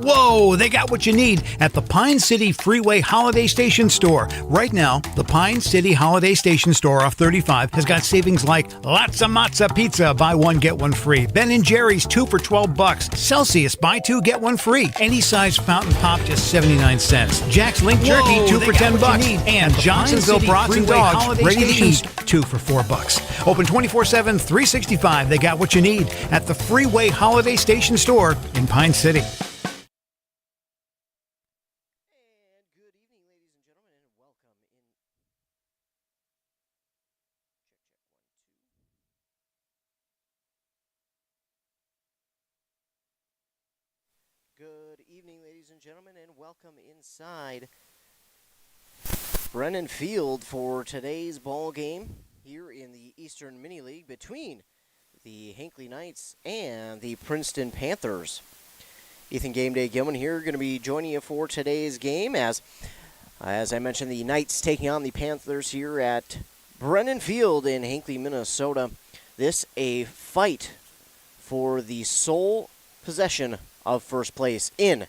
Whoa, they got what you need at the Pine City Freeway Holiday Station Store. Right now, the Pine City Holiday Station Store off 35 has got savings like lots of matzo pizza, buy one, get one free. Ben & Jerry's 2 for $12. Celsius, buy 2, get one free. Any size fountain pop, just 79 cents. Jack's Link Jerky, 2 for $10. And Johnsonville Brats and Dogs, ready to eat, 2 for $4. Open 24/7, 365. They got what you need at the Freeway Holiday Station Store in Pine City. Good evening, ladies and gentlemen, and welcome inside Brennan Field for today's ball game here in the Eastern Mini League between the Hinckley Knights and the Princeton Panthers. Ethan Game Day Gilman here, going to be joining you for today's game as I mentioned, the Knights taking on the Panthers here at Brennan Field in Hinckley, Minnesota. This a fight for the sole possession of first place in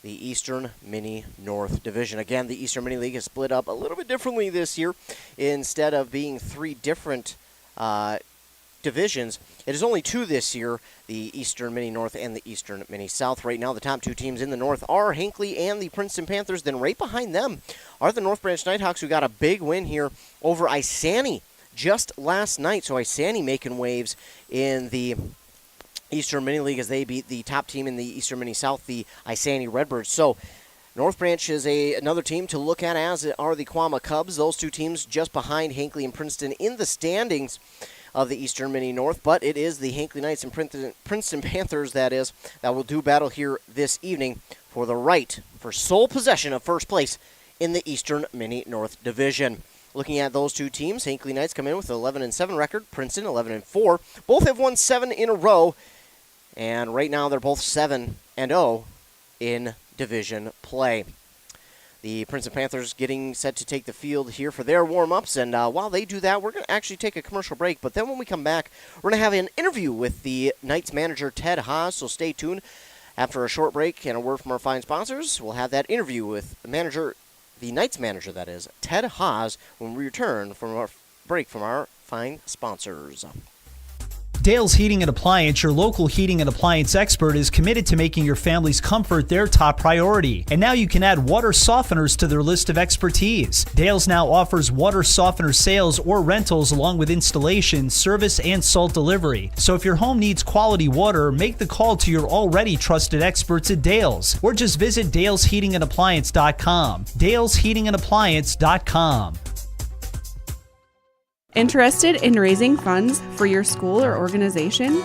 the Eastern Mini North Division. Again, the Eastern Mini League is split up a little bit differently this year. Instead of being 3 different divisions, it is only 2 this year, the Eastern Mini North and the Eastern Mini South. Right now, the top 2 teams in the North are Hinckley and the Princeton Panthers. Then right behind them are the North Branch Nighthawks, who got a big win here over Isani just last night. So Isani making waves in the Eastern Mini League as they beat the top team in the Eastern Mini South, the Isani Redbirds. So North Branch is another team to look at, as are the Quama Cubs. Those 2 teams just behind Hinckley and Princeton in the standings of the Eastern Mini North. But it is the Hinckley Knights and Princeton Panthers, that will do battle here this evening for the right for sole possession of first place in the Eastern Mini North Division. Looking at those 2 teams, Hinckley Knights come in with an 11-7 record, Princeton 11-4. Both have won 7 in a row. And right now they're both 7-0 in division play. The Princeton Panthers getting set to take the field here for their warm-ups. And while they do that, we're going to actually take a commercial break. But then when we come back, we're going to have an interview with the Knights manager, Ted Haas. So stay tuned. After a short break and a word from our fine sponsors, we'll have that interview with the Knights manager, that is, Ted Haas, when we return from our break from our fine sponsors. Dale's Heating and Appliance, your local heating and appliance expert, is committed to making your family's comfort their top priority. And now you can add water softeners to their list of expertise. Dale's now offers water softener sales or rentals along with installation, service, and salt delivery. So if your home needs quality water, make the call to your already trusted experts at Dale's, or just visit dalesheatingandappliance.com. dalesheatingandappliance.com. Interested in raising funds for your school or organization?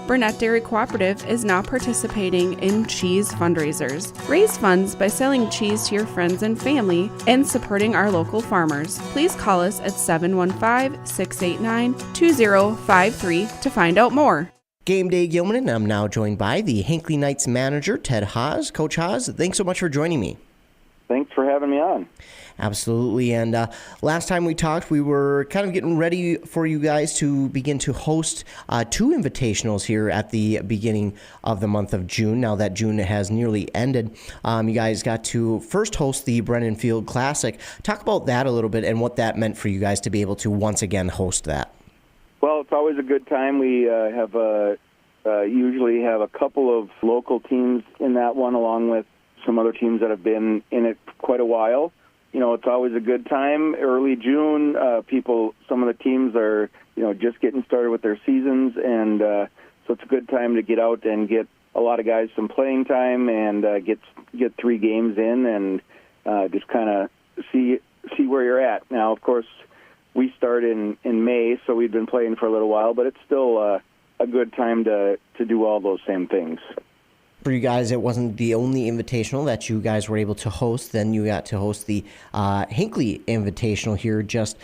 Burnett Dairy Cooperative is now participating in cheese fundraisers. Raise funds by selling cheese to your friends and family and supporting our local farmers. Please call us at 715-689-2053 to find out more. Game Day Gilman, and I'm now joined by the Hinckley Knights manager, Ted Haas. Coach Haas, thanks so much for joining me. Thanks for having me on. Absolutely. And last time we talked, we were kind of getting ready for you guys to begin to host 2 invitationals here at the beginning of the month of June. Now that June has nearly ended, you guys got to first host the Brennan Field Classic. Talk about that a little bit and what that meant for you guys to be able to once again host that. Well, it's always a good time. We usually have a couple of local teams in that one, along with some other teams that have been in it quite a while. You know, it's always a good time. Early June, some of the teams are, just getting started with their seasons, and so it's a good time to get out and get a lot of guys some playing time and get 3 games in and just kind of see where you're at. Now, of course, we start in May, so we've been playing for a little while, but it's still a good time to do all those same things. For you guys, it wasn't the only invitational that you guys were able to host. Then you got to host the Hinckley Invitational here just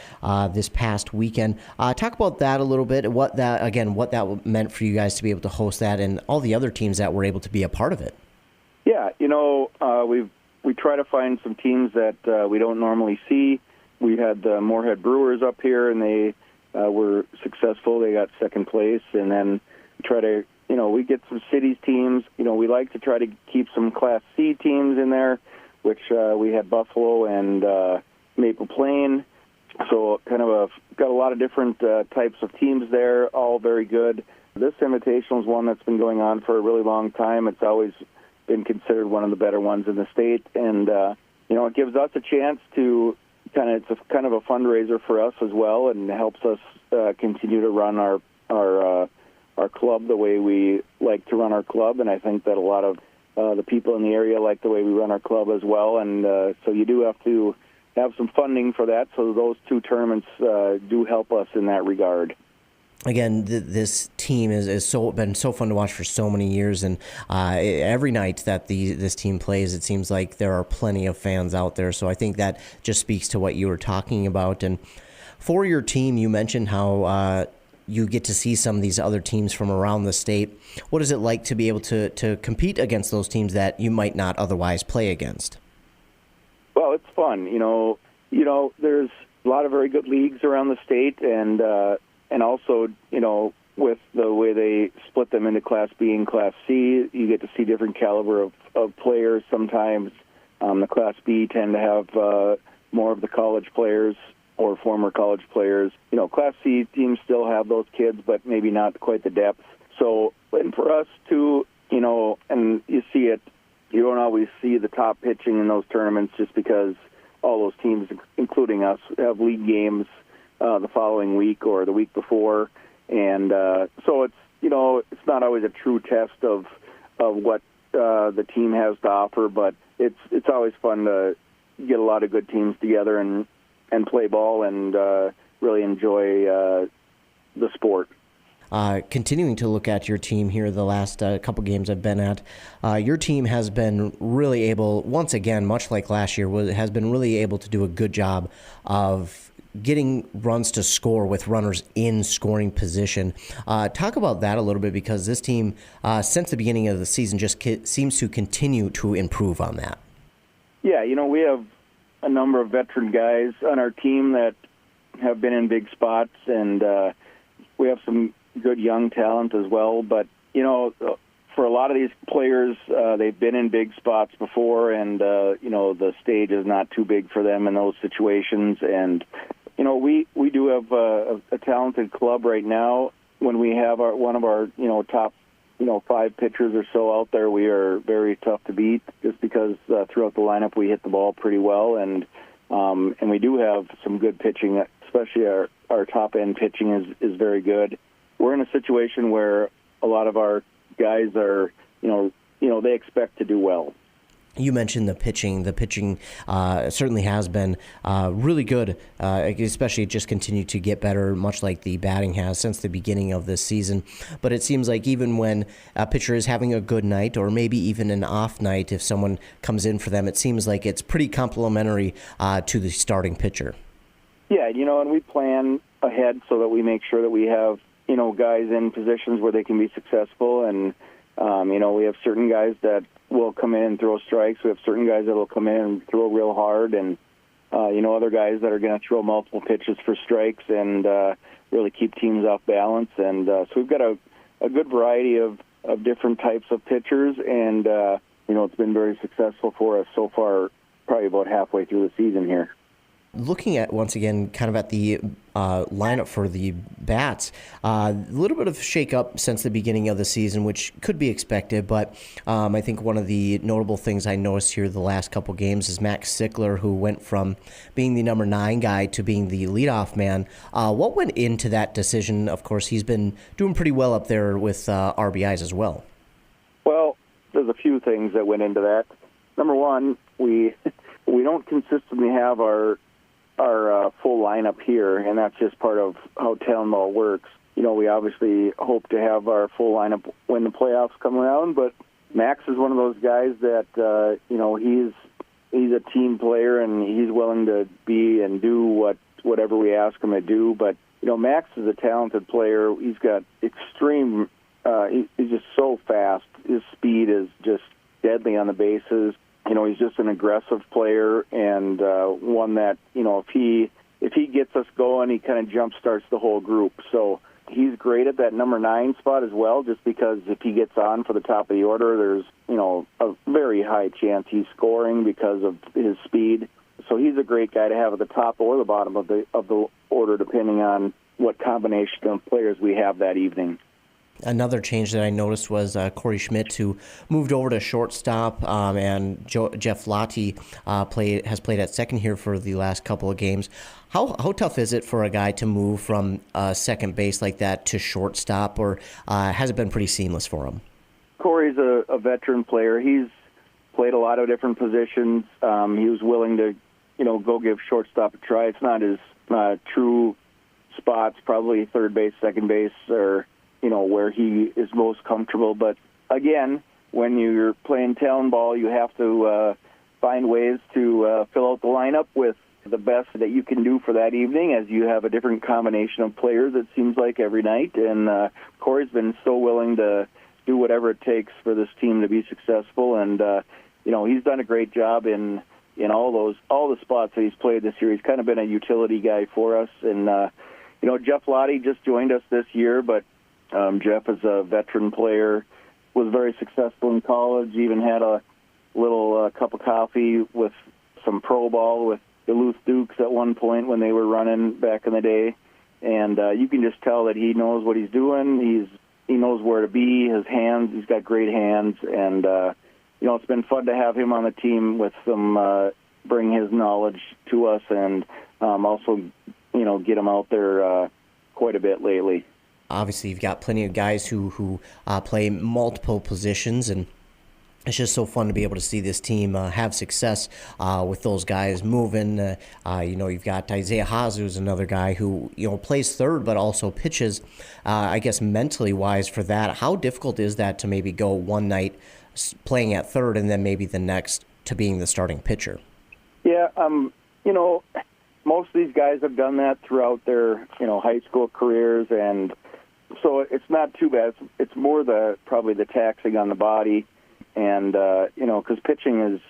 this past weekend. Talk about that a little bit, what that meant for you guys to be able to host that and all the other teams that were able to be a part of it. Yeah, we try to find some teams that we don't normally see. We had the Moorhead Brewers up here, and they were successful. They got second place, and then try to we get some cities teams. We like to try to keep some Class C teams in there, which we had Buffalo and Maple Plain. So got a lot of different types of teams there, all very good. This Invitational is one that's been going on for a really long time. It's always been considered one of the better ones in the state, and it gives us a chance to it's a kind of a fundraiser for us as well, and helps us continue to run our club the way we like to run our club. And I think that a lot of the people in the area like the way we run our club as well. And so you do have to have some funding for that. So those two tournaments do help us in that regard. Again, this team has been so fun to watch for so many years, and every night that this team plays, it seems like there are plenty of fans out there. So I think that just speaks to what you were talking about. And for your team, you mentioned how you get to see some of these other teams from around the state. What is it like to be able to compete against those teams that you might not otherwise play against? Well, it's fun. There's a lot of very good leagues around the state, and also, with the way they split them into Class B and Class C, you get to see different caliber of players. Sometimes the Class B tend to have more of the college players or former college players. Class C teams still have those kids, but maybe not quite the depth. So, and for us too, and you see it, you don't always see the top pitching in those tournaments just because all those teams, including us, have league games the following week or the week before, and so it's not always a true test of what the team has to offer, but it's always fun to get a lot of good teams together and play ball and really enjoy the sport. Continuing to look at your team here the last couple games I've been at, your team has been really able, once again, much like last year, has been really able to do a good job of getting runs to score with runners in scoring position. Talk about that a little bit, because this team, since the beginning of the season, just seems to continue to improve on that. Yeah, we have a number of veteran guys on our team that have been in big spots, and we have some good young talent as well. But, for a lot of these players, they've been in big spots before, and, the stage is not too big for them in those situations. And, we do have a talented club right now. When we have one of our, top, 5 pitchers or so out there, we are very tough to beat just because throughout the lineup we hit the ball pretty well. And we do have some good pitching, especially our top-end pitching is very good. We're in a situation where a lot of our guys are, they expect to do well. You mentioned the pitching. The pitching certainly has been really good, especially just continued to get better, much like the batting has since the beginning of this season. But it seems like even when a pitcher is having a good night or maybe even an off night, if someone comes in for them, it seems like it's pretty complimentary to the starting pitcher. Yeah, and we plan ahead so that we make sure that we have, guys in positions where they can be successful. And, we have certain guys that will come in and throw strikes. We have certain guys that will come in and throw real hard, and other guys that are going to throw multiple pitches for strikes and really keep teams off balance. And so we've got a good variety of different types of pitchers, and it's been very successful for us so far, probably about halfway through the season here. Looking at, once again, kind of at the lineup for the bats, a little bit of shake-up since the beginning of the season, which could be expected, but I think one of the notable things I noticed here the last couple games is Max Sickler, who went from being the number 9 guy to being the leadoff man. What went into that decision? Of course, he's been doing pretty well up there with RBIs as well. Well, there's a few things that went into that. Number one, we don't consistently have our full lineup here, and that's just part of how town ball works. We obviously hope to have our full lineup when the playoffs come around, but Max is one of those guys that, he's a team player, and he's willing to be and do whatever we ask him to do. But, Max is a talented player. He's got extreme, he's just so fast. His speed is just deadly on the bases. He's just an aggressive player, and one that, if he gets us going, he kind of jump starts the whole group. So he's great great at that number 9 spot as well, just because if he gets on for the top of the order, there's, a very high chance he's scoring because of his speed. So he's a great guy to have at the top or the bottom of the order, depending on what combination of players we have that evening. Another change that I noticed was Corey Schmidt, who moved over to shortstop, and Jeff Lottie has played at second here for the last couple of games. How tough is it for a guy to move from second base like that to shortstop, or has it been pretty seamless for him? Corey's a veteran player. He's played a lot of different positions. He was willing to, go give shortstop a try. It's not his true spots, probably third base, second base, or where he is most comfortable. But again, when you're playing town ball, you have to find ways to fill out the lineup with the best that you can do for that evening, as you have a different combination of players, it seems like, every night. And Corey's been so willing to do whatever it takes for this team to be successful. And, he's done a great job in all the spots that he's played this year. He's kind of been a utility guy for us. And, Jeff Lottie just joined us this year, but Jeff is a veteran player, was very successful in college, even had a little cup of coffee with some pro ball with Duluth Dukes at one point when they were running back in the day. And you can just tell that he knows what he's doing. He knows where to be, his hands, he's got great hands. And, it's been fun to have him on the team with some bring his knowledge to us and also, get him out there quite a bit lately. Obviously, you've got plenty of guys who play multiple positions, and it's just so fun to be able to see this team have success with those guys moving. You've got Isaiah Haas, who's another guy who plays third but also pitches. I guess mentally wise for that, how difficult is that to maybe go one night playing at third and then maybe the next to being the starting pitcher? Yeah, most of these guys have done that throughout their high school careers, and so it's not too bad. It's more probably the taxing on the body, and because pitching is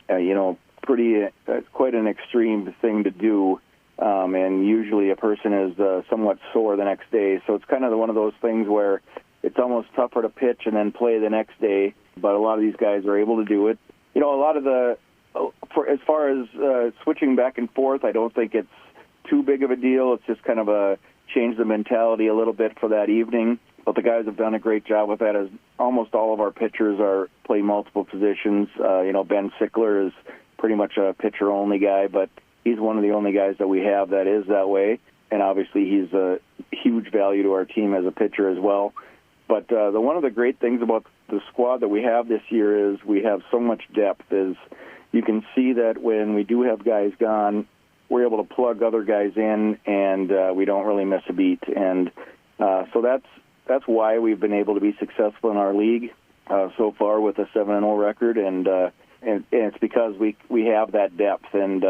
quite an extreme thing to do, and usually a person is somewhat sore the next day. So it's kind of one of those things where it's almost tougher to pitch and then play the next day. But a lot of these guys are able to do it. A lot of as far as switching back and forth, I don't think it's too big of a deal. It's just kind of a change the mentality a little bit for that evening. But the guys have done a great job with that, as almost all of our pitchers play multiple positions. Ben Sickler is pretty much a pitcher-only guy, but he's one of the only guys that we have that is that way. And obviously he's a huge value to our team as a pitcher as well. But one of the great things about the squad that we have this year is we have so much depth. Is you can see that when we do have guys gone, we're able to plug other guys in, and we don't really miss a beat. And so that's why we've been able to be successful in our league so far with a 7-0 record, and it's because we have that depth. And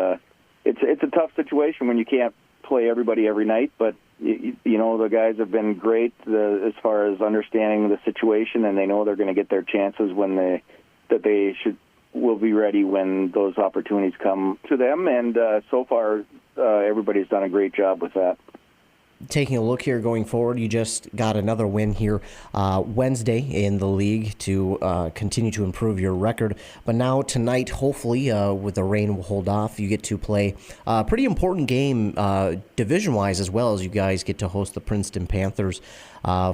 it's a tough situation when you can't play everybody every night, but the guys have been great as far as understanding the situation, and they know they're going to get their chances when they will be ready when those opportunities come to them. And so far, everybody's done a great job with that. Taking a look here going forward, you just got another win here Wednesday in the league to continue to improve your record. But now tonight, hopefully, with the rain will hold off, you get to play a pretty important game division-wise, as well as you guys get to host the Princeton Panthers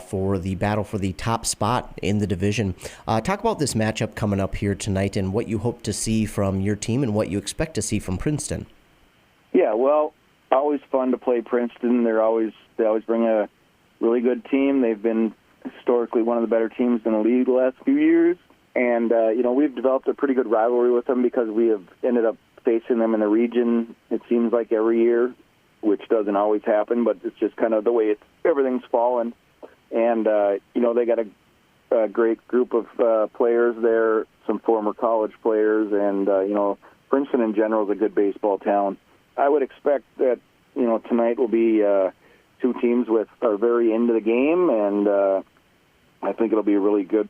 for the battle for the top spot in the division. Talk about this matchup coming up here tonight and what you hope to see from your team and what you expect to see from Princeton. Yeah, well, always fun to play Princeton. They always bring a really good team. They've been historically one of the better teams in the league the last few years. And, we've developed a pretty good rivalry with them because we have ended up facing them in the region, it seems like, every year, which doesn't always happen, but it's just kind of the way everything's fallen. And, they got a great group of players there, some former college players, and, Princeton in general is a good baseball town. I would expect that, tonight will be two teams are very into the game, and I think it'll be a really good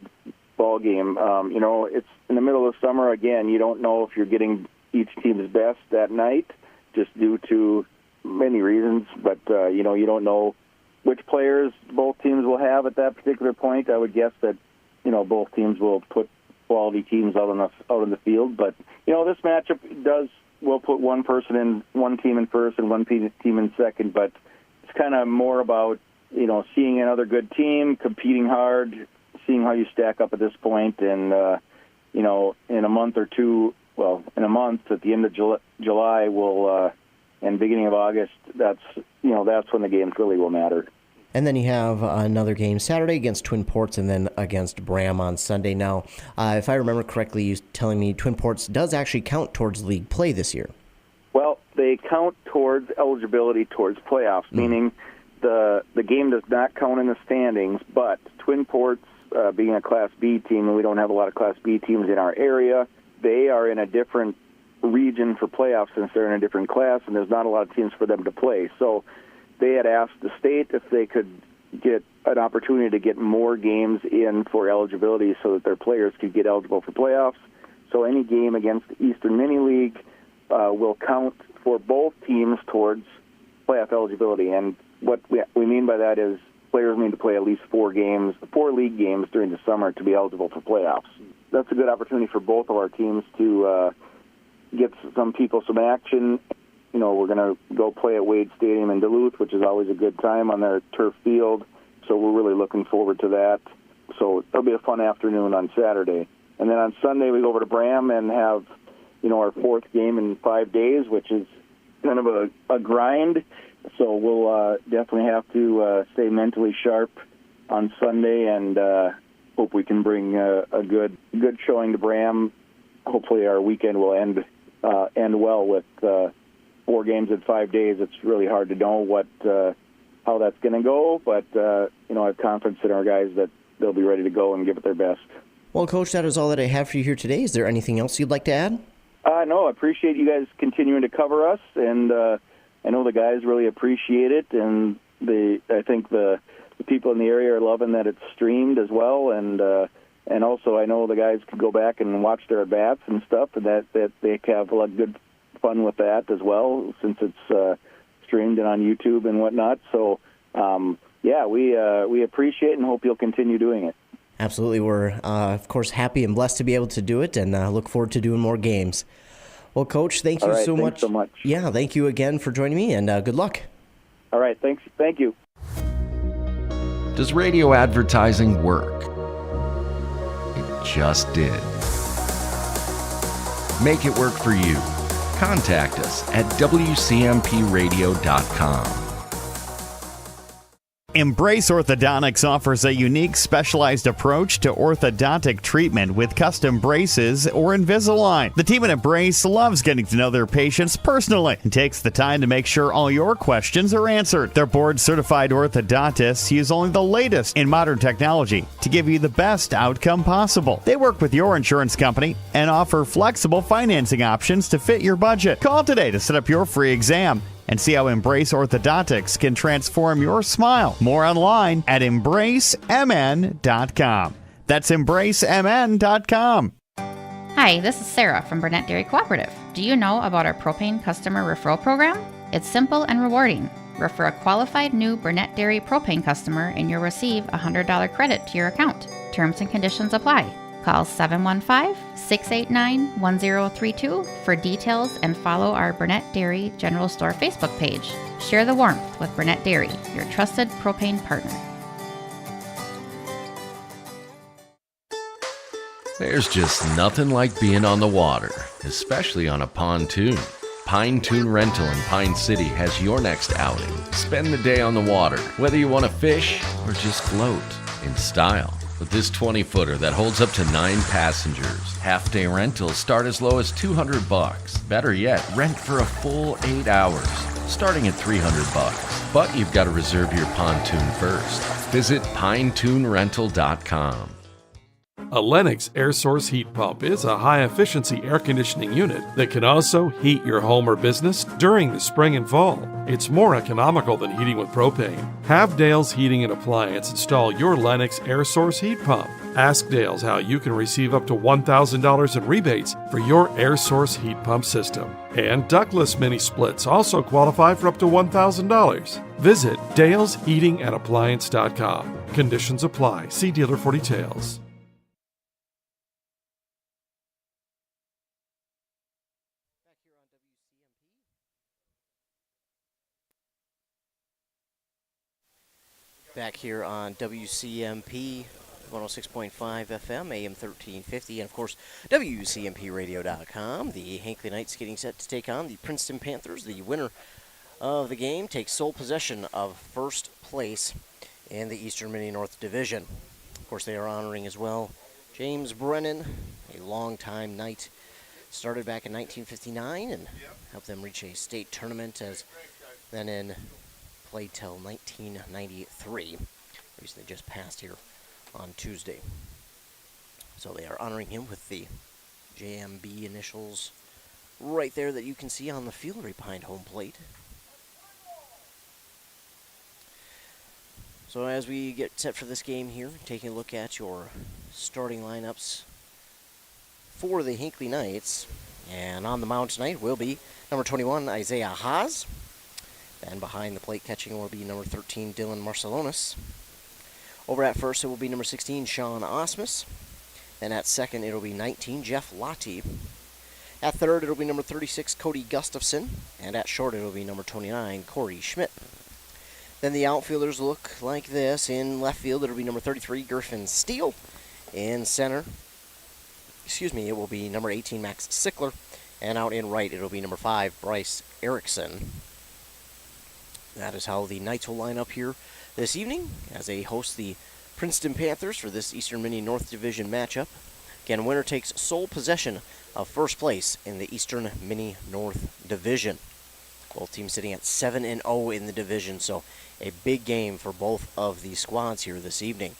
ball game. It's in the middle of summer. Again, you don't know if you're getting each team's best that night, just due to many reasons. But, you don't know which players both teams will have. have at that particular point. I would guess that, both teams will put quality teams out on the field. But, this matchup will put one team in first and one team in second. But it's kind of more about, seeing another good team, competing hard, seeing how you stack up at this point. And, in a month or two, in a month at the end of July, and beginning of August, that's when the games really will matter. And then you have another game Saturday against Twin Ports and then against Bram on Sunday. Now, if I remember correctly, you telling me Twin Ports does actually count towards league play this year. Well, they count towards eligibility towards playoffs, meaning the game does not count in the standings, but Twin Ports, being a Class B team, and we don't have a lot of Class B teams in our area, they are in a different region for playoffs since they're in a different class, and there's not a lot of teams for them to play. So they had asked the state if they could get an opportunity to get more games in for eligibility so that their players could get eligible for playoffs. So any game against the Eastern Mini League will count for both teams towards playoff eligibility. And what we mean by that is players need to play at least 4 league games during the summer to be eligible for playoffs. That's a good opportunity for both of our teams to get some people some action. We're going to go play at Wade Stadium in Duluth, which is always a good time on their turf field. So we're really looking forward to that. So it'll be a fun afternoon on Saturday. And then on Sunday, we go over to Bram and have, our 4th game in 5 days, which is kind of a grind. So we'll definitely have to stay mentally sharp on Sunday and hope we can bring a good showing to Bram. Hopefully our weekend will end well with 4 games in 5 days. It's really hard to know how that's going to go, but I have confidence in our guys that they'll be ready to go and give it their best. Well, Coach, that is all that I have for you here today. Is there anything else you'd like to add? No, I appreciate you guys continuing to cover us, and I know the guys really appreciate it, and I think the people in the area are loving that it's streamed as well, and also I know the guys can go back and watch their at-bats and stuff, and that they have a lot of good fun with that as well, since it's streamed and on YouTube and whatnot. So, we appreciate it and hope you'll continue doing it. Absolutely. We're, of course, happy and blessed to be able to do it, and look forward to doing more games. Well, Coach, thank you so much. Thanks so much. Yeah, thank you again for joining me, and good luck. All right, thanks. Thank you. Does radio advertising work? It just did. Make it work for you. Contact us at wcmpradio.com. Embrace Orthodontics offers a unique specialized approach to orthodontic treatment with custom braces or Invisalign. The team at Embrace loves getting to know their patients personally and takes the time to make sure all your questions are answered. Their board-certified orthodontists use only the latest in modern technology to give you the best outcome possible. They work with your insurance company and offer flexible financing options to fit your budget. Call today to set up your free exam and see how Embrace Orthodontics can transform your smile. More online at embracemn.com. That's embracemn.com. Hi, this is Sarah from Burnett Dairy Cooperative. Do you know about our propane customer referral program? It's simple and rewarding. Refer a qualified new Burnett Dairy propane customer and you'll receive a $100 credit to your account. Terms and conditions apply. Call 715-689-1032 for details and follow our Burnett Dairy General Store Facebook page. Share the warmth with Burnett Dairy, your trusted propane partner. There's just nothing like being on the water, especially on a pontoon. Pine Toon Rental in Pine City has your next outing. Spend the day on the water, whether you want to fish or just float in style. With this 20-footer that holds up to 9 passengers, half-day rentals start as low as $200. Better yet, rent for a full 8 hours, starting at $300. But you've got to reserve your pontoon first. Visit pinetoonrental.com. A Lennox air source heat pump is a high-efficiency air conditioning unit that can also heat your home or business during the spring and fall. It's more economical than heating with propane. Have Dale's Heating and Appliance install your Lennox air source heat pump. Ask Dale's how you can receive up to $1,000 in rebates for your air source heat pump system. And ductless mini splits also qualify for up to $1,000. Visit dalesheatingandappliance.com. Conditions apply. See dealer for details. Back here on WCMP 106.5 FM, AM 1350, and of course, WCMPradio.com. The Hinckley Knights getting set to take on the Princeton Panthers. The winner of the game takes sole possession of first place in the Eastern Mini-North Division. Of course, they are honoring as well James Brennan, a longtime Knight. Started back in 1959 and helped them reach a state tournament, as then played till 1993. Recently just passed here on Tuesday. So they are honoring him with the JMB initials right there that you can see on the Fieldery Pine home plate. So as we get set for this game here, taking a look at your starting lineups for the Hinckley Knights. And on the mound tonight will be number 21, Isaiah Haas. Then behind the plate catching will be number 13, Dylan Marcelonis. Over at first, it will be number 16, Sean Osmus. Then at second, it will be 19, Jeff Lottie. At third, it will be number 36, Cody Gustafson. And at short, it will be number 29, Corey Schmidt. Then the outfielders look like this. In left field, it will be number 33, Griffin Steele. In center, it will be number 18, Max Sickler. And out in right, it will be number 5, Bryce Erickson. That is how the Knights will line up here this evening as they host the Princeton Panthers for this Eastern Mini-North Division matchup. Again, winner takes sole possession of first place in the Eastern Mini-North Division. Both teams sitting at 7-0 in the division, so a big game for both of the squads here this evening.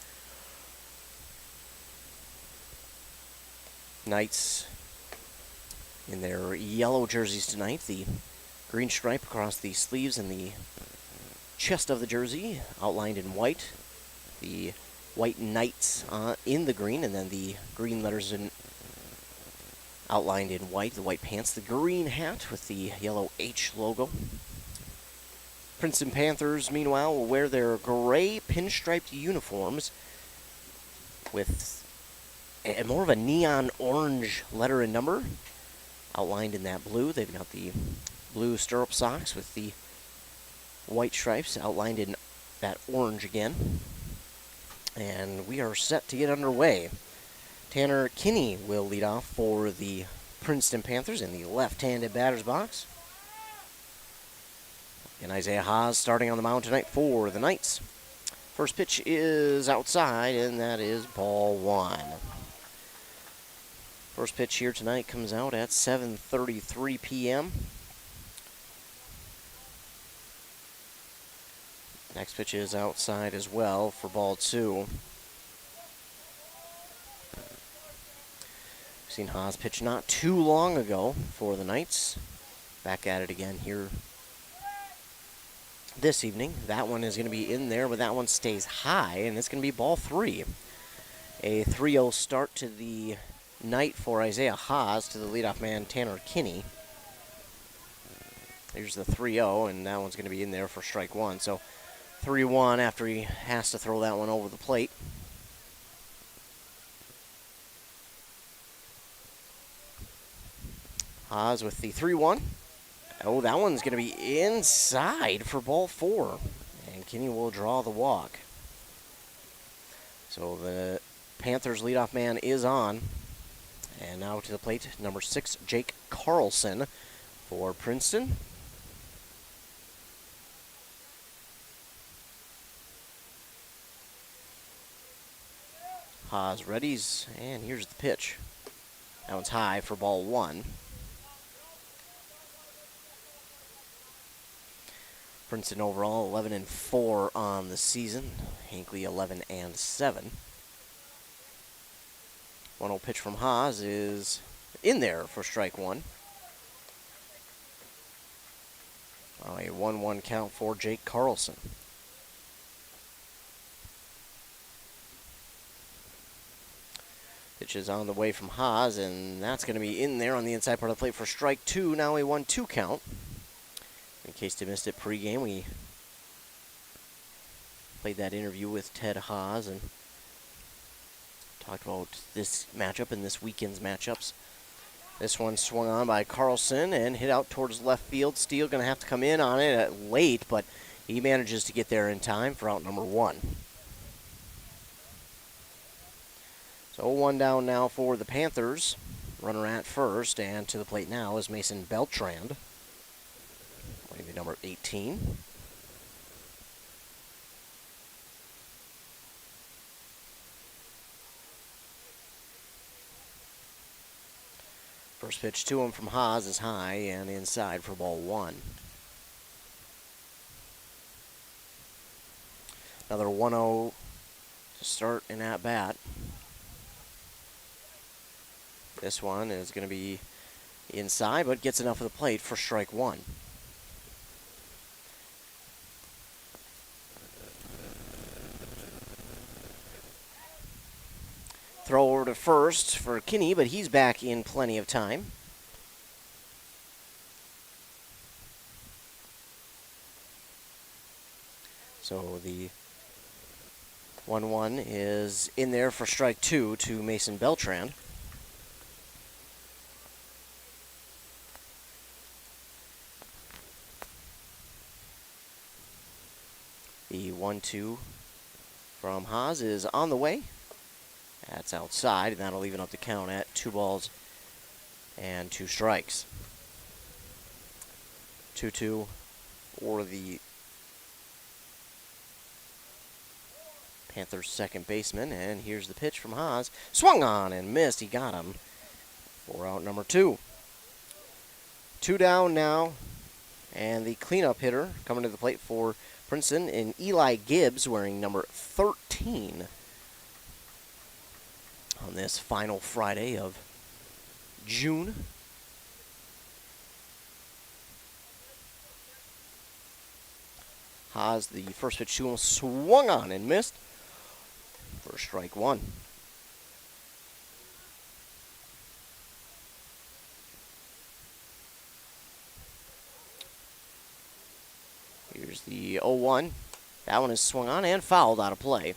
Knights in their yellow jerseys tonight, the green stripe across the sleeves and the chest of the jersey outlined in white. The white Knights in the green, and then the green letters outlined in white. The white pants, the green hat with the yellow H logo. Princeton Panthers, meanwhile, will wear their gray pinstriped uniforms with more of a neon orange letter and number outlined in that blue. They've got the blue stirrup socks with the white stripes outlined in that orange again. And we are set to get underway. Tanner Kinney will lead off for the Princeton Panthers in the left-handed batter's box. And Isaiah Haas starting on the mound tonight for the Knights. First pitch is outside, and that is ball one. First pitch here tonight comes out at 7:33 p.m. Next pitch is outside as well for ball two. We've seen Haas pitch not too long ago for the Knights. Back at it again here this evening. That one is going to be in there, but that one stays high, and it's going to be ball three. A 3-0 start to the night for Isaiah Haas to the leadoff man Tanner Kinney. Here's the 3-0, and that one's going to be in there for strike one. So 3-1 after he has to throw that one over the plate. Haas with the 3-1. Oh, that one's going to be inside for ball four. And Kinney will draw the walk. So the Panthers leadoff man is on. And now to the plate, number 6, Jake Carlson for Princeton. Haas readies, and here's the pitch. That one's high for ball one. Princeton overall 11-4 on the season. Hinckley 11-7. 1-0 pitch from Haas is in there for strike one. A 1-1 count for Jake Carlson. Pitch is on the way from Haas, and that's going to be in there on the inside part of the plate for strike two. Now a 1-2 count. In case you missed it pregame, we played that interview with Ted Haas and talked about this matchup and this weekend's matchups. This one swung on by Carlson and hit out towards left field. Steele going to have to come in on it late, but he manages to get there in time for out number one. So 0-1 down now for the Panthers. Runner at first, and to the plate now is Mason Beltrand, maybe number 18. First pitch to him from Haas is high and inside for ball one. Another 1-0 to start an at-bat. This one is going to be inside, but gets enough of the plate for strike one. Throw over to first for Kinney, but he's back in plenty of time. So the 1-1 is in there for strike two to Mason Beltrand. The 1-2 from Haas is on the way. That's outside, and that'll even up the count at 2 balls and 2 strikes. 2-2 for the Panthers' second baseman, and here's the pitch from Haas. Swung on and missed. He got him for out number 2. 2 down now, and the cleanup hitter coming to the plate for Princeton in Eli Gibbs, wearing number 13. On this final Friday of June. Haas, the first pitch to him, swung on and missed for strike one. Here's the 0-1. That one is swung on and fouled out of play.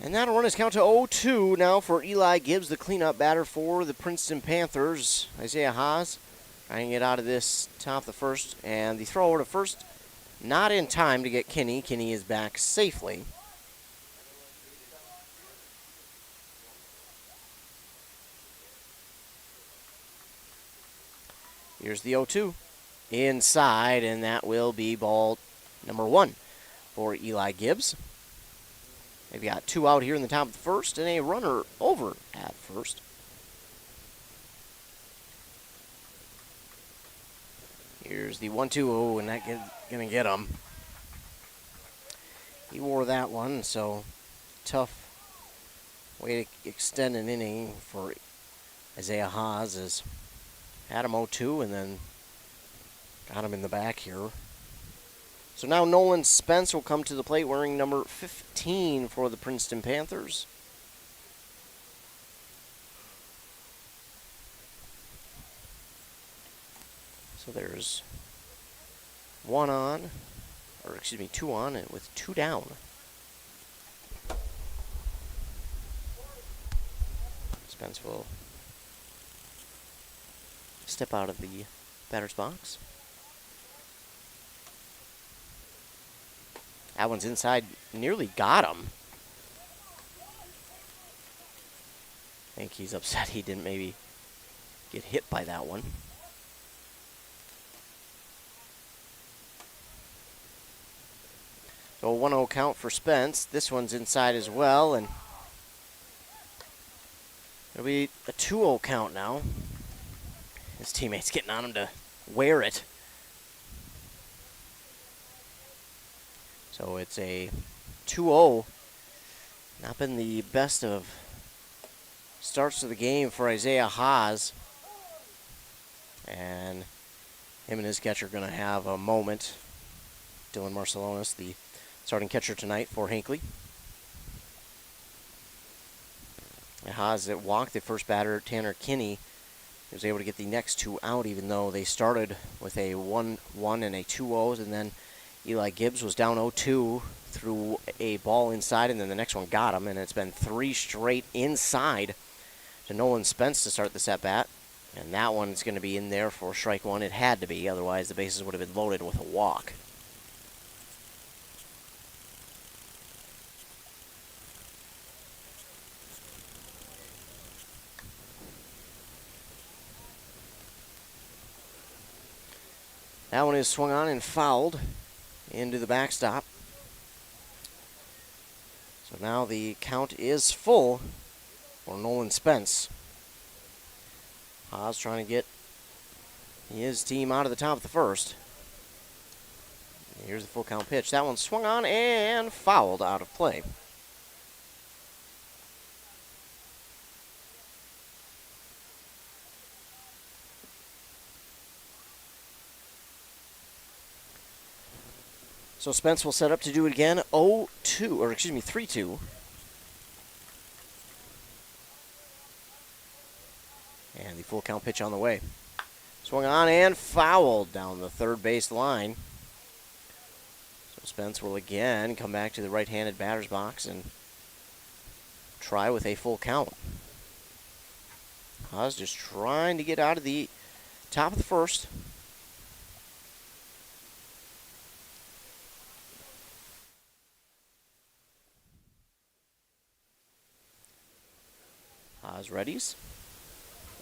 And that'll run his count to 0-2 now for Eli Gibbs, the cleanup batter for the Princeton Panthers. Isaiah Haas trying to get out of this top of the first. And the throw over to first, not in time to get Kinney. Kinney is back safely. Here's the 0-2. Inside, and that will be ball number 1 for Eli Gibbs. They've got 2 out here in the top of the first and a runner over at first. Here's the 1-2. Oh, and that's going to get him. He wore that one, so tough way to extend an inning for Isaiah Haas is had him 0-2 and then got him in the back here. So now Nolan Spence will come to the plate wearing number 15 for the Princeton Panthers. So there's 2 on and with 2 down. Spence will step out of the batter's box. That one's inside, nearly got him. I think he's upset he didn't maybe get hit by that one. So a 1-0 count for Spence. This one's inside as well, and it'll be a 2-0 count now. His teammate's getting on him to wear it. So it's a 2-0. Not been the best of starts to the game for Isaiah Haas. And him and his catcher are going to have a moment. Dylan Marcelonis, the starting catcher tonight for Hinckley. Haas that walked the first batter, Tanner Kinney. He was able to get the next two out, even though they started with a 1-1 and a 2-0, and then Eli Gibbs was down 0-2, threw a ball inside, and then the next one got him, and it's been 3 straight inside to Nolan Spence to start this at-bat, and that one's going to be in there for strike one. It had to be, otherwise the bases would have been loaded with a walk. That one is swung on and fouled into the backstop. So now the count is full for Nolan Spence. Haas trying to get his team out of the top of the first. Here's the full count pitch. That one swung on and fouled out of play. So Spence will set up to do it again. 3-2. And the full count pitch on the way. Swung on and fouled down the third base line. So Spence will again come back to the right-handed batter's box and try with a full count. Haas just trying to get out of the top of the first. Haas readies.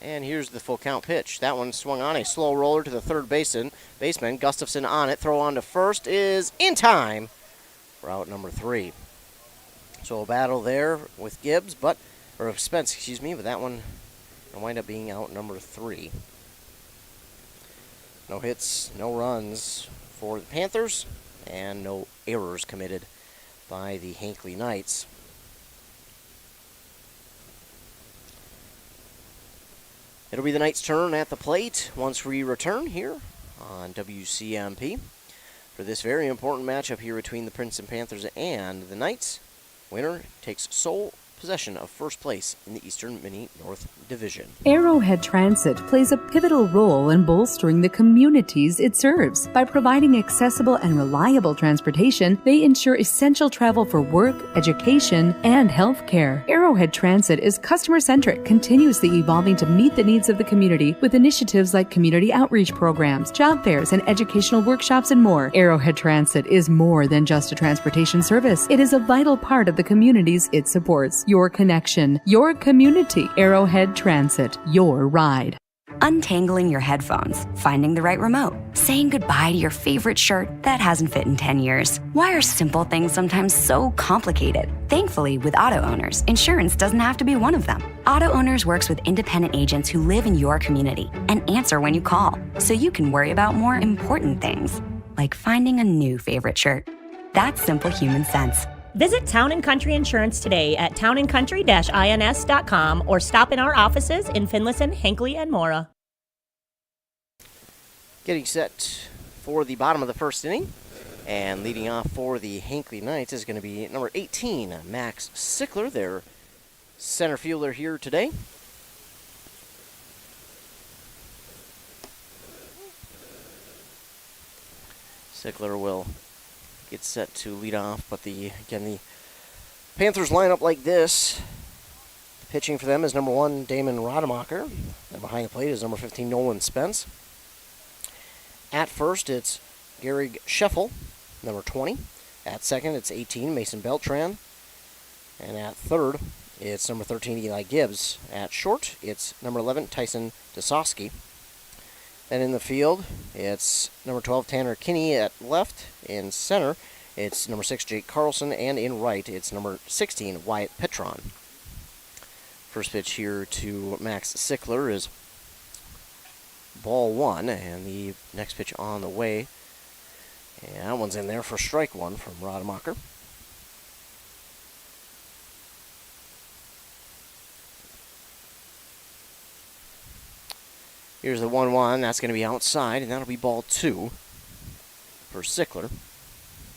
And here's the full count pitch. That one swung on, a slow roller to the third baseman. Gustafson on it. Throw on to first is in time for out number 3. So a battle there with Spence, but that one will wind up being out number 3. No hits, no runs for the Panthers, and no errors committed by the Hinckley Knights. It'll be the Knights' turn at the plate once we return here on WCMP for this very important matchup here between the Princeton Panthers and the Knights. Winner takes sole possession of first place in the Eastern Mini-North Division. Arrowhead Transit plays a pivotal role in bolstering the communities it serves. By providing accessible and reliable transportation, they ensure essential travel for work, education, and healthcare. Arrowhead Transit is customer-centric, continuously evolving to meet the needs of the community with initiatives like community outreach programs, job fairs, and educational workshops and more. Arrowhead Transit is more than just a transportation service. It is a vital part of the communities it supports. Your connection, your community. Arrowhead Transit, your ride. Untangling your headphones, finding the right remote, saying goodbye to your favorite shirt that hasn't fit in 10 years. Why are simple things sometimes so complicated? Thankfully, with Auto Owners, insurance doesn't have to be one of them. Auto Owners works with independent agents who live in your community and answer when you call, so you can worry about more important things, like finding a new favorite shirt. That's simple human sense. Visit Town & Country Insurance today at townandcountry-ins.com or stop in our offices in Finlayson, Hinckley, and Mora. Getting set for the bottom of the first inning. And leading off for the Hinckley Knights is going to be number 18, Max Sickler, their center fielder here today. Sickler will get set to lead off, but the Panthers line up like this. Pitching for them is number 1, Damon Rademacher. And behind the plate is number 15, Nolan Spence. At first, it's Gary Scheffel, number 20. At second, it's 18, Mason Beltran. And at third, it's number 13, Eli Gibbs. At short, it's number 11, Tyson Desosky. Then in the field, it's number 12, Tanner Kinney. At left, in center, it's number 6, Jake Carlson. And in right, it's number 16, Wyatt Petron. First pitch here to Max Sickler is ball 1, and the next pitch on the way And that one's in there for strike one from Rademacher. Here's the 1-1. That's going to be outside, and that'll be ball 2 for Sickler.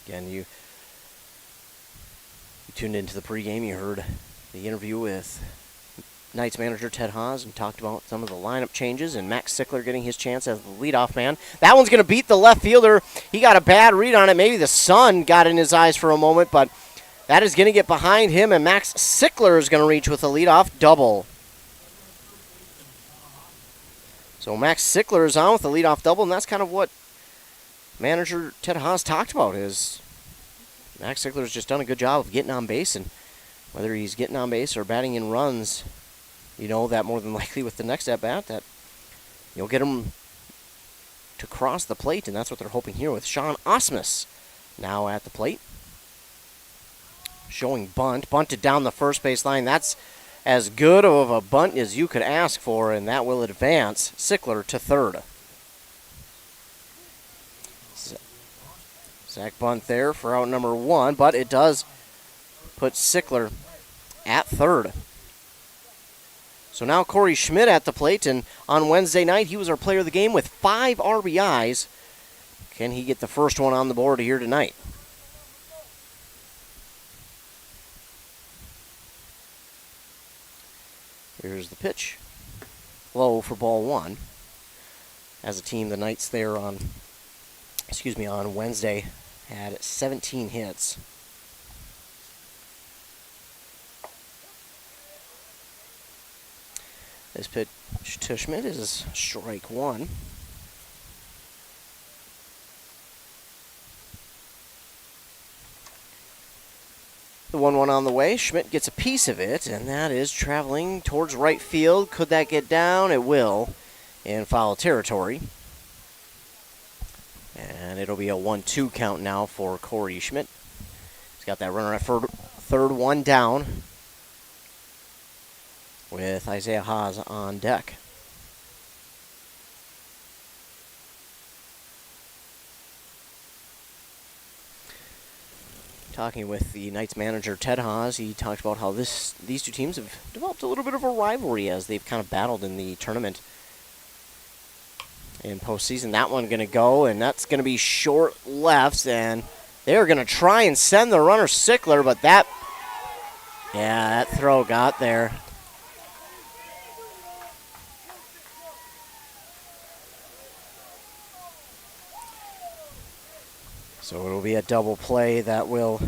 Again, you tuned into the pregame. You heard the interview with Knights manager Ted Haas and talked about some of the lineup changes and Max Sickler getting his chance as the leadoff man. That one's going to beat the left fielder. He got a bad read on it. Maybe the sun got in his eyes for a moment, but that is going to get behind him, and Max Sickler is going to reach with a leadoff double. So Max Sickler is on with the leadoff double, and that's kind of what manager Ted Haas talked about, is Max Sickler's just done a good job of getting on base, and whether he's getting on base or batting in runs, you know that more than likely with the next at-bat that you'll get him to cross the plate, and that's what they're hoping here with Sean Osmus now at the plate. Showing bunt, bunted down the first base line. That's as good of a bunt as you could ask for, and that will advance Sickler to third. Sack bunt there for out number 1, but it does put Sickler at third. So now Corey Schmidt at the plate, and on Wednesday night he was our player of the game with 5 RBIs. Can he get the first one on the board here tonight? Here's the pitch. Low for ball 1. As a team, the Knights there on Wednesday had 17 hits. This pitch to Schmidt is strike 1. The 1-1 on the way. Schmidt gets a piece of it, and that is traveling towards right field. Could that get down? It will in foul territory. And it'll be a 1-2 count now for Corey Schmidt. He's got that runner at third, one down, with Isaiah Haas on deck. Talking with the Knights manager Ted Haas, he talked about how these two teams have developed a little bit of a rivalry as they've kind of battled in the tournament in postseason. That one going to go, and that's going to be short lefts, and they're going to try and send the runner Sickler, but that throw got there. So it'll be a double play that will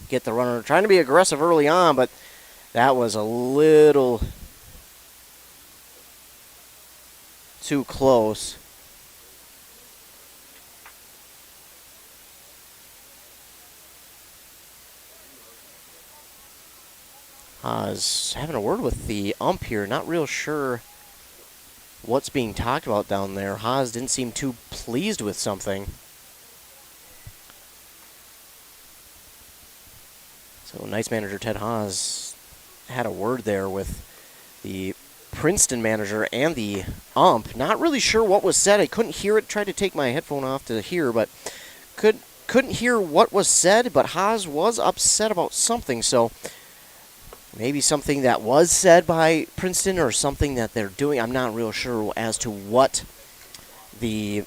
get the runner trying to be aggressive early on, but that was a little too close. Haas having a word with the ump here, not real sure what's being talked about down there. Haas didn't seem too pleased with something. So Knights manager Ted Haas had a word there with the Princeton manager and the ump. Not really sure what was said. I couldn't hear it. Tried to take my headphone off to hear, but couldn't hear what was said. But Haas was upset about something. So maybe something that was said by Princeton or something that they're doing. I'm not real sure as to what the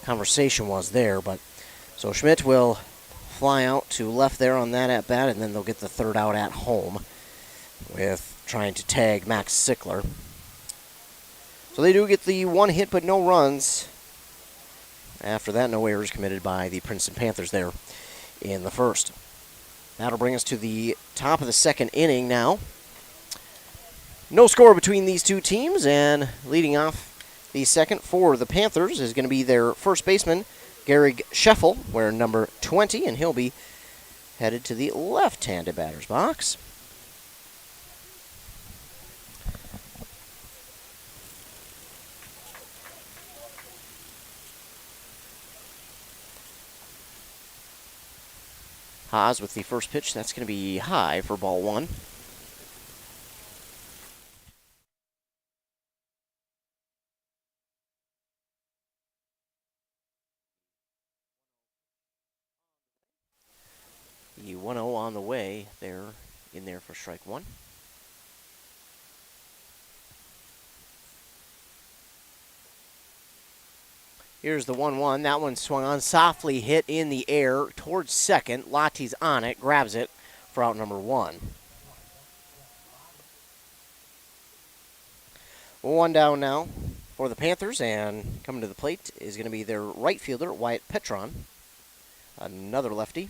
conversation was there, but so Schmidt will fly out to left there on that at-bat, and then they'll get the third out at home with trying to tag Max Sickler. So they do get the 1 hit but no runs. After that, no errors committed by the Princeton Panthers there in the first. That'll bring us to the top of the second inning now. No score between these two teams, and leading off the second for the Panthers is going to be their first baseman, Gary Scheffel, wearing number 20, and he'll be headed to the left-handed batter's box. Haas with the first pitch. That's going to be high for ball 1. The 1-0 on the way. They're in there for strike one. Here's the 1-1. That one swung on, softly hit in the air towards second. Lottie's on it, grabs it for out number one. One down now for the Panthers, and coming to the plate is going to be their right fielder, Wyatt Petron, another lefty.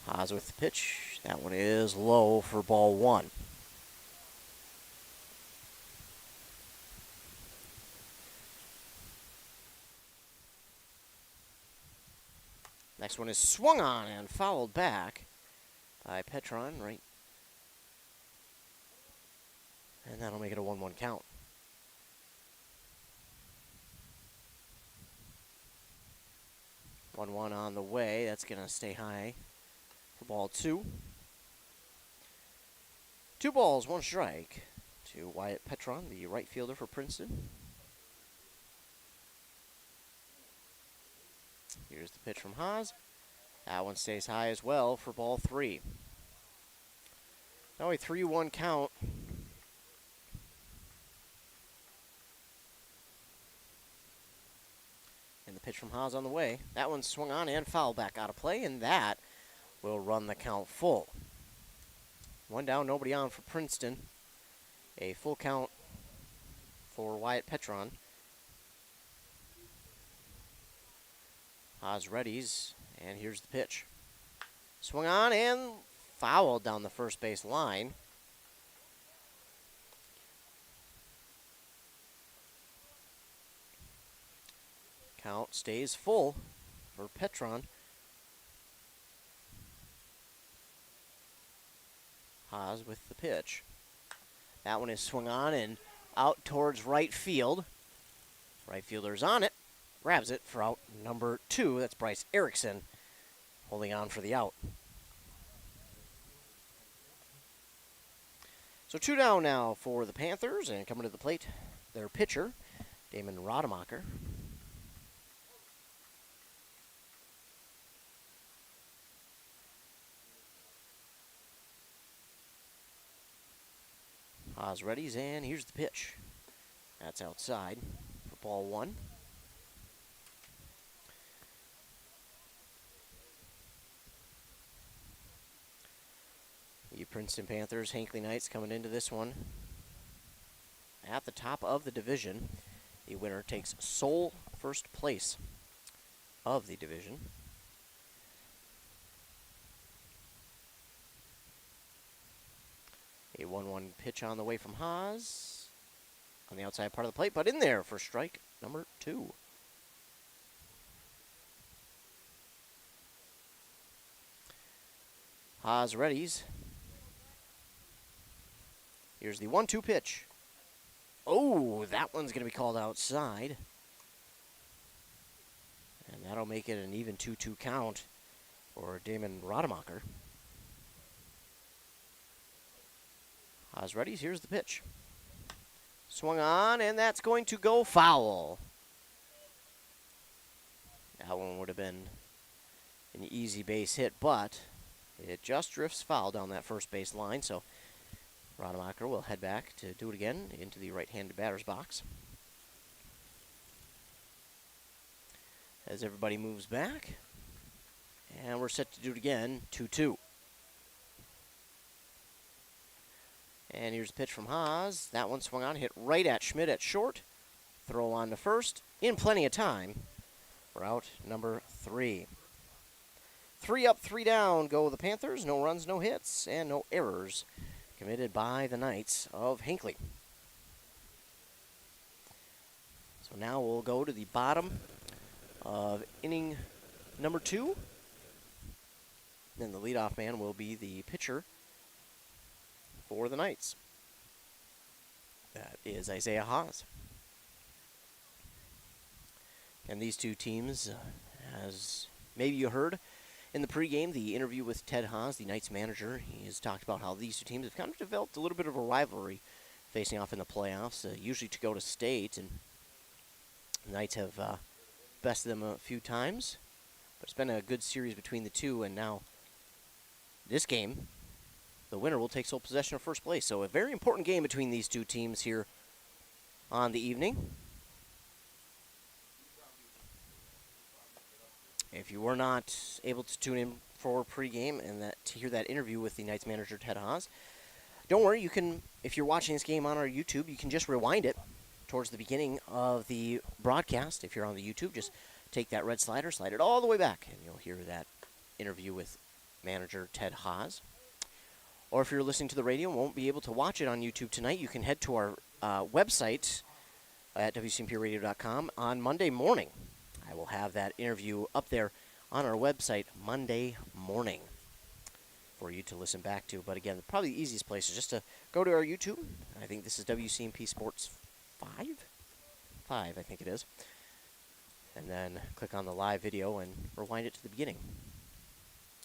Haas with the pitch. That one is low for ball one. Next one is swung on and fouled back by Petron, right? And that'll make it a 1-1 count. One on the way. That's going to stay high for ball two. 2 balls, 1 strike to Wyatt Petron, the right fielder for Princeton. Here's the pitch from Haas. That one stays high as well for ball 3. Now a 3-1 count. And the pitch from Haas on the way. That one swung on and fouled back out of play, and that will run the count full. 1 down, nobody on for Princeton. A full count for Wyatt Petron. Haas readies, and here's the pitch. Swung on and fouled down the first base line. Count stays full for Petron. Haas with the pitch. That one is swung on and out towards right field. Right fielder's on it. Grabs it for out number 2. That's Bryce Erickson holding on for the out. So 2 down now for the Panthers, and coming to the plate, their pitcher, Damon Rademacher. Haas readies, and here's the pitch. That's outside for ball 1. The Princeton Panthers, Hinckley Knights coming into this one at the top of the division. The winner takes sole first place of the division. A 1-1 pitch on the way from Haas on the outside part of the plate, but in there for strike number 2. Haas readies. Here's the 1-2 pitch. Oh, that one's going to be called outside. And that'll make it an even 2-2 count for Damon Rademacher. Haas ready. Here's the pitch. Swung on, and that's going to go foul. That one would have been an easy base hit, but it just drifts foul down that first base line, so Rademacher will head back to do it again into the right-handed batter's box. As everybody moves back, and we're set to do it again, 2-2. And here's a pitch from Haas. That one swung on, hit right at Schmidt at short. Throw on to first, in plenty of time for out number 3. 3 up, 3 down go the Panthers. No runs, no hits, and no errors committed by the Knights of Hinckley. So now we'll go to the bottom of inning number 2. Then the leadoff man will be the pitcher for the Knights. That is Isaiah Haas. And these two teams, as maybe you heard in the pregame, the interview with Ted Haas, the Knights manager, he has talked about how these two teams have kind of developed a little bit of a rivalry facing off in the playoffs, usually to go to state, and the Knights have bested them a few times. But it's been a good series between the two, and now this game, the winner will take sole possession of first place. So a very important game between these two teams here on the evening. If you were not able to tune in for pregame and to hear that interview with the Knights manager, Ted Haas, don't worry, you can, if you're watching this game on our YouTube, you can just rewind it towards the beginning of the broadcast. If you're on the YouTube, just take that red slider, slide it all the way back, and you'll hear that interview with manager Ted Haas. Or if you're listening to the radio and won't be able to watch it on YouTube tonight, you can head to our website at wcmpradio.com on Monday morning. I will have that interview up there on our website Monday morning for you to listen back to. But again, probably the easiest place is just to go to our YouTube. I think this is WCMP Sports 5? 5, I think it is. And then click on the live video and rewind it to the beginning.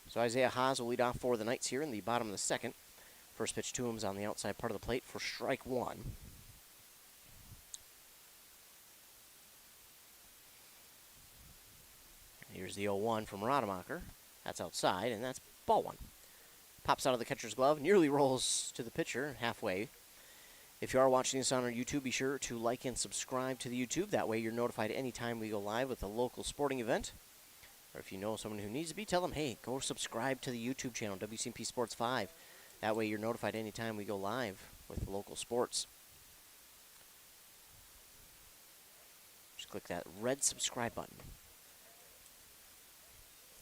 So Isaiah Haas will lead off for the Knights here in the bottom of the second. First pitch to him is on the outside part of the plate for strike one. Here's the 0-1 from Rademacher. That's outside, and that's ball one. Pops out of the catcher's glove, nearly rolls to the pitcher halfway. If you are watching this on our YouTube, be sure to like and subscribe to the YouTube. That way you're notified anytime we go live with a local sporting event. Or if you know someone who needs to be, tell them, hey, go subscribe to the YouTube channel, WCMP Sports 5. That way you're notified anytime we go live with local sports. Just click that red subscribe button.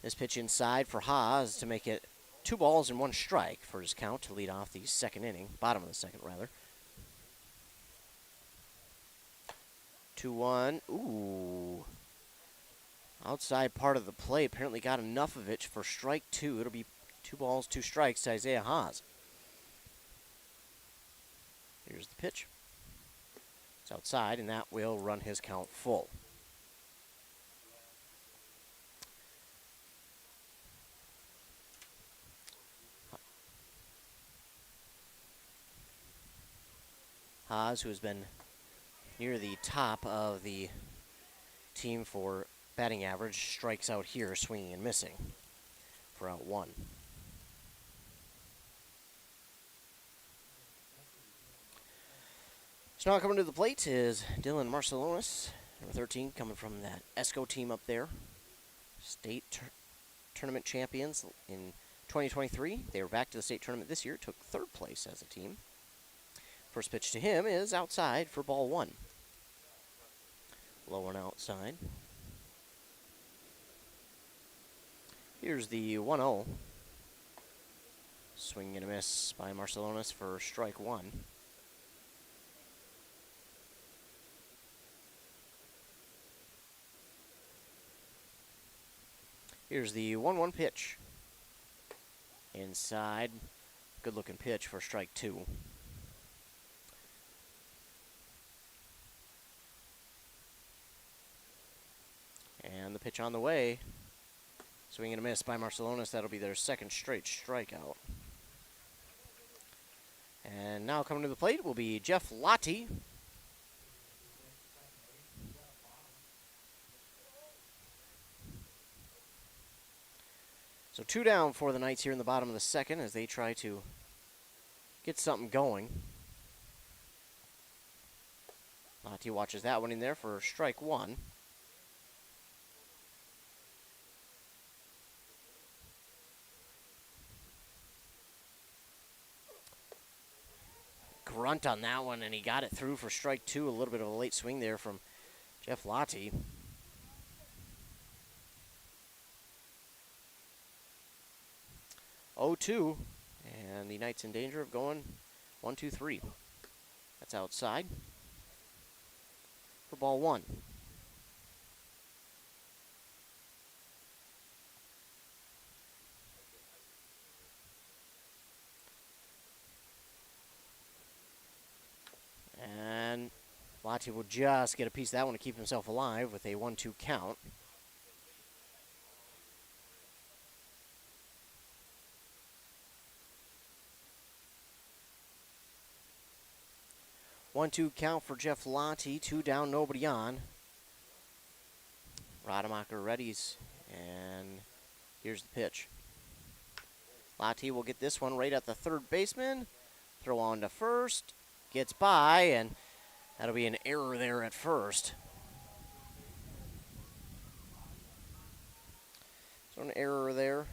This pitch inside for Haas to make it 2 balls and 1 strike for his count to lead off the second inning, bottom of the second rather. 2-1. Ooh. Outside part of the play. Apparently got enough of it for strike 2. It'll be 2 balls, 2 strikes to Isaiah Haas. Here's the pitch. It's outside, and that will run his count full. Haas, who has been near the top of the team for batting average, strikes out here, swinging and missing for out 1. So now coming to the plate is Dylan Marcelonis, number 13, coming from that ESCO team up there. State tournament champions in 2023. They were back to the state tournament this year, took 3rd place as a team. First pitch to him is outside for ball 1. Low and outside. Here's the 1-0. Swing and a miss by Marcelonis for strike 1. Here's the 1-1 pitch. Inside. Good looking pitch for strike 2. And the pitch on the way. Swing and a miss by Marcelonis. That'll be their 2nd straight strikeout. And now coming to the plate will be Jeff Lottie. So 2 down for the Knights here in the bottom of the second as they try to get something going. Lottie watches that one in there for strike 1. Grunt on that one, and he got it through for strike 2. A little bit of a late swing there from Jeff Lottie. Oh, 2, and the Knights in danger of going 1, 2, 3. That's outside for ball 1. And Lottie will just get a piece of that one to keep himself alive with a 1-2 count. 1-2 count for Jeff Lottie. 2 down, nobody on. Rademacher readies, and here's the pitch. Lottie will get this one right at the third baseman. Throw on to first. Gets by, and that'll be an error there at first. So an error there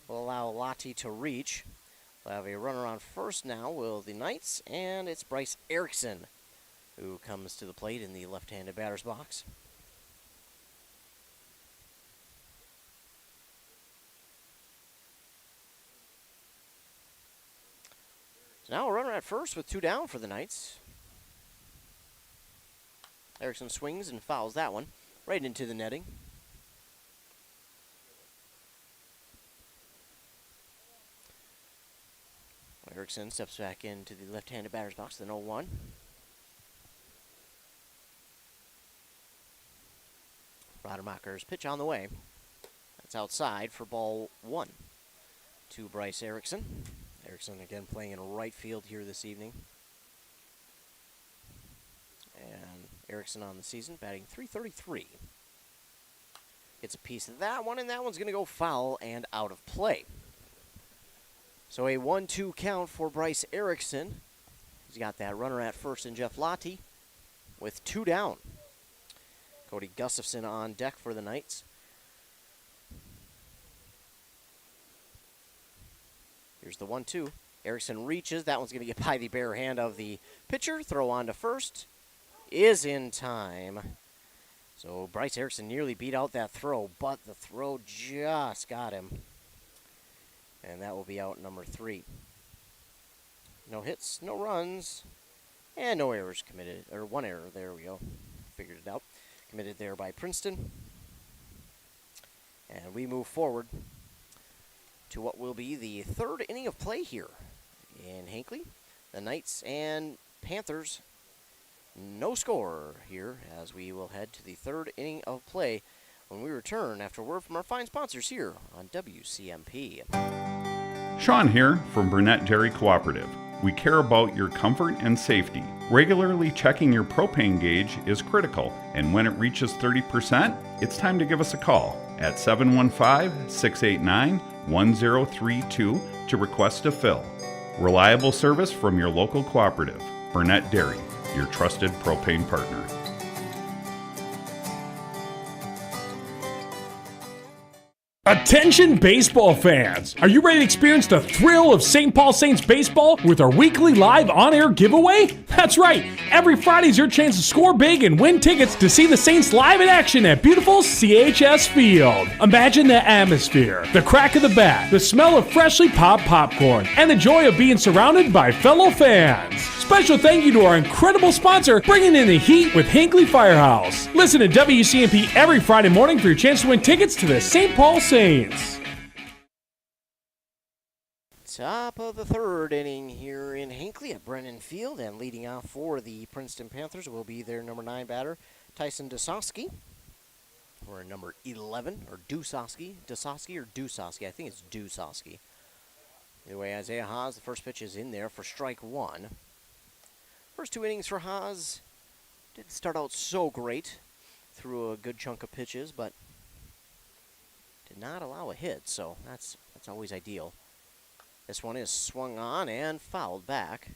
will allow Lottie to reach. We'll have a runner on first now will the Knights, and it's Bryce Erickson who comes to the plate in the left-handed batter's box. So now a runner at first with 2 down for the Knights. Erickson swings and fouls that one right into the netting. Erickson steps back into the left-handed batter's box, the 0-1. Rademacher's pitch on the way. That's outside for ball 1 to Bryce Erickson. Erickson again playing in right field here this evening. And Erickson on the season, batting .333. Gets a piece of that one, and that one's going to go foul and out of play. So a 1-2 count for Bryce Erickson. He's got that runner at first in Jeff Lottie with 2 down. Cody Gustafson on deck for the Knights. Here's the 1-2. Erickson reaches. That one's going to get by the bare hand of the pitcher. Throw on to first. Is in time. So Bryce Erickson nearly beat out that throw, but the throw just got him. And that will be out number 3. No hits, no runs, and no errors committed. Or 1 error, there we go. Figured it out. Committed there by Princeton. And we move forward to what will be the 3rd inning of play here in Hinckley. The Knights and Panthers, no score here as we will head to the 3rd inning of play when we return after a word from our fine sponsors here on WCMP. Sean here from Burnett Dairy Cooperative. We care about your comfort and safety. Regularly checking your propane gauge is critical, and when it reaches 30%, it's time to give us a call at 715-689-1032 to request a fill. Reliable service from your local cooperative, Burnett Dairy, your trusted propane partner. Attention baseball fans! Are you ready to experience the thrill of St. Paul Saints baseball with our weekly live on-air giveaway? That's right! Every Friday is your chance to score big and win tickets to see the Saints live in action at beautiful CHS Field. Imagine the atmosphere, the crack of the bat, the smell of freshly popped popcorn, and the joy of being surrounded by fellow fans. Special thank you to our incredible sponsor, bringing in the heat with Hinckley Firehouse. Listen to WCMP every Friday morning for your chance to win tickets to the St. Paul Saints. Top of the 3rd inning here in Hinckley at Brennan Field, and leading off for the Princeton Panthers will be their number 9 batter, Tyson Dusowski, or number 11, or Dusowski, I think it's Dusowski. Either way, Isaiah Haas, the first pitch is in there for strike 1. First 2 innings for Haas didn't start out so great, threw a good chunk of pitches, but did not allow a hit, so that's always ideal. This one is swung on and fouled back.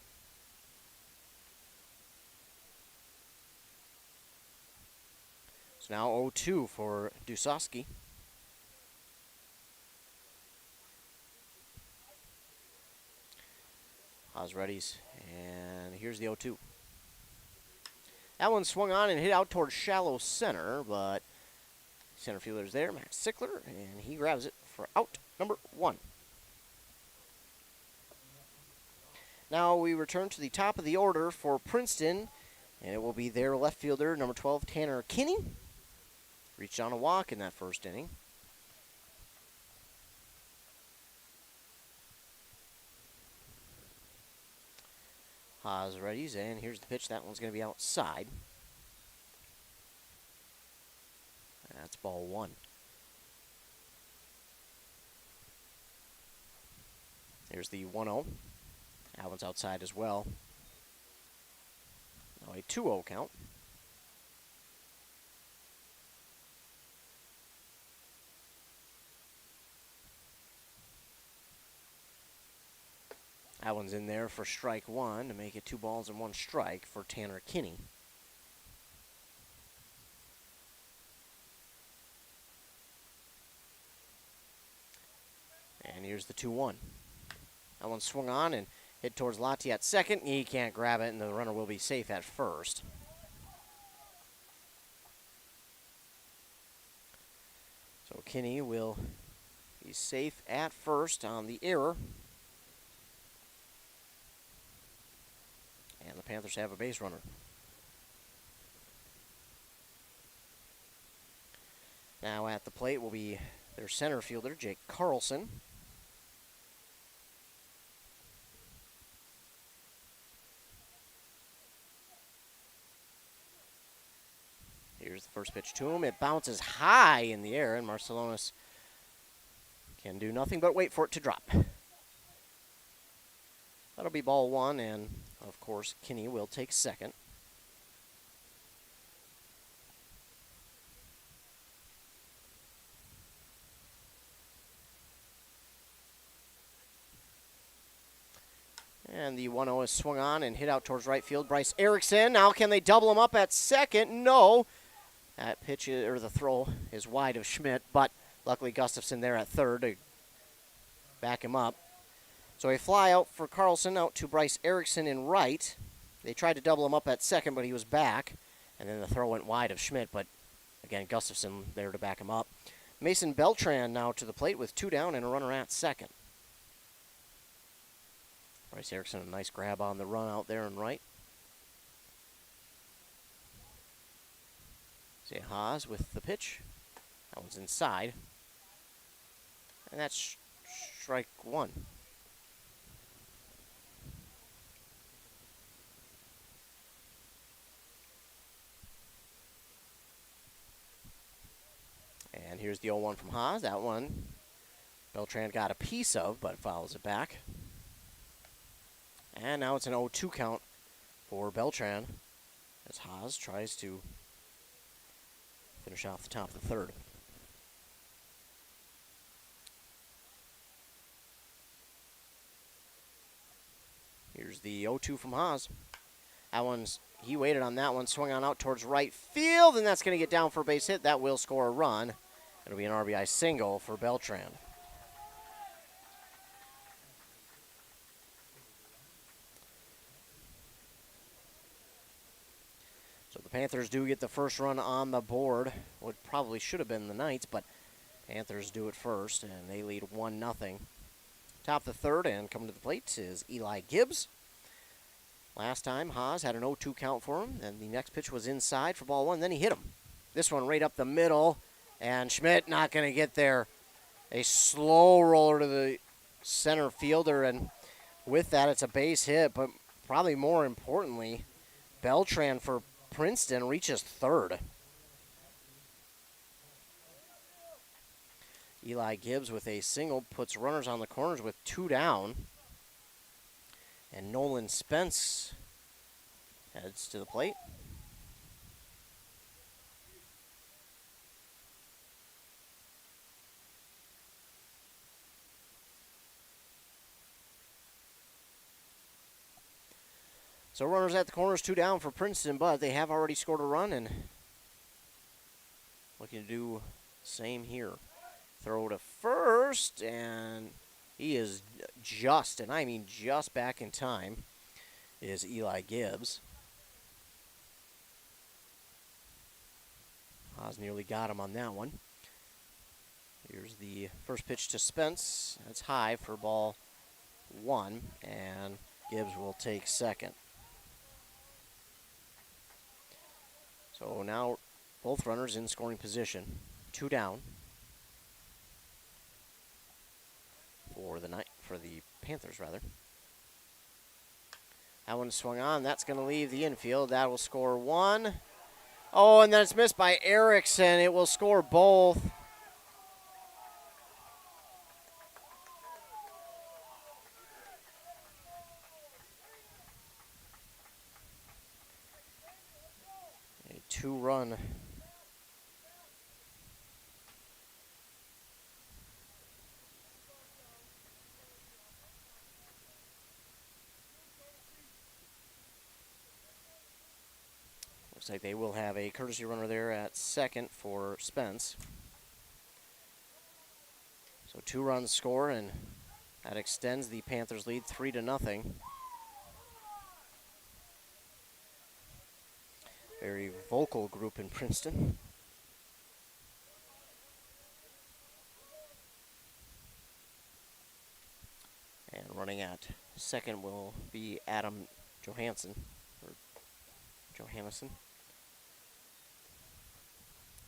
So now 0-2 for Dusowski. Haas readies, and here's the 0-2. That one swung on and hit out towards shallow center, but center fielder's there, Max Sickler, and he grabs it for out number 1. Now we return to the top of the order for Princeton, and it will be their left fielder, number 12, Tanner Kinney. Reached on a walk in that first inning. Haas readies, and here's the pitch. That one's going to be outside. That's ball 1. Here's the 1-0. That one's outside as well. Now a 2-0 count. That one's in there for strike one to make it 2 balls and 1 strike for Tanner Kinney. And here's the 2-1. That one swung on and hit towards Lati at second. He can't grab it, and the runner will be safe at first. So Kinney will be safe at first on the error. And the Panthers have a base runner. Now at the plate will be their center fielder, Jake Carlson. Here's the first pitch to him. It bounces high in the air, and Marcelonis can do nothing but wait for it to drop. That'll be ball 1, and of course, Kinney will take second. And the 1-0 is swung on and hit out towards right field. Bryce Erickson. Now can they double him up at second? No. That pitch, or the throw, is wide of Schmidt, but luckily Gustafson there at third to back him up. So a fly out for Carlson, out to Bryce Erickson in right. They tried to double him up at second, but he was back. And then the throw went wide of Schmidt, but again, Gustafson there to back him up. Mason Beltran now to the plate with 2 down and a runner at second. Bryce Erickson, a nice grab on the run out there in right. Zay Haas with the pitch. That one's inside. And that's strike 1. And here's the 0-1 from Haas. That one Beltran got a piece of, but fouls it back. And now it's an 0-2 count for Beltran as Haas tries to finish off the top of the third. Here's the 0-2 from Haas. He waited on that one, swung on out towards right field, and that's going to get down for a base hit. That will score a run. It'll be an RBI single for Beltran. So the Panthers do get the first run on the board. What probably should have been the Knights, but Panthers do it first, and they lead 1-0. Top of the third, and coming to the plate is Eli Gibbs. Last time, Haas had an 0-2 count for him, and the next pitch was inside for ball 1. Then he hit him. This one right up the middle, and Schmidt not going to get there. A slow roller to the center fielder, and with that, it's a base hit. But probably more importantly, Beltran for Princeton reaches third. Eli Gibbs with a single puts runners on the corners with 2 down. And Nolan Spence heads to the plate. So runners at the corners, 2 down for Princeton, but they have already scored a run and looking to do the same here. Throw to first, and he is just, and I mean just back in time, is Eli Gibbs. Haas nearly got him on that one. Here's the first pitch to Spence. That's high for ball 1, and Gibbs will take second. So now both runners in scoring position. 2 down for the Panthers, rather. That one swung on. That's going to leave the infield. That will score 1. Oh, and then it's missed by Erickson. It will score both. 2-run. Looks like they will have a courtesy runner there at second for Spence. So 2 runs score, and that extends the Panthers' lead 3-0. Very vocal group in Princeton. And running at second will be Adam Johansson.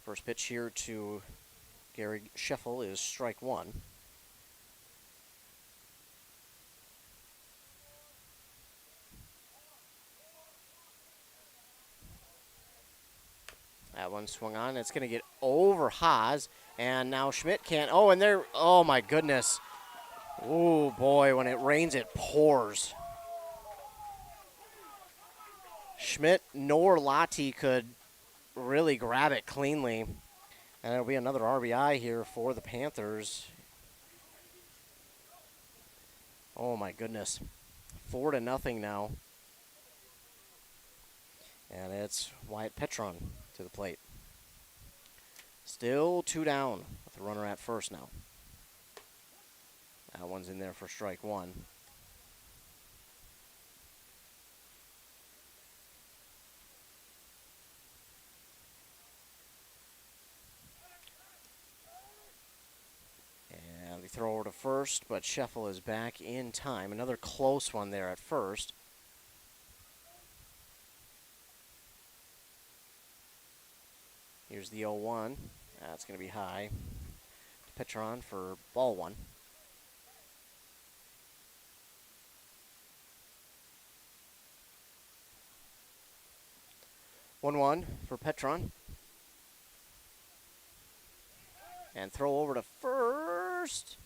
First pitch here to Gary Scheffel is strike 1. That one swung on. It's going to get over Haas, and now Schmidt can't. Oh, and there. Oh my goodness. Oh boy, when it rains, it pours. Schmidt nor Lottie could really grab it cleanly. And it'll be another RBI here for the Panthers. Oh my goodness. 4-0 now. And it's Wyatt Petron to the plate. Still 2 down with the runner at first now. That one's in there for strike 1. And they throw over to first, but Scheffel is back in time. Another close one there at first. Here's the 0-1. That's going to be high. Petron for ball 1. 1-1 for Petron. And throw over to first.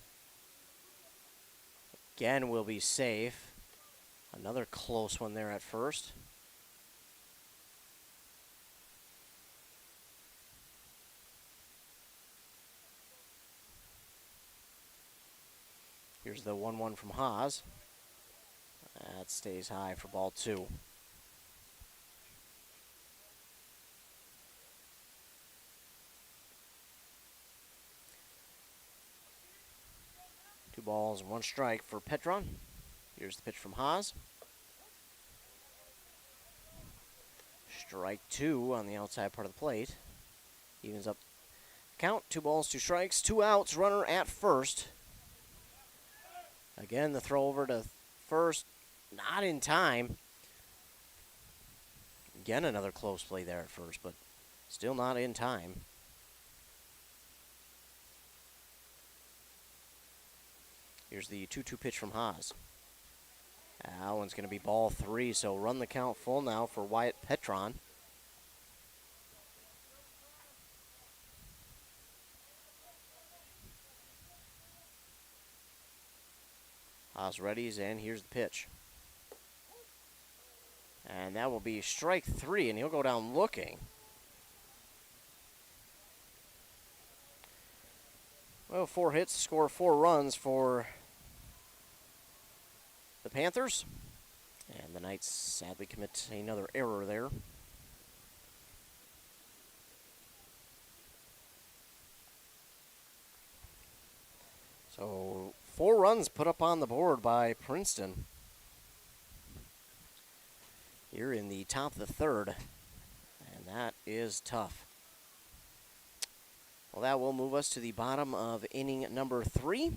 Again, will be safe. Another close one there at first. Here's the 1-1 from Haas. That stays high for ball 2. Two balls and 1 strike for Petron. Here's the pitch from Haas. Strike 2 on the outside part of the plate. Evens up count. 2 balls, 2 strikes, 2 outs. Runner at first. Again, the throw over to first. Not in time. Again, another close play there at first, but still not in time. Here's the 2-2 pitch from Haas. That one's going to be ball 3, so run the count full now for Wyatt Petron. Haas readies, and here's the pitch. And that will be strike 3, and he'll go down looking. Well, 4 hits, score 4 runs for the Panthers. And the Knights sadly commit another error there. So 4 runs put up on the board by Princeton here in the top of the 3rd. And that is tough. Well, that will move us to the bottom of inning number 3.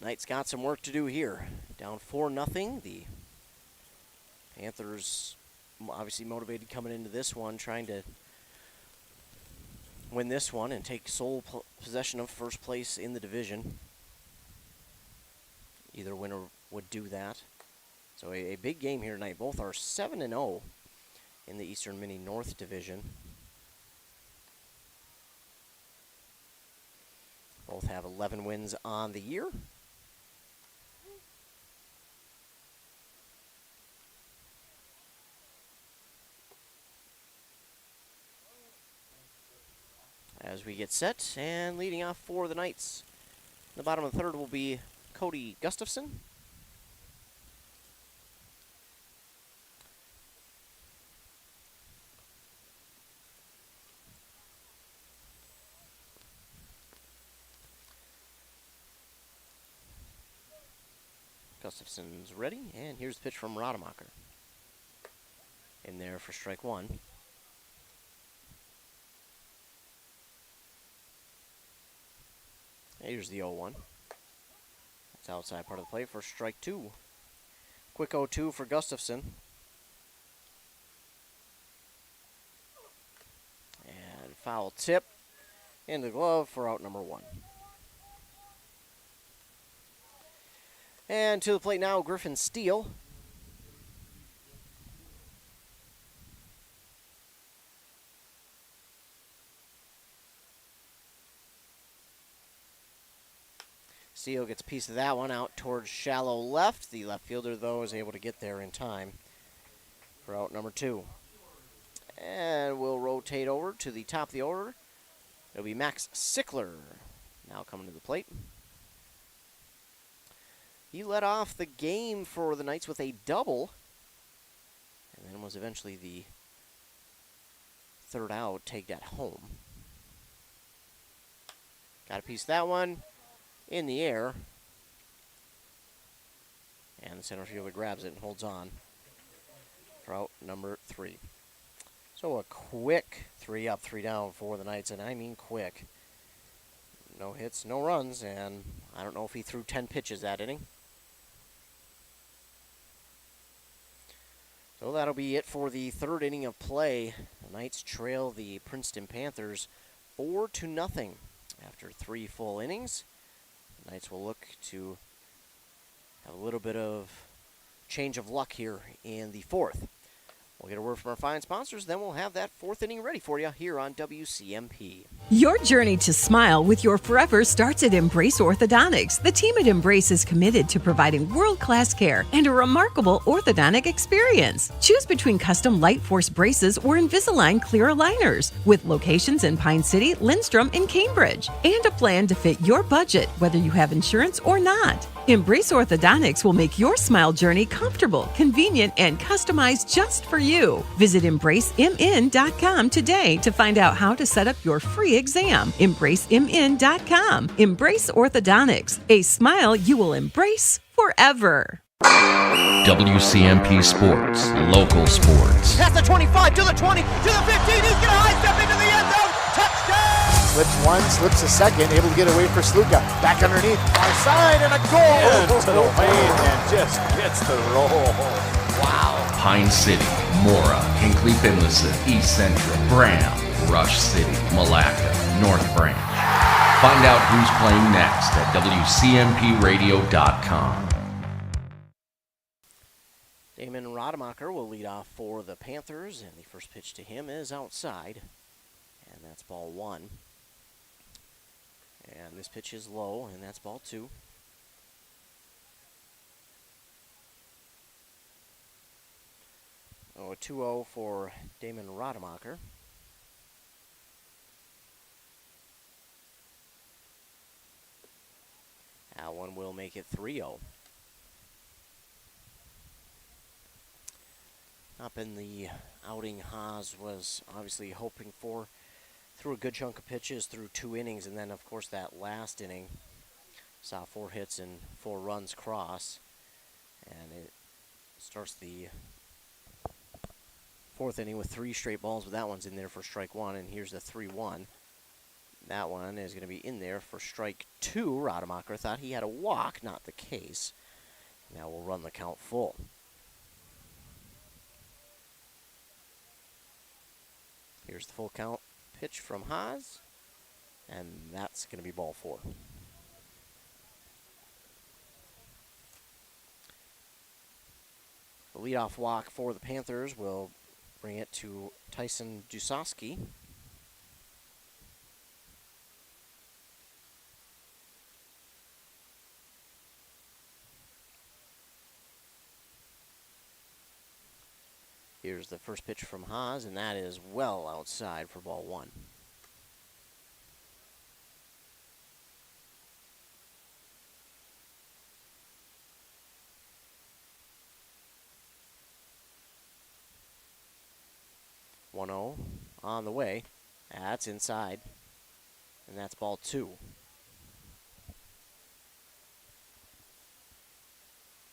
Knights got some work to do here. Down 4-0. The Panthers obviously motivated coming into this one, trying to win this one and take sole possession of first place in the division. Either winner would do that. So a big game here tonight. Both are 7-0 in the Eastern Mini North Division. Both have 11 wins on the year. as we get set. And leading off for the Knights, the bottom of the third will be Cody Gustafson. Gustafson's ready, and here's the pitch from Rademacher. In there for strike one. Here's the 0-1. That's outside part of the plate for strike two. Quick 0-2 for Gustafson. And foul tip in the glove for out number one. And to the plate now, Griffin Steele. Steele gets a piece of that one out towards shallow left. The left fielder, though, is able to get there in time for out number two. And we'll rotate over to the top of the order. It'll be Max Sickler now coming to the plate. He led off the game for the Knights with a double, and then was eventually the third out, tagged at home. Got a piece of that one in the air, and the center fielder grabs it and holds on for out number three. So a quick 3 up, 3 down for the Knights, and I mean quick. No hits, no runs, and I don't know if he threw 10 pitches that inning. So that'll be it for the third inning of play. The Knights trail the Princeton Panthers 4-0 after 3 full innings. The Knights will look to have a little bit of change of luck here in the fourth. We'll get a word from our fine sponsors, then we'll have that fourth inning ready for you here on WCMP. Your journey to smile with your forever starts at Embrace Orthodontics. The team at Embrace is committed to providing world-class care and a remarkable orthodontic experience. Choose between custom Light Force braces or Invisalign clear aligners with locations in Pine City, Lindstrom, and Cambridge, and a plan to fit your budget, whether you have insurance or not. Embrace Orthodontics will make your smile journey comfortable, convenient, and customized just for you. Visit EmbraceMN.com today to find out how to set up your free exam. EmbraceMN.com. Embrace Orthodontics, a smile you will embrace forever. WCMP Sports, local sports. Past the 25, to the 20, to the 15, he's going to high step into the end zone. Touchdown! Slips one, slips a second, able to get away for Sluka. Back underneath, far side, and a goal! To the lane and just gets the roll. Wow. Pine City, Mora, Hinckley, Finlayson, East Central, Bram, Rush City, Malacca, North Branch. Find out who's playing next at WCMPradio.com. Damon Rademacher will lead off for the Panthers, and the first pitch to him is outside, and that's ball one. And this pitch is low, and that's ball two. Oh, a 2-0 for Damon Rademacher. That one will make it 3-0. Up in the outing, Haas was obviously hoping for. Threw a good chunk of pitches through 2 innings, and then, of course, that last inning saw 4 hits and 4 runs cross. And it starts the fourth inning with 3 straight balls, but that one's in there for strike one, and here's the 3-1. That one is going to be in there for strike two. Rademacher thought he had a walk, not the case. Now we'll run the count full. Here's the full count pitch from Haas, and that's going to be ball 4. The leadoff walk for the Panthers will bring it to Tyson Dusowski. Here's the first pitch from Haas, and that is well outside for ball 1. 1-0 on the way. That's inside. And that's ball 2.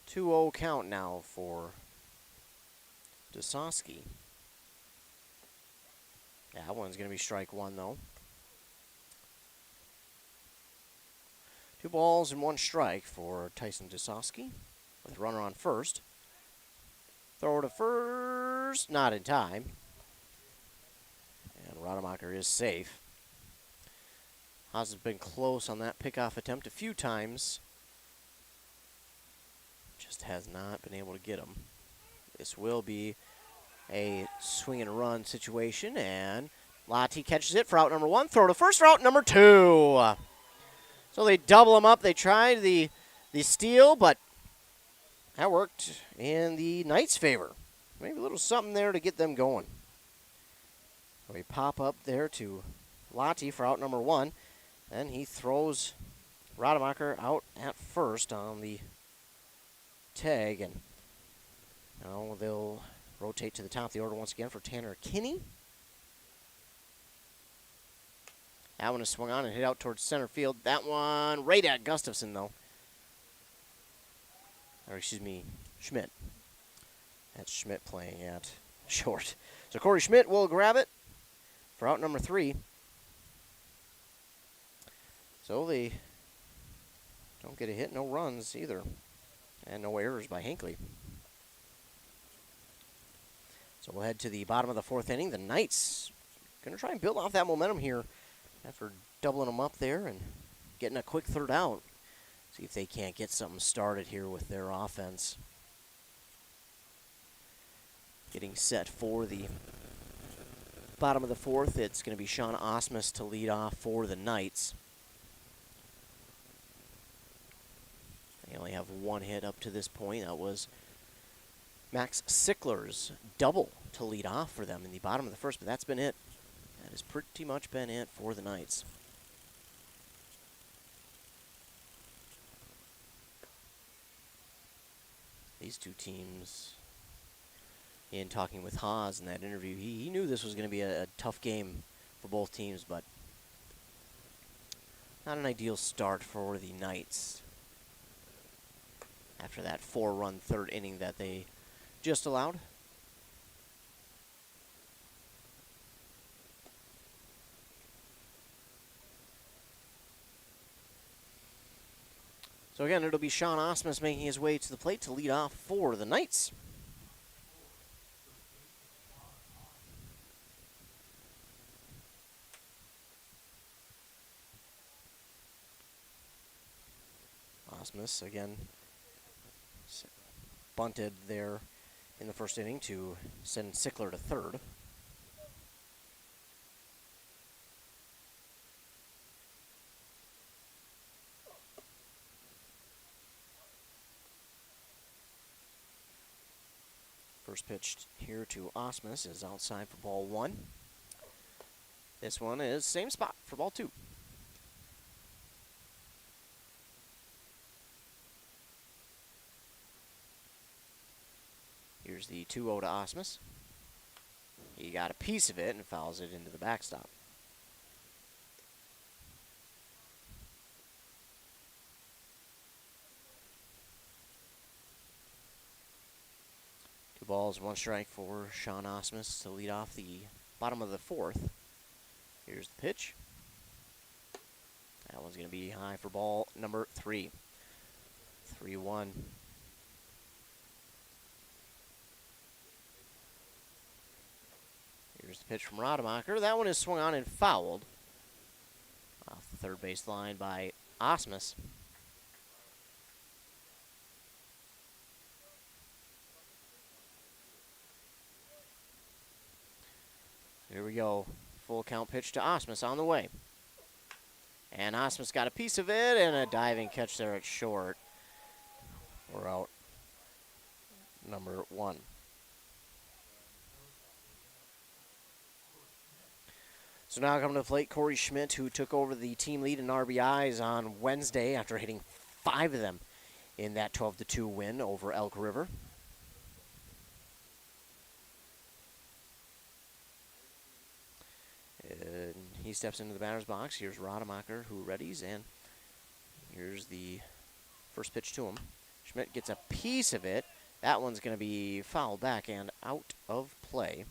2-0 count now for Dusoski. That one's going to be strike 1, though. 2 balls and 1 strike for Tyson Dusoski with runner on first. Throw to first, not in time. And Rademacher is safe. Haas has been close on that pickoff attempt a few times. Just has not been able to get him. This will be a swing and run situation, and Lottie catches it for out number 1. Throw to first for out number 2. So they double him up. They tried the steal, but that worked in the Knights' favor. Maybe a little something there to get them going. We pop up there to Lottie for out number 1, and he throws Rademacher out at first on the tag, and now they'll rotate to the top of the order once again for Tanner Kinney. That one is swung on and hit out towards center field. That one right at Gustafson, though. Or, excuse me, Schmidt. That's Schmidt playing at short. So Corey Schmidt will grab it for out number 3. So they don't get a hit, no runs either. And no errors by Hinckley. So we'll head to the bottom of the 4th inning. The Knights going to try and build off that momentum here after doubling them up there and getting a quick 3rd out. See if they can't get something started here with their offense. Getting set for the bottom of the 4th, it's going to be Sean Osmus to lead off for the Knights. They only have 1 hit up to this point. That was Max Sickler's double to lead off for them in the bottom of the 1st, but that's been it. That has pretty much been it for the Knights. These two teams, in talking with Haas in that interview, he knew this was going to be a tough game for both teams, but not an ideal start for the Knights after that 4-run 3rd inning that they just allowed. So again, it'll be Sean Osmus making his way to the plate to lead off for the Knights. Osmus again bunted there in the 1st inning to send Sickler to 3rd. First pitch here to Osmus is outside for ball 1. This one is same spot for ball 2. Here's the 2-0 to Osmus. He got a piece of it and fouls it into the backstop. Two balls, 1 strike for Sean Osmus to lead off the bottom of the 4th. Here's the pitch. That one's going to be high for ball number 3. 3-1. Here's the pitch from Rademacher. That one is swung on and fouled off the 3rd base line by Osmus. Here we go. Full count pitch to Osmus on the way. And Osmus got a piece of it and a diving catch there at short. We're out number 1. So now coming to the plate, Corey Schmidt, who took over the team lead in RBIs on Wednesday after hitting 5 of them in that 12-2 win over Elk River. He steps into the batter's box. Here's Rademacher, who readies, and here's the first pitch to him. Schmidt gets a piece of it. That one's going to be fouled back and out of play.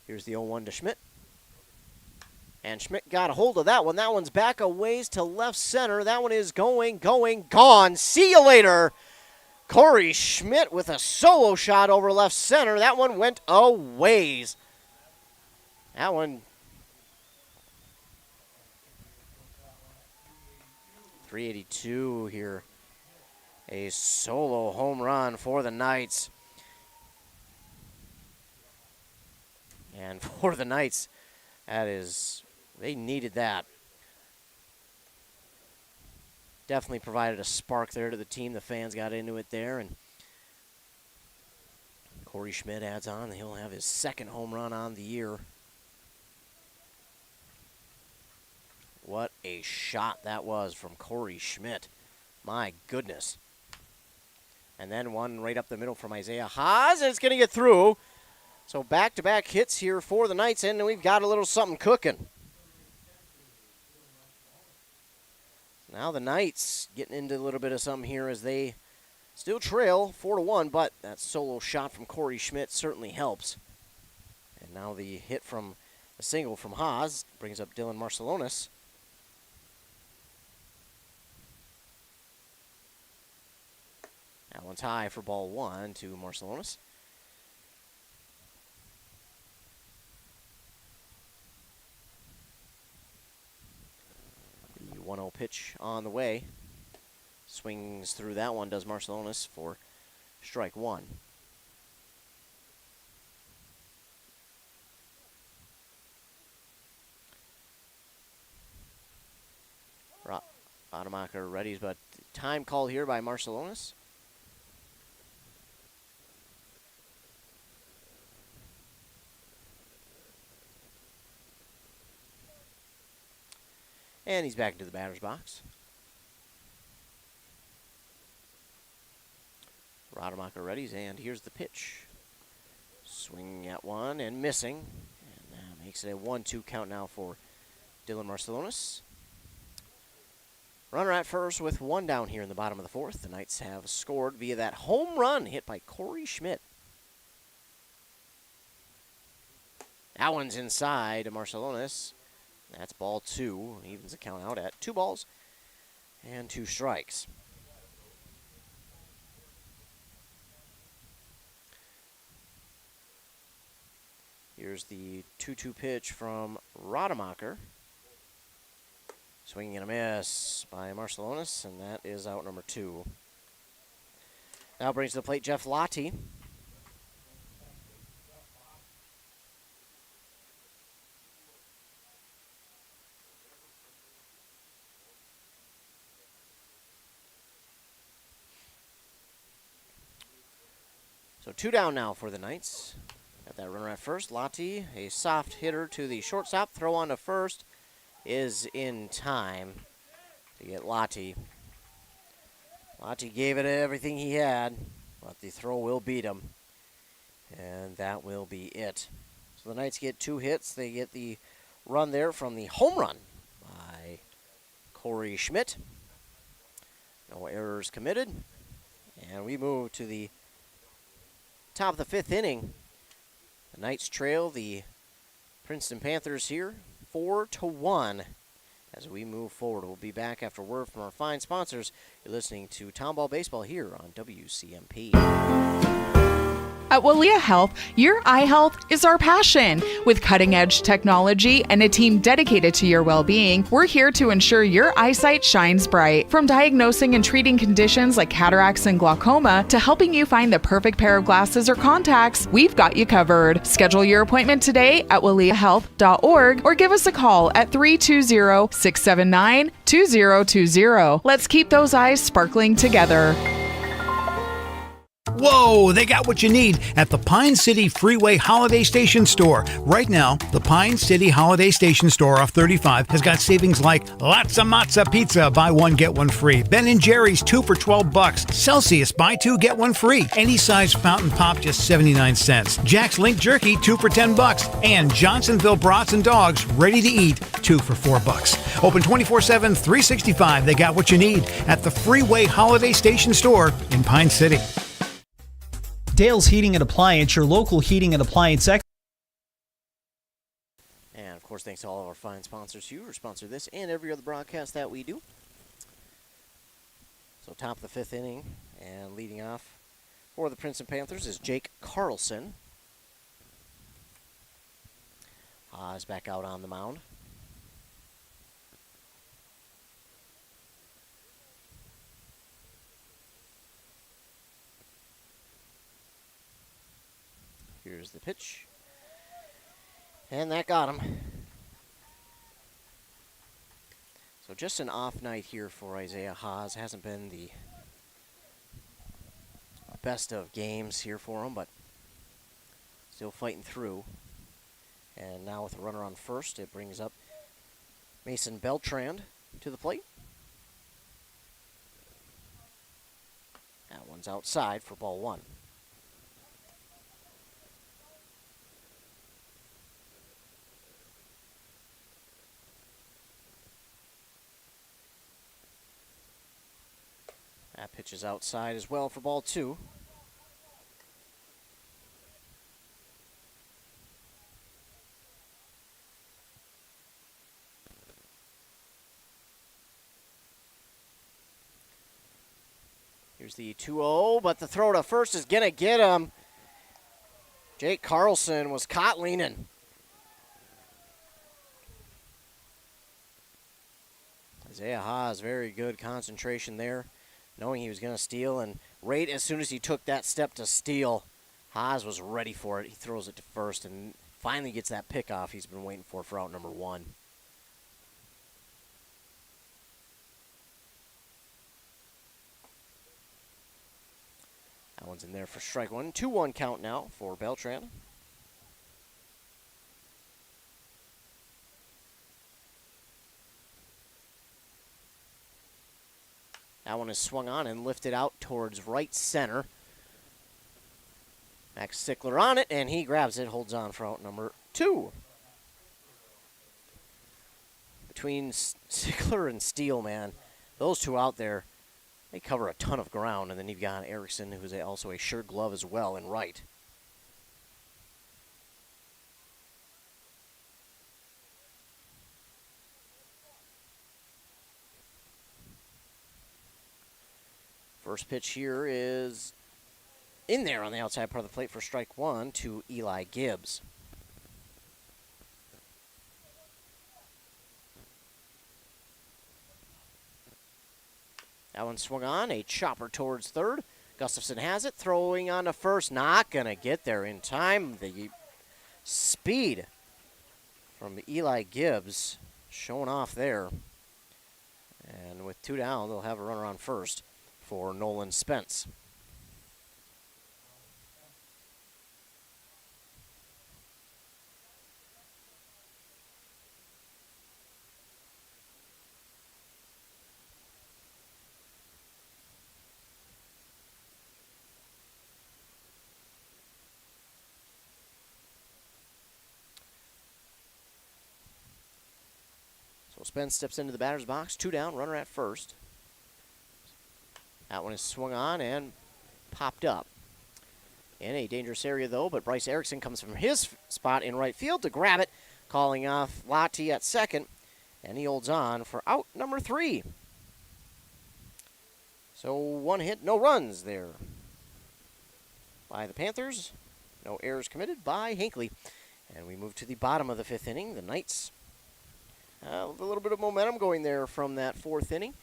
Here's the 0-1 to Schmidt. And Schmidt got a hold of that one. That one's back a ways to left center. That one is going, gone. See you later. Corey Schmidt with a solo shot over left center. That one went a ways. That one. 382 here. A solo home run for the Knights. And for the Knights, they needed that. Definitely provided a spark there to the team. The fans got into it there, and Corey Schmidt adds on. He'll have his second home run on the year. What a shot that was from Corey Schmidt. My goodness. And then one right up the middle from Isaiah Haas, and it's going to get through. So back-to-back hits here for the Knights, and we've got a little something cooking. Now the Knights getting into a little bit of something here as they still trail 4-1, but that solo shot from Corey Schmidt certainly helps. And now the hit from a single from Haas brings up Dylan Marcelonis. That one's high for ball one to Marcelonis. The 1-0 pitch on the way. Swings through that one, does Marcelonis, for strike one. Rademacher readies, but time call here by Marcelonis. And he's back into the batter's box. Rademacher readies, and here's the pitch. Swinging at one and missing. And that makes it a 1-2 count now for Dylan Marcelonis. Runner at first with one down here in the bottom of the fourth. The Knights have scored via that home run hit by Corey Schmidt. That one's inside to Marcelonis. That's ball two. Evens the count out at 2 balls and 2 strikes. Here's the 2-2 pitch from Rademacher. Swinging and a miss by Marcelonis, and that is out number 2. Now brings to the plate Jeff Lottie. So 2 down now for the Knights. Got that runner at first. Lottie, a soft hitter to the shortstop. Throw on to first is in time to get Lottie. Lottie gave it everything he had, but the throw will beat him. And that will be it. So the Knights get 2 hits. They get the run there from the home run by Corey Schmidt. No errors committed. And we move to the top of the 5th inning. The Knights trail the Princeton Panthers here 4-1 as we move forward. We'll be back after word from our fine sponsors. You're listening to Town Ball Baseball here on WCMP. At Walia Health, your eye health is our passion. With cutting-edge technology and a team dedicated to your well-being, we're here to ensure your eyesight shines bright. From diagnosing and treating conditions like cataracts and glaucoma to helping you find the perfect pair of glasses or contacts, we've got you covered. Schedule your appointment today at waliahealth.org or give us a call at 320-679-2020. Let's keep those eyes sparkling together. Whoa, they got what you need at the Pine City Freeway Holiday Station store. Right now, the Pine City Holiday Station store off 35 has got savings like lots of matzo pizza, buy one, get one free. Ben & Jerry's 2 for $12. Celsius, buy 2, get 1 free. Any size fountain pop, just 79 cents. Jack's Link Jerky, 2 for $10. And Johnsonville Brats and Dogs, ready to eat, 2 for $4. Open 24/7, 365. They got what you need at the Freeway Holiday Station store in Pine City. Dale's Heating and Appliance, your local heating and appliance expert. And, of course, thanks to all of our fine sponsors who sponsor this and every other broadcast that we do. So top of the fifth inning, and leading off for the Princeton Panthers is Jake Carlson. Haas back out on the mound. Here's the pitch. And that got him. So just an off night here for Isaiah Haas. Hasn't been the best of games here for him, but still fighting through. And now with a runner on first, it brings up Mason Beltran to the plate. That one's outside for ball one. That pitch is outside as well for ball two. Here's the 2-0, but the throw to first is going to get him. Jake Carlson was caught leaning. Isaiah Haas, very good concentration there, knowing he was going to steal, and right as soon as he took that step to steal, Haas was ready for it. He throws it to first and finally gets that pickoff he's been waiting for out number one. That one's in there for strike one. 2-1 count now for Beltran. That one is swung on and lifted out towards right center. Max Sickler on it, and he grabs it, holds on for out number two. Between Sickler and Steele, man, those two out there, they cover a ton of ground. And then you've got Erickson, who's also a sure glove as well in right. First pitch here is in there on the outside part of the plate for strike one to Eli Gibbs. That one swung on, a chopper towards third. Gustafson has it, throwing on to first, not going to get there in time. The speed from Eli Gibbs showing off there. And with two down, they'll have a runner on first for Nolan Spence. So Spence steps into the batter's box, two down, runner at first. That one is swung on and popped up. In a dangerous area, though, but Bryce Erickson comes from his spot in right field to grab it, calling off Lottie at second, and he holds on for out number three. So one hit, no runs there by the Panthers. No errors committed by Hinckley. And we move to the bottom of the fifth inning. The Knights have a little bit of momentum going there from that fourth inning.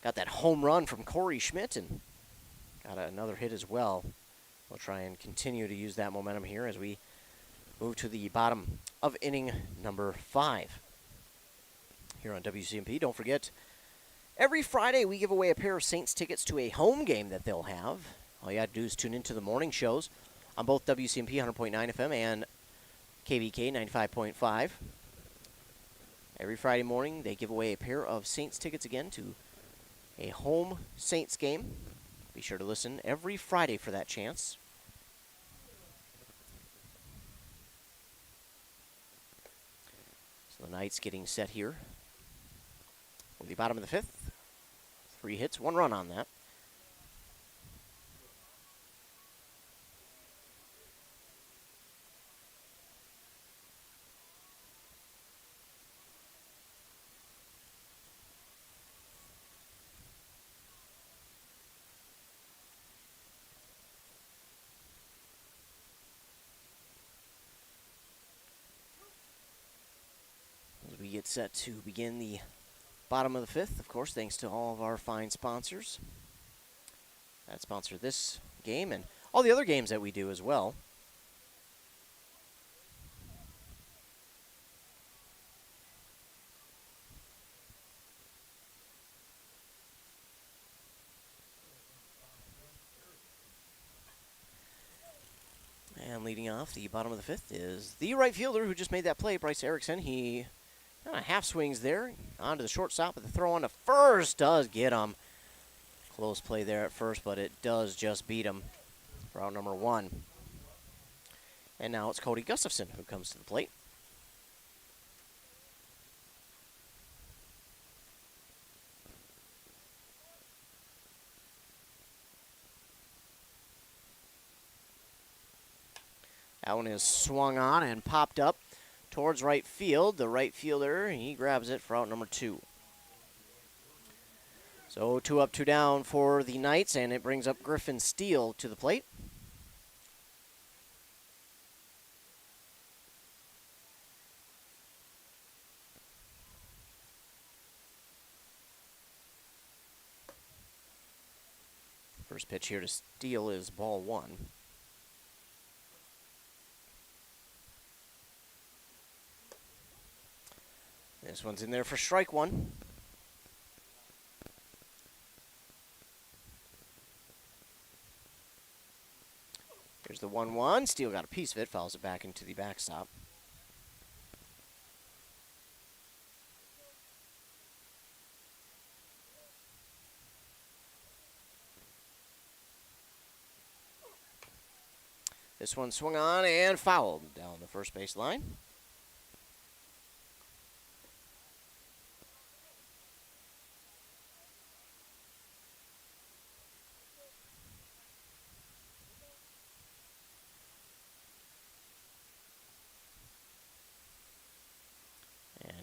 Got that home run from Corey Schmidt and got another hit as well. We'll try and continue to use that momentum here as we move to the bottom of inning number 5 here on WCMP. Don't forget, every Friday we give away a pair of Saints tickets to a home game that they'll have All you have to do is tune into the morning shows on both WCMP 100.9 FM and KVK 95.5. Every Friday morning, they give away a pair of Saints tickets again to a home Saints game. Be sure to listen every Friday for that chance. So the Knights getting set here for the bottom of the fifth. 3 hits, 1 run on that. We get set to begin the bottom of the fifth, of course, thanks to all of our fine sponsors that sponsor this game and all the other games that we do as well. And leading off the bottom of the fifth is the right fielder who just made that play, Bryce Erickson. He half swings there onto the shortstop, but the throw on to first does get him. Close play there at first, but it does just beat him for out number 1. And now it's Cody Gustafson who comes to the plate. That one is swung on and popped up towards right field. The right fielder, he grabs it for out number 2. So 2 up, 2 down for the Knights, and it brings up Griffin Steele to the plate. First pitch here to Steele is ball 1. This one's in there for strike 1. Here's the 1-1. Steele got a piece of it, fouls it back into the backstop. This one swung on and fouled down the first base line.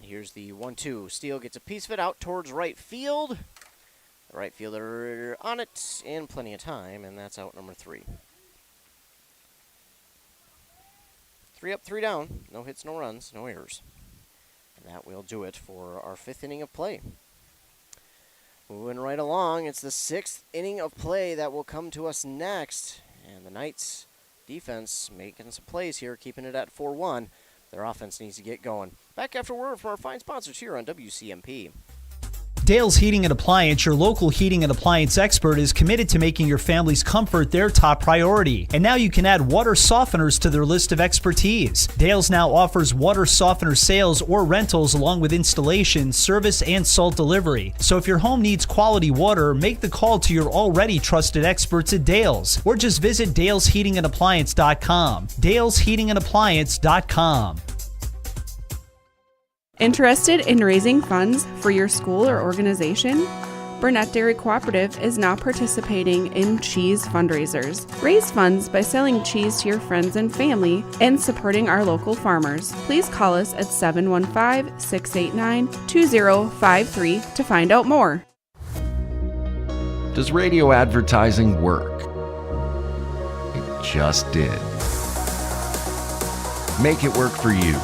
Here's the 1-2. Steele gets a piece of it out towards right field. The right fielder on it in plenty of time, and that's out number 3. 3 up, 3 down. No hits, no runs, no errors. And that will do it for our 5th inning of play. Moving right along, it's the 6th inning of play that will come to us next. And the Knights defense making some plays here, keeping it at 4-1. Their offense needs to get going. Back after word from our fine sponsors here on WCMP. Dale's Heating and Appliance, your local heating and appliance expert, is committed to making your family's comfort their top priority. And now you can add water softeners to their list of expertise. Dale's now offers water softener sales or rentals along with installation, service, and salt delivery. So if your home needs quality water, make the call to your already trusted experts at Dale's, or just visit dalesheatingandappliance.com. dalesheatingandappliance.com. Interested in raising funds for your school or organization? Burnett Dairy Cooperative is now participating in cheese fundraisers. Raise funds by selling cheese to your friends and family and supporting our local farmers. Please call us at 715-689-2053 to find out more. Does radio advertising work? It just did. Make it work for you.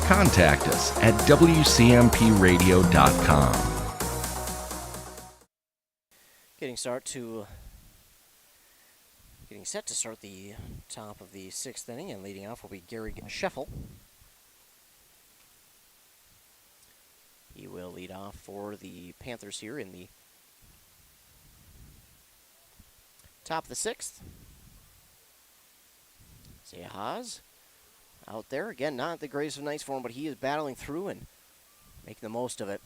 Contact us at WCMPradio.com. Getting set to start the top of the 6th inning, and leading off will be Gary Scheffel. He will lead off for the Panthers here in the Top of the 6th. Isaiah Haas out there. Again, not the greatest of nights for him, but he is battling through and making the most of it.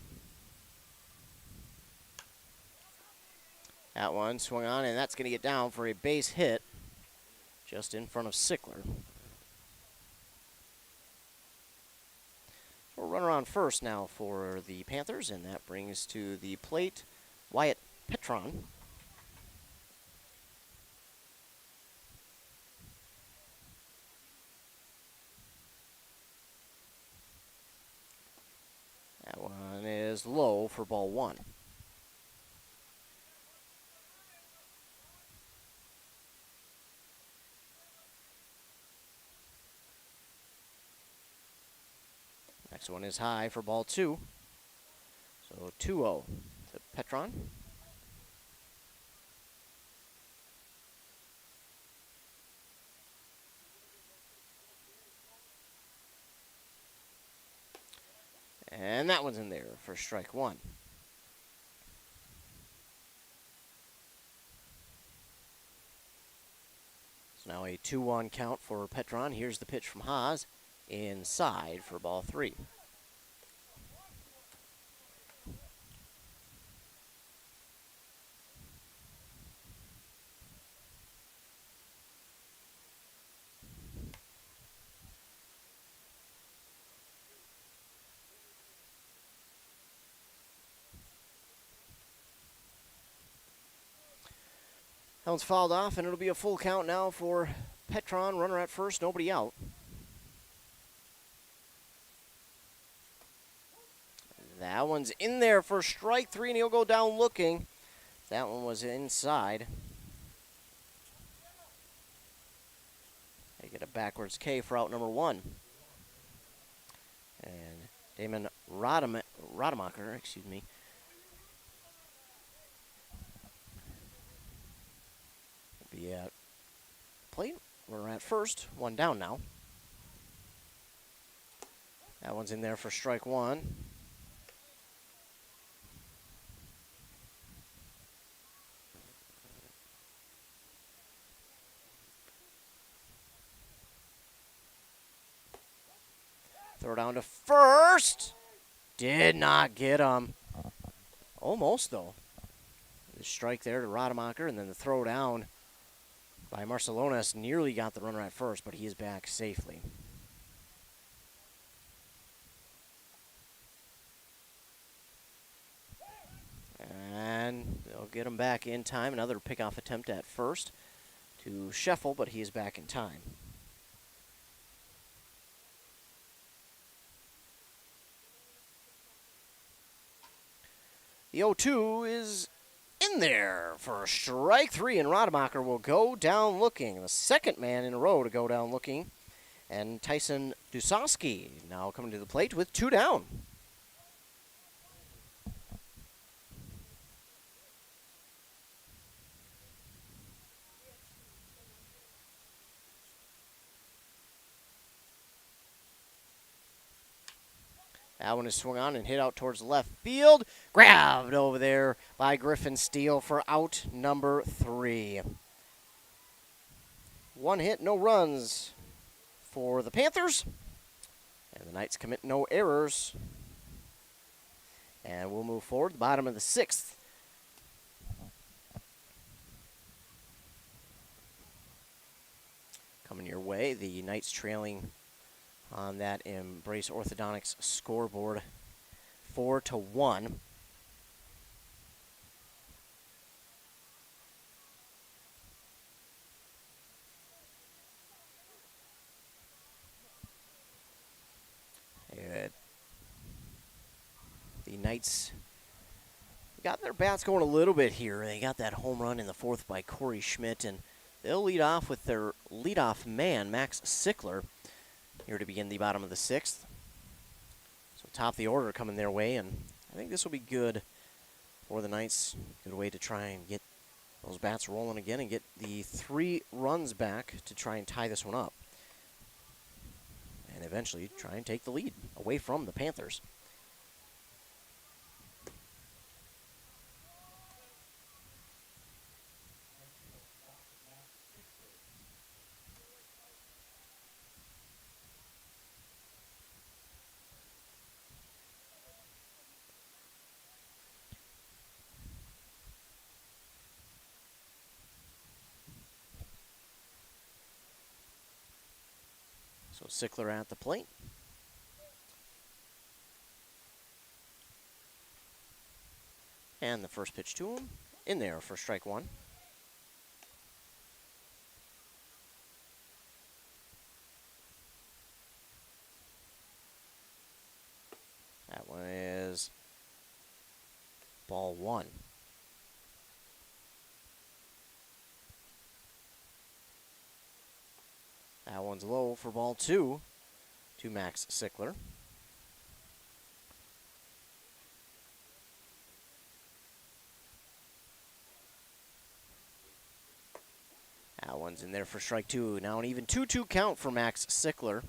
That one swung on, and that's going to get down for a base hit just in front of Sickler. We'll run around first now for the Panthers, and that brings to the plate Wyatt Petron. That one is low for ball 1. Next one is high for ball 2. So 2-0 to Petron. And that one's in there for strike 1. So now a 2-1 count for Petron. Here's the pitch from Haas. Inside for ball 3. That one's fouled off, and it'll be a full count now for Petron. Runner at first, nobody out. That one's in there for strike 3, and he'll go down looking. That one was inside. They get a backwards K for out number 1. And Damon Rademacher, excuse me. Will be at plate. We're at first. 1 down now. That one's in there for strike 1. Throw down to first. Did not get him. Almost, though. The strike there to Rademacher, and then the throw down by Marcelones nearly got the runner at first, but he is back safely. And they'll get him back in time. Another pickoff attempt at first to Scheffel, but he is back in time. The 0-2 is in there for strike 3, and Rademacher will go down looking. The second man in a row to go down looking. And Tyson Dusowski now coming to the plate with 2 down. That one is swung on and hit out towards the left field. Grabbed over there by Griffin Steele for out number 3. 1 hit, no runs for the Panthers. And the Knights commit no errors. And we'll move forward, the bottom of the 6th. Coming your way, the Knights trailing on that Embrace Orthodontics scoreboard 4-1. The Knights got their bats going a little bit here. They got that home run in the 4th by Corey Schmidt, and they'll lead off with their leadoff man, Max Sickler, here to begin the bottom of the 6th. So top of the order coming their way, and I think this will be good for the Knights. Good way to try and get those bats rolling again and get the 3 runs back to try and tie this one up. And eventually try and take the lead away from the Panthers. So Sickler at the plate. And the first pitch to him, in there for strike one. That one is ball one. That one's low for ball two to Max Sickler. That one's in there for strike two. Now an even 2-2 count for Max Sickler.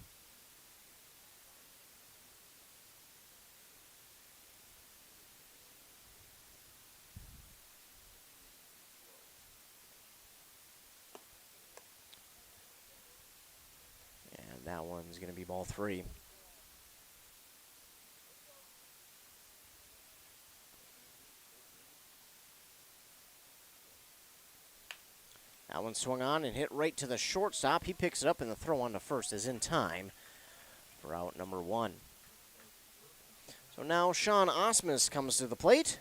And that one's going to be ball three. That one swung on and hit right to the shortstop. He picks it up, and the throw on to first is in time for out number one. So now Sean Osmus comes to the plate.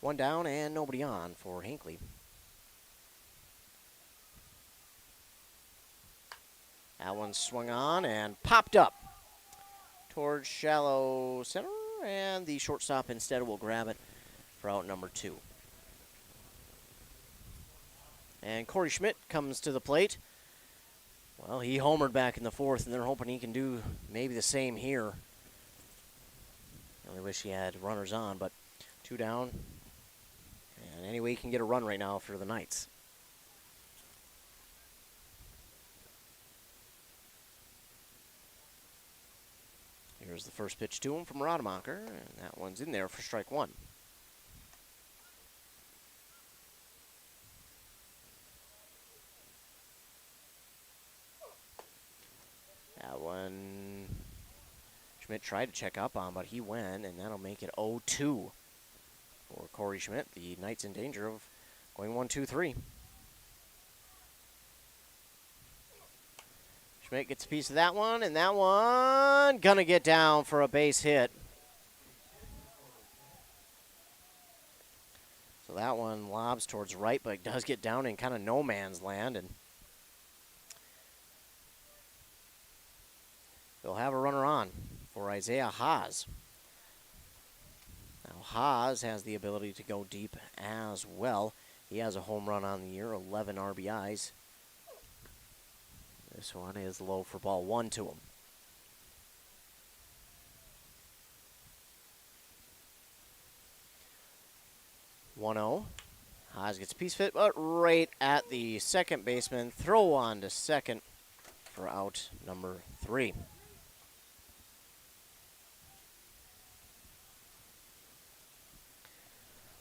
One down and nobody on for Hinckley. That one swung on and popped up towards shallow center, and the shortstop instead will grab it for out number two. And Corey Schmidt comes to the plate. Well, he homered back in the fourth, and they're hoping he can do maybe the same here. Really wish he had runners on, but two down. And anyway, he can get a run right now for the Knights. Here's the first pitch to him from Rademacher, and that one's in there for strike one. That one, Schmidt tried to check up on, but he went, and that'll make it 0-2 for Corey Schmidt. The Knights in danger of going 1-2-3. Schmidt gets a piece of that one, and that one gonna get down for a base hit. So that one lobs towards right, but it does get down in kind of no man's land, and they'll have a runner on for Isaiah Haas. Now Haas has the ability to go deep as well. He has a home run on the year, 11 RBIs. This one is low for ball one to him. (1-0). Haas gets a piece fit, but right at the second baseman. Throw on to second for out number three.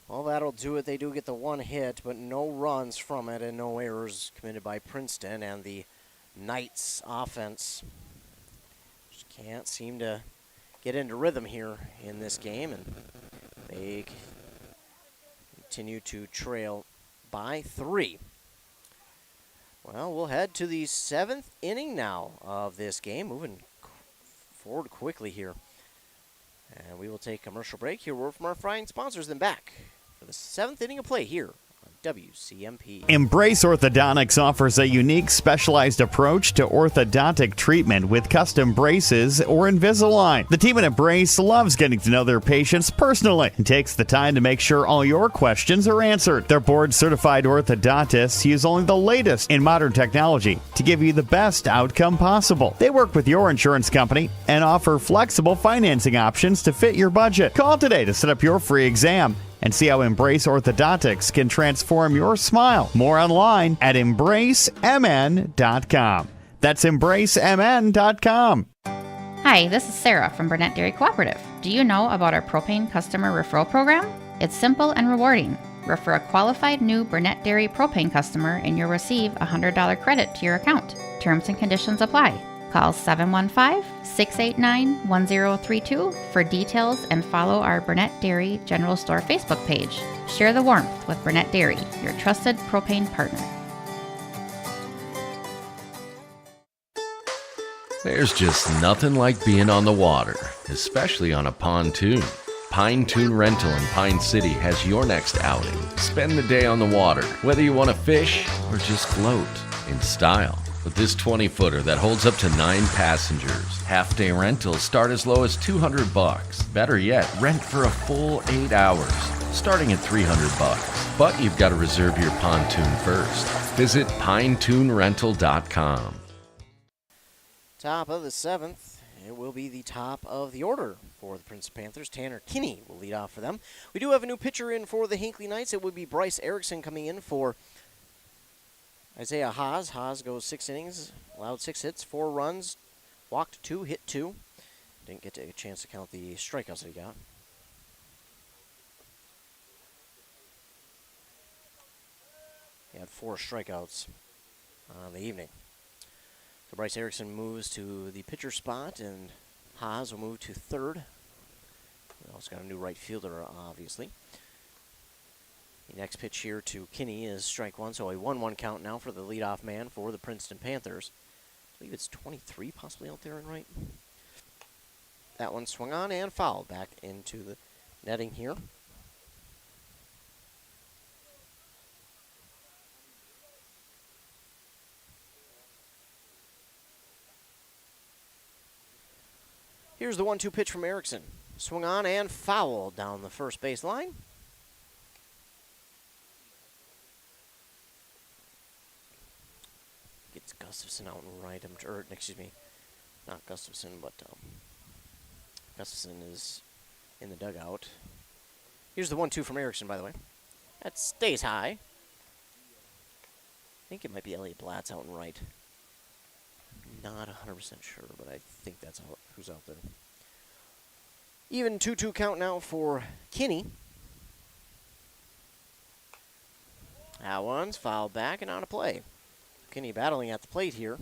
Well, that'll do it. They do get the one hit, but no runs from it and no errors committed by Princeton, and the Knights offense just can't seem to get into rhythm here in this game, and they continue to trail by 3. Well, we'll head to the 7th inning now of this game, moving forward quickly here. And we will take a commercial break. Here, word from our fine sponsors, then back for the 7th inning of play here WCMP. Embrace Orthodontics offers a unique specialized approach to orthodontic treatment with custom braces or Invisalign. The team at Embrace loves getting to know their patients personally and takes the time to make sure all your questions are answered. Their board-certified orthodontists use only the latest in modern technology to give you the best outcome possible. They work with your insurance company and offer flexible financing options to fit your budget. Call today to set up your free exam and see how Embrace Orthodontics can transform your smile. More online at embracemn.com. That's embracemn.com. Hi, this is Sarah from Burnett Dairy Cooperative. Do you know about our propane customer referral program? It's simple and rewarding. Refer a qualified new Burnett Dairy propane customer and you'll receive a $100 credit to your account. Terms and conditions apply. Call 715-689-1032 for details and follow our Burnett Dairy General Store Facebook page. Share the warmth with Burnett Dairy, your trusted propane partner. There's just nothing like being on the water, especially on a pontoon. Pine-Tune Rental in Pine City has your next outing. Spend the day on the water, whether you want to fish or just float in style. With this 20-footer that holds up to 9 passengers, half-day rentals start as low as $200. Better yet, rent for a full 8 hours, starting at $300. But you've got to reserve your pontoon first. Visit PineTuneRental.com. Top of the 7th. It will be the top of the order for the Princeton Panthers. Tanner Kinney will lead off for them. We do have a new pitcher in for the Hinckley Knights. It would be Bryce Erickson coming in for Isaiah Haas. Haas goes 6 innings, allowed 6 hits, 4 runs, walked 2, hit 2. Didn't get a chance to count the strikeouts that he got. He had 4 strikeouts on the evening. So Bryce Erickson moves to the pitcher spot, and Haas will move to third. We also got a new right fielder, obviously. The next pitch here to Kinney is strike 1, so a 1-1 count now for the leadoff man for the Princeton Panthers. I believe it's 23 possibly out there in right. That one swung on and fouled back into the netting here. Here's the 1-2 pitch from Erickson. Swung on and fouled down the first base line. Gets Gustafson out and right. Or, excuse me, not Gustafson, but Gustafson is in the dugout. Here's the 1-2 from Erickson, by the way. That stays high. I think it might be Elliot Blatz out and right. Not 100% sure, but I think that's who's out there. Even 2-2 count now for Kinney. That one's fouled back and out of play. Kinney battling at the plate here.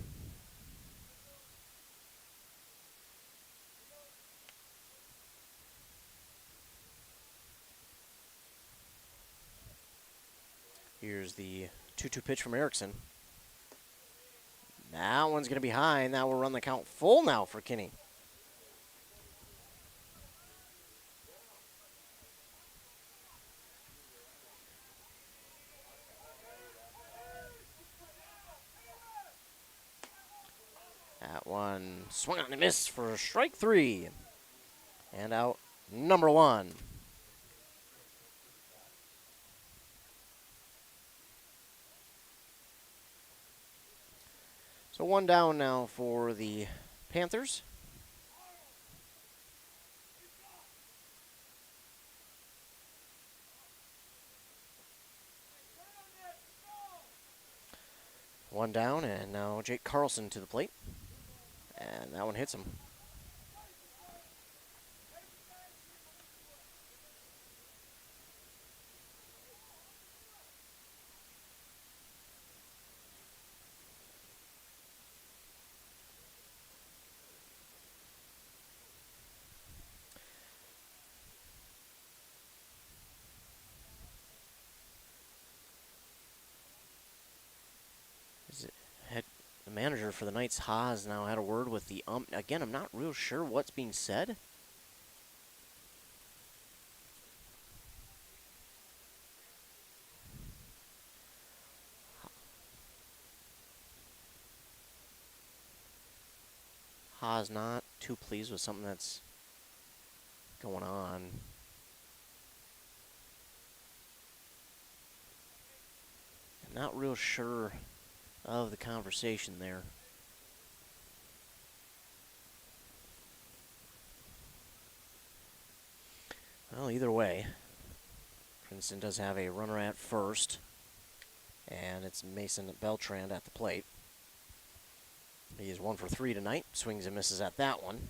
Here's the 2-2 pitch from Erickson. That one's going to be high, and that will run the count full now for Kinney. That one swung on and missed for strike 3. And out number 1. So 1 down now for the Panthers. One down, and now Jake Carlson to the plate. And that one hits him. The manager for the Knights, Haas, now had a word with the Again, I'm not real sure what's being said. Haas not too pleased with something that's going on. I'm not real sure of the conversation there. Well, either way, Princeton does have a runner at first, and it's Mason Beltran at the plate. He is 1 for 3 tonight, swings and misses at that one.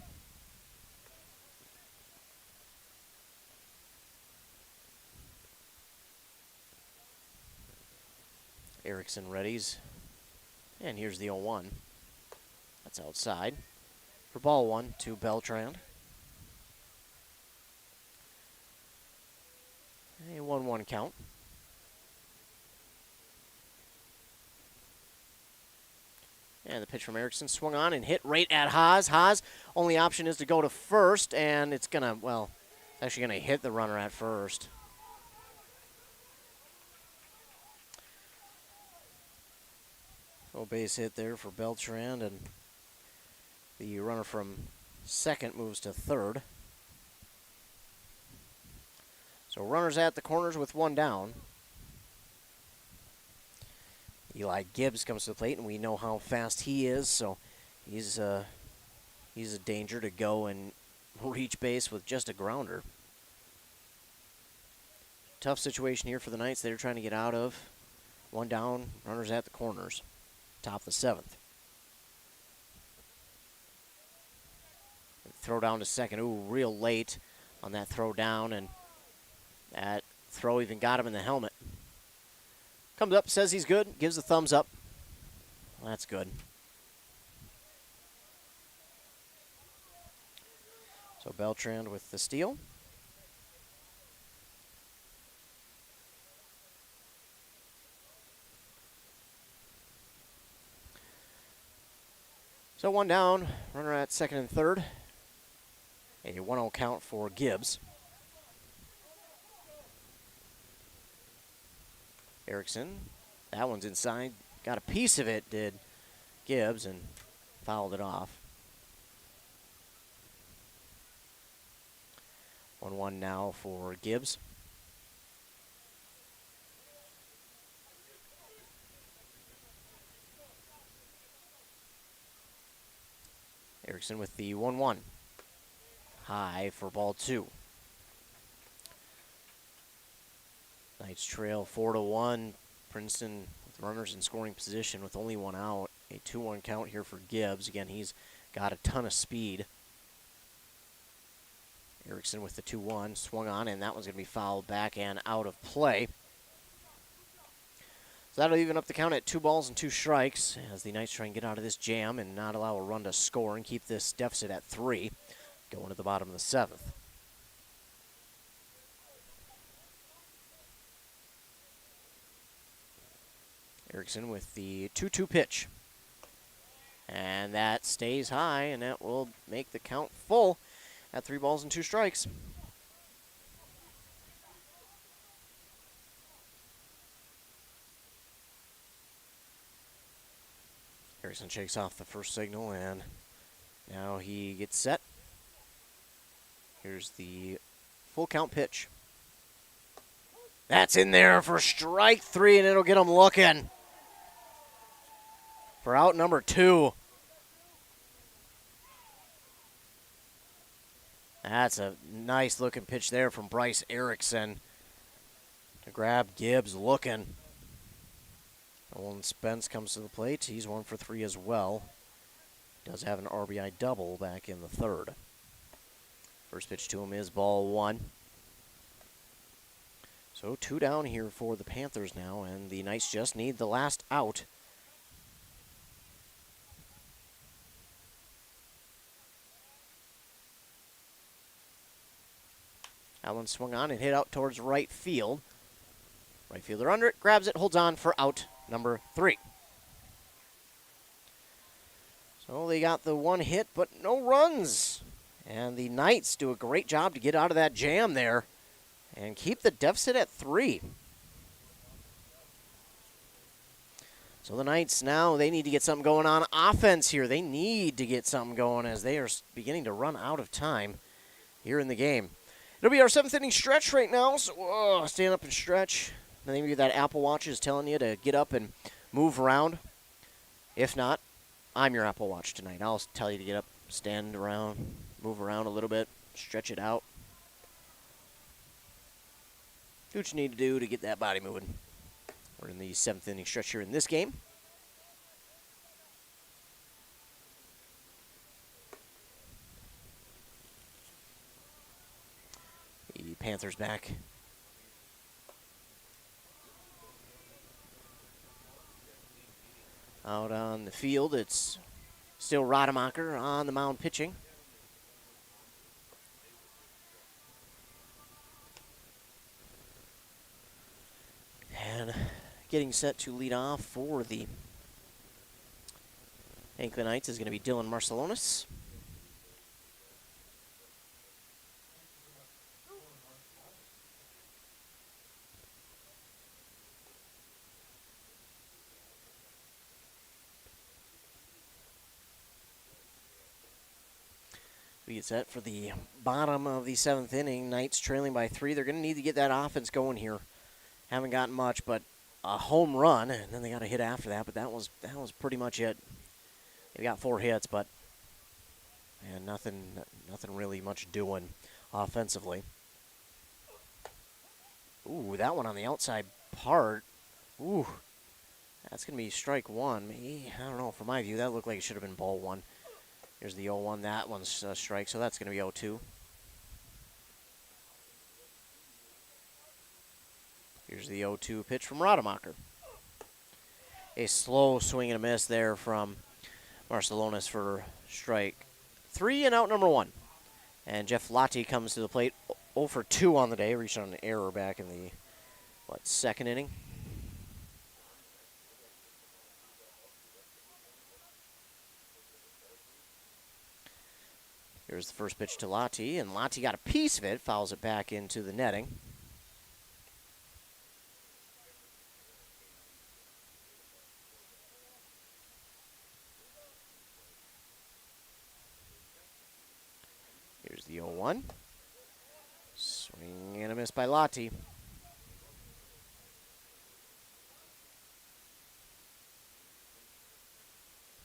Erickson readies. And here's the 0-1. That's outside for ball one to Beltran. A 1-1 count. And the pitch from Erickson swung on and hit right at Haas. Haas, only option is to go to first, and it's going to, well, it's actually going to hit the runner at first. So base hit there for Beltran, and the runner from second moves to third. So runners at the corners with one down. Eli Gibbs comes to the plate, and we know how fast he is, so he's a danger to go and reach base with just a grounder. Tough situation here for the Knights they're trying to get out of. One down, runners at the corners. Top of the seventh. Throw down to second. Ooh, real late on that throw down, and that throw even got him in the helmet. Comes up, says he's good, gives a thumbs up. Well, that's good. So Beltran with the steal. So one down, runner at second and third. A 1-0 count for Gibbs. Erickson, that one's inside. Got a piece of it, did Gibbs, and fouled it off. 1-1 now for Gibbs. Erickson with the 1-1. High for ball two. Knights trail 4-1. Princeton with runners in scoring position with only one out. A 2-1 count here for Gibbs. Again, he's got a ton of speed. Erickson with the 2-1. Swung on, and that one's going to be fouled back and out of play. So that'll even up the count at 2 balls and 2 strikes as the Knights try and get out of this jam and not allow a run to score and keep this deficit at 3 going to the bottom of the 7th. Erickson with the 2-2 pitch. And that stays high, and that will make the count full at 3 balls and 2 strikes. Erickson shakes off the first signal, and now he gets set. Here's the full count pitch. That's in there for strike 3, and it'll get him looking for out number 2. That's a nice looking pitch there from Bryce Erickson to grab Gibbs looking. Nolan Spence comes to the plate. He's 1 for 3 as well. Does have an RBI double back in the 3rd. First pitch to him is ball 1. So 2 down here for the Panthers now, and the Knights just need the last out. Allen swung on and hit out towards right field. Right fielder under it, grabs it, holds on for out number 3. So they got the 1 hit, but no runs. And the Knights do a great job to get out of that jam there and keep the deficit at 3. So the Knights now, they need to get something going on offense here. They need to get something going as they are beginning to run out of time here in the game. It'll be our 7th inning stretch right now, so stand up and stretch. Maybe that Apple Watch is telling you to get up and move around. If not, I'm your Apple Watch tonight. I'll tell you to get up, stand around, move around a little bit, stretch it out. Do what you need to do to get that body moving. We're in the 7th inning stretch here in this game. The Panthers back. Out on the field, it's Still Rademacher on the mound pitching. And getting set to lead off for the Hinckley Knights is going to be Dylan Marcelonis. We get set for the bottom of the 7th inning. Knights trailing by 3. They're going to need to get that offense going here. Haven't gotten much, but a home run, and then they got a hit after that. But that was pretty much it. They got 4 hits, but and nothing really much doing offensively. Ooh, that one on the outside part. Ooh, that's gonna be strike 1. Maybe, I don't know. From my view, that looked like it should have been ball 1. Here's the 0-1. That one's a strike, so that's gonna be 0-2. Here's the 0-2 pitch from Rademacher. A slow swing and a miss there from Marcelonis for strike 3 and out number 1. And Jeff Lottie comes to the plate 0 for 2 on the day, reached on an error back in the, 2nd inning? Here's the first pitch to Lottie, and Lottie got a piece of it, fouls it back into the netting. Here's the 0-1. Swing and a miss by Lottie.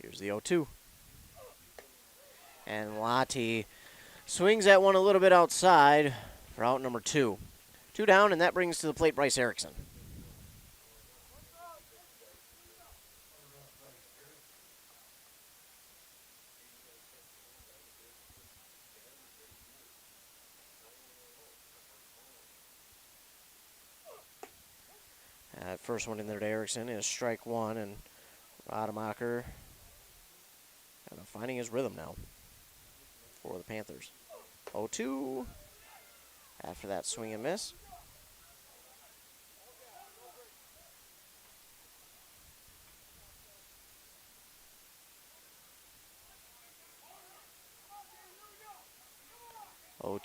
Here's the 0-2. And Lottie swings that one a little bit outside for out number 2. 2 down, and that brings to the plate Bryce Erickson. First one in there to Erickson is strike 1, and Rademacher kind of finding his rhythm now for the Panthers. 0-2 after that swing and miss.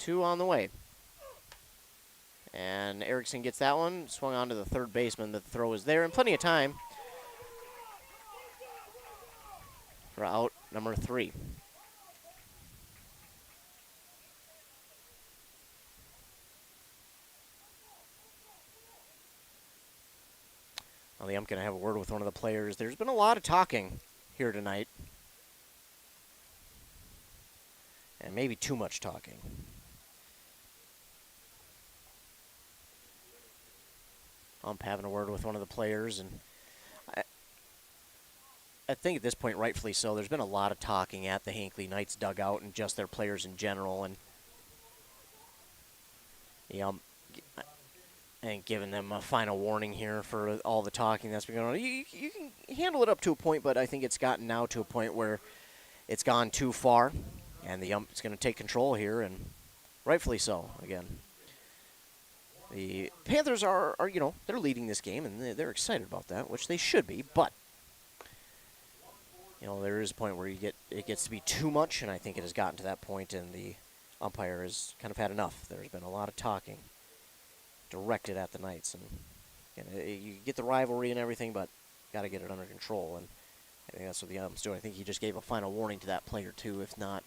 On the way. And Erickson gets that one, swung on to the third baseman. The throw is there, and plenty of time for out number 3. Well, I'm going to have a word with one of the players. There's been a lot of talking here tonight, and maybe too much talking. I'm having a word with one of the players, and I think at this point, rightfully so, there's been a lot of talking at the Hinckley Knights dugout and just their players in general, and and giving them a final warning here for all the talking that's been going on. You can handle it up to a point, but I think it's gotten now to a point where it's gone too far, and the ump is going to take control here, and rightfully so, again. The Panthers are they're leading this game, and they're excited about that, which they should be, but there is a point where it gets to be too much, and I think it has gotten to that point, and the umpire has kind of had enough. There's been a lot of talking directed at the Knights, and you get the rivalry and everything, but got to get it under control, and I think that's what the ump's doing. I think he just gave a final warning to that player, too. If not,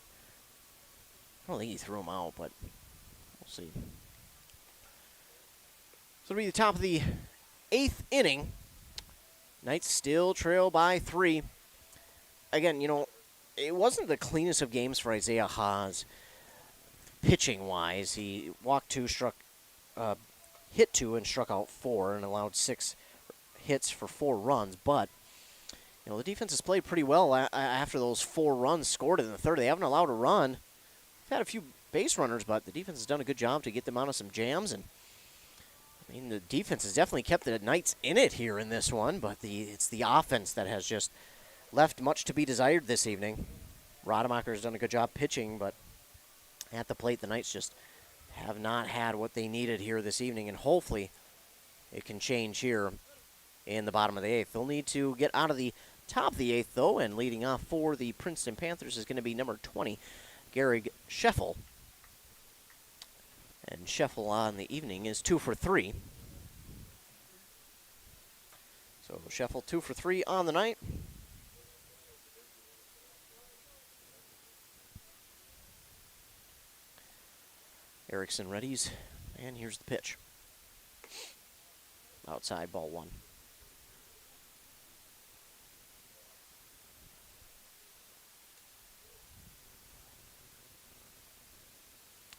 I don't think he threw him out, but we'll see. So it'll be the top of the 8th inning. Knights still trail by 3. Again, it wasn't the cleanest of games for Isaiah Haas pitching-wise. He walked 2, hit 2, and struck out 4, and allowed 6 hits for 4 runs. But, the defense has played pretty well after those 4 runs scored in the 3rd. They haven't allowed a run. They've had a few base runners, but the defense has done a good job to get them out of some jams, and the defense has definitely kept the Knights in it here in this one, but it's the offense that has just left much to be desired this evening. Rademacher's done a good job pitching, but at the plate, the Knights just have not had what they needed here this evening, and hopefully it can change here in the bottom of the 8th. They'll need to get out of the top of the 8th, though, and leading off for the Princeton Panthers is going to be number 20, Gehrig Scheffel. And Scheffel on the evening is 2 for 3. So Scheffel 2 for 3 on the night. Erickson readies, and here's the pitch. Outside, ball 1.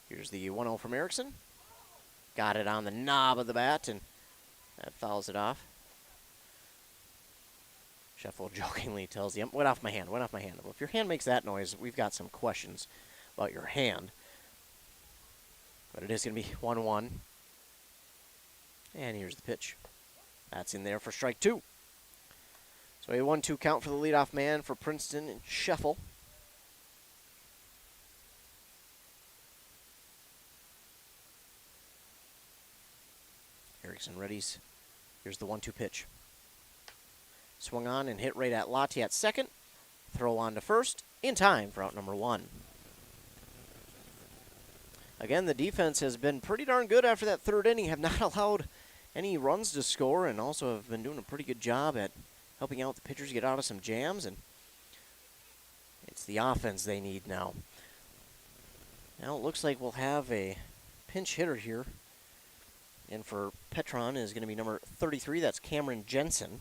Here's the 1-0 from Erickson. Got it on the knob of the bat, and that fouls it off. Scheffel jokingly tells the ump, went off my hand, went off my hand. Well, if your hand makes that noise, we've got some questions about your hand. But it is going to be 1-1. And here's the pitch. That's in there for strike 2. So a 1-2 count for the leadoff man for Princeton and Scheffel. Erickson readies. Here's the 1-2 pitch. Swung on and hit right at Lottie at second. Throw on to first. In time for out number 1. Again, the defense has been pretty darn good after that third inning. Have not allowed any runs to score, and also have been doing a pretty good job at helping out the pitchers get out of some jams. And it's the offense they need now. Now it looks like we'll have a pinch hitter here. And for Petron is going to be number 33. That's Cameron Jensen.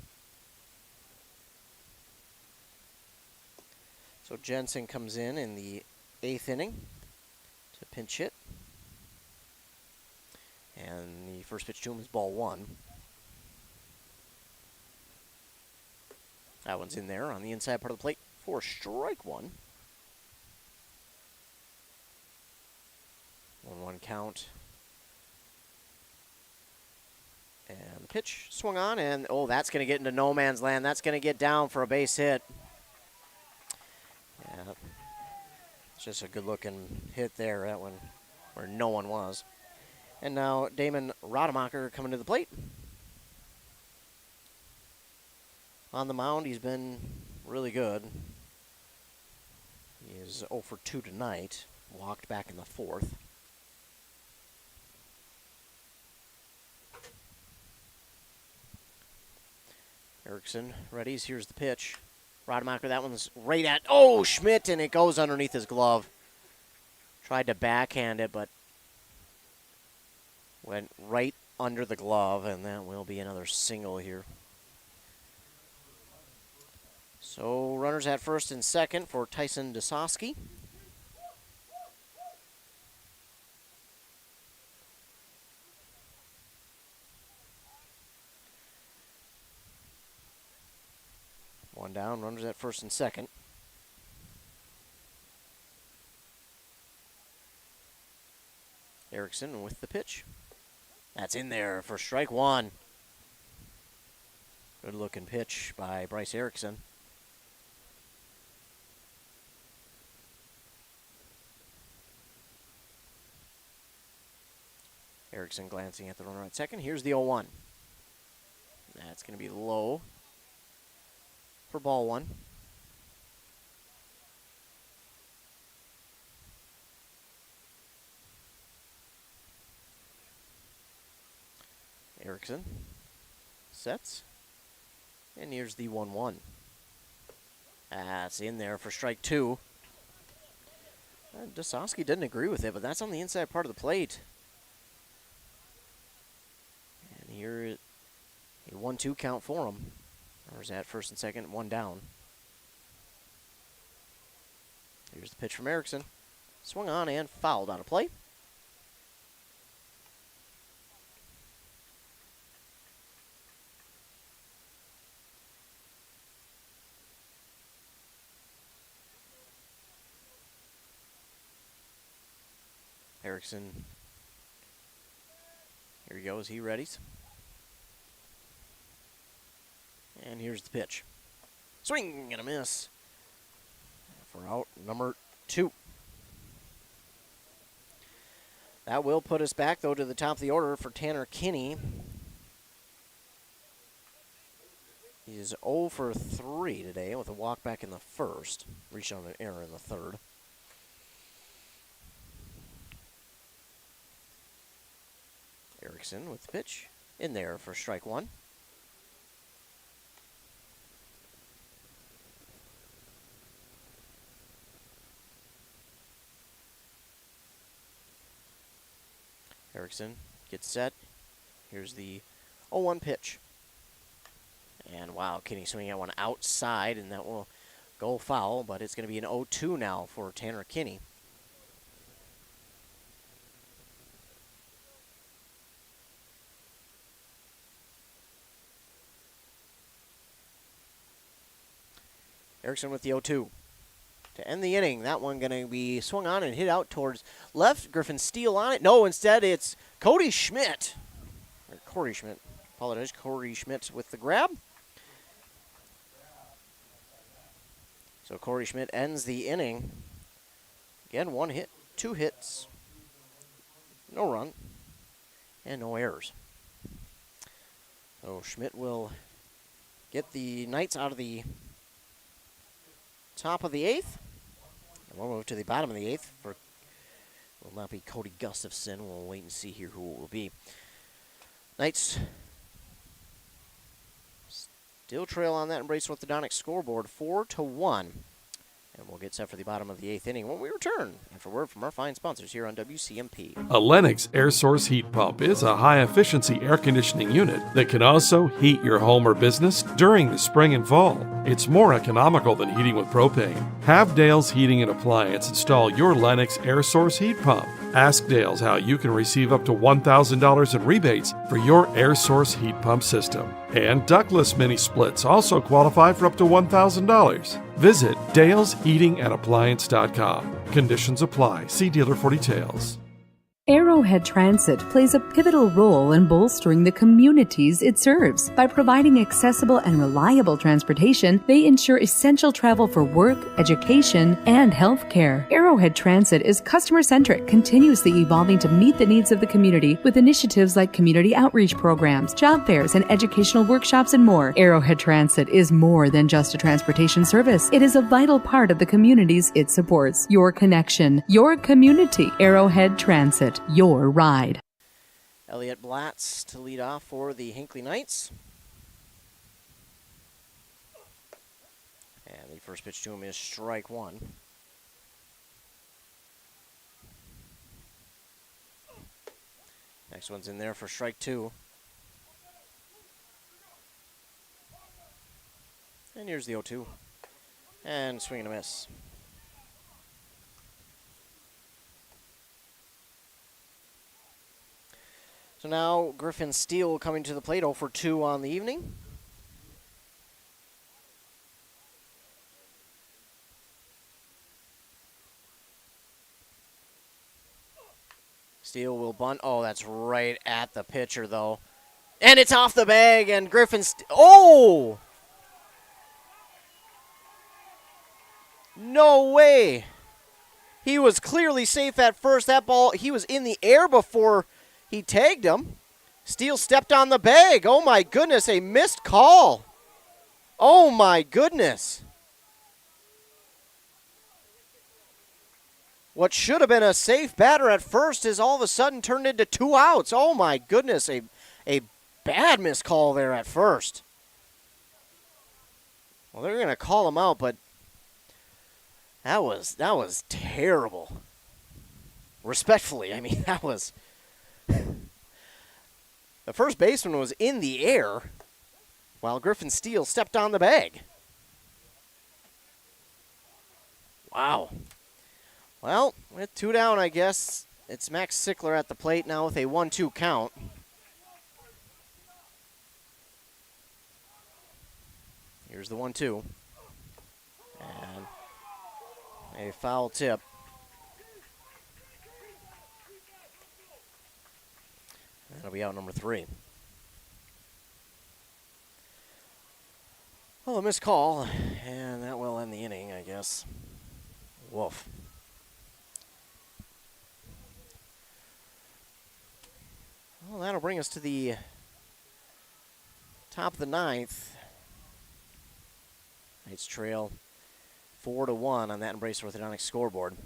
So Jensen comes in the 8th inning to pinch hit. And the first pitch to him is ball 1. That one's in there on the inside part of the plate for strike 1. 1-1 count. And the pitch swung on, and oh, that's going to get into no man's land. That's going to get down for a base hit. Yeah, it's just a good-looking hit there, that one, where no one was. And now Damon Rademacher coming to the plate. On the mound, he's been really good. He is 0 for 2 tonight. Walked back in the 4th. Erickson readies. Here's the pitch. Rademacher, that one's right at, oh, Schmidt, and it goes underneath his glove. Tried to backhand it, but went right under the glove, and that will be another single here. So runners at first and second for Tyson Dosowski. One down, runners at first and second. Erickson with the pitch. That's in there for strike 1. Good looking pitch by Bryce Erickson. Erickson glancing at the runner at second. Here's the 0-1. That's going to be low for ball 1. Erickson sets. And here's the 1-1. That's in there for strike 2. Dosowski didn't agree with it, but that's on the inside part of the plate. And here, a 1-2 count for him. Runners at first and second, 1 down. Here's the pitch from Erickson. Swung on and fouled out of play. Erickson, here he goes, he readies. And here's the pitch. Swing and a miss for out number 2. That will put us back, though, to the top of the order for Tanner Kinney. He is 0 for 3 today with a walk back in the first. Reached on an error in the third. Erickson with the pitch in there for strike 1. Erickson gets set. Here's the 0-1 pitch. And wow, Kinney swinging at one outside, and that will go foul, but it's going to be an 0-2 now for Tanner Kinney. Erickson with the 0-2. To end the inning, that one going to be swung on and hit out towards left. Griffin Steele on it. No, instead it's Cody Schmidt. Or Corey Schmidt. Apologize, Corey Schmidt with the grab. So Corey Schmidt ends the inning. Again, 1 hit, 2 hits, no run, and no errors. So Schmidt will get the Knights out of the top of the 8th. And we'll move to the bottom of the 8th. Will not be Cody Gustafson. We'll wait and see here who it will be. Knights still trail on that Embrace Orthodontics scoreboard 4-1. And we'll get set for the bottom of the 8th inning when we return after word from our fine sponsors here on WCMP. A Lennox air source heat pump is a high-efficiency air conditioning unit that can also heat your home or business during the spring and fall. It's more economical than heating with propane. Have Dale's Heating and Appliance install your Lennox air source heat pump. Ask Dale's how you can receive up to $1,000 in rebates for your air source heat pump system. And ductless mini splits also qualify for up to $1,000. Visit dalesheatingandappliance.com. Conditions apply. See dealer for details. Arrowhead Transit plays a pivotal role in bolstering the communities it serves. By providing accessible and reliable transportation, they ensure essential travel for work, education, and healthcare. Arrowhead Transit is customer-centric, continuously evolving to meet the needs of the community with initiatives like community outreach programs, job fairs, and educational workshops and more. Arrowhead Transit is more than just a transportation service. It is a vital part of the communities it supports. Your connection, your community. Arrowhead Transit. Your ride. Elliot Blatz to lead off for the Hinckley Knights. And the first pitch to him is strike 1. Next one's in there for strike 2. And here's the 0-2. And swing and a miss. So now Griffin Steele coming to the plate, 0 for 2 on the evening. Steele will bunt. Oh, that's right at the pitcher, though. And it's off the bag, and Griffin oh! No way! He was clearly safe at first. That ball, he was in the air before he tagged him. Steele stepped on the bag. Oh, my goodness, a missed call. Oh, my goodness. What should have been a safe batter at first is all of a sudden turned into 2 outs. Oh, my goodness, a bad missed call there at first. Well, they're going to call him out, but that was terrible. Respectfully, I mean, that was... The first baseman was in the air while Griffin Steele stepped on the bag. Wow. Well, with 2 down, I guess it's Max Sickler at the plate now with a 1-2 count. Here's the 1-2. And a foul tip. That'll be out number 3. Well, a missed call, and that will end the inning, I guess. Woof. Well, that'll bring us to the top of the ninth. Knights trail 4-1 on that Embrace Orthodontics scoreboard.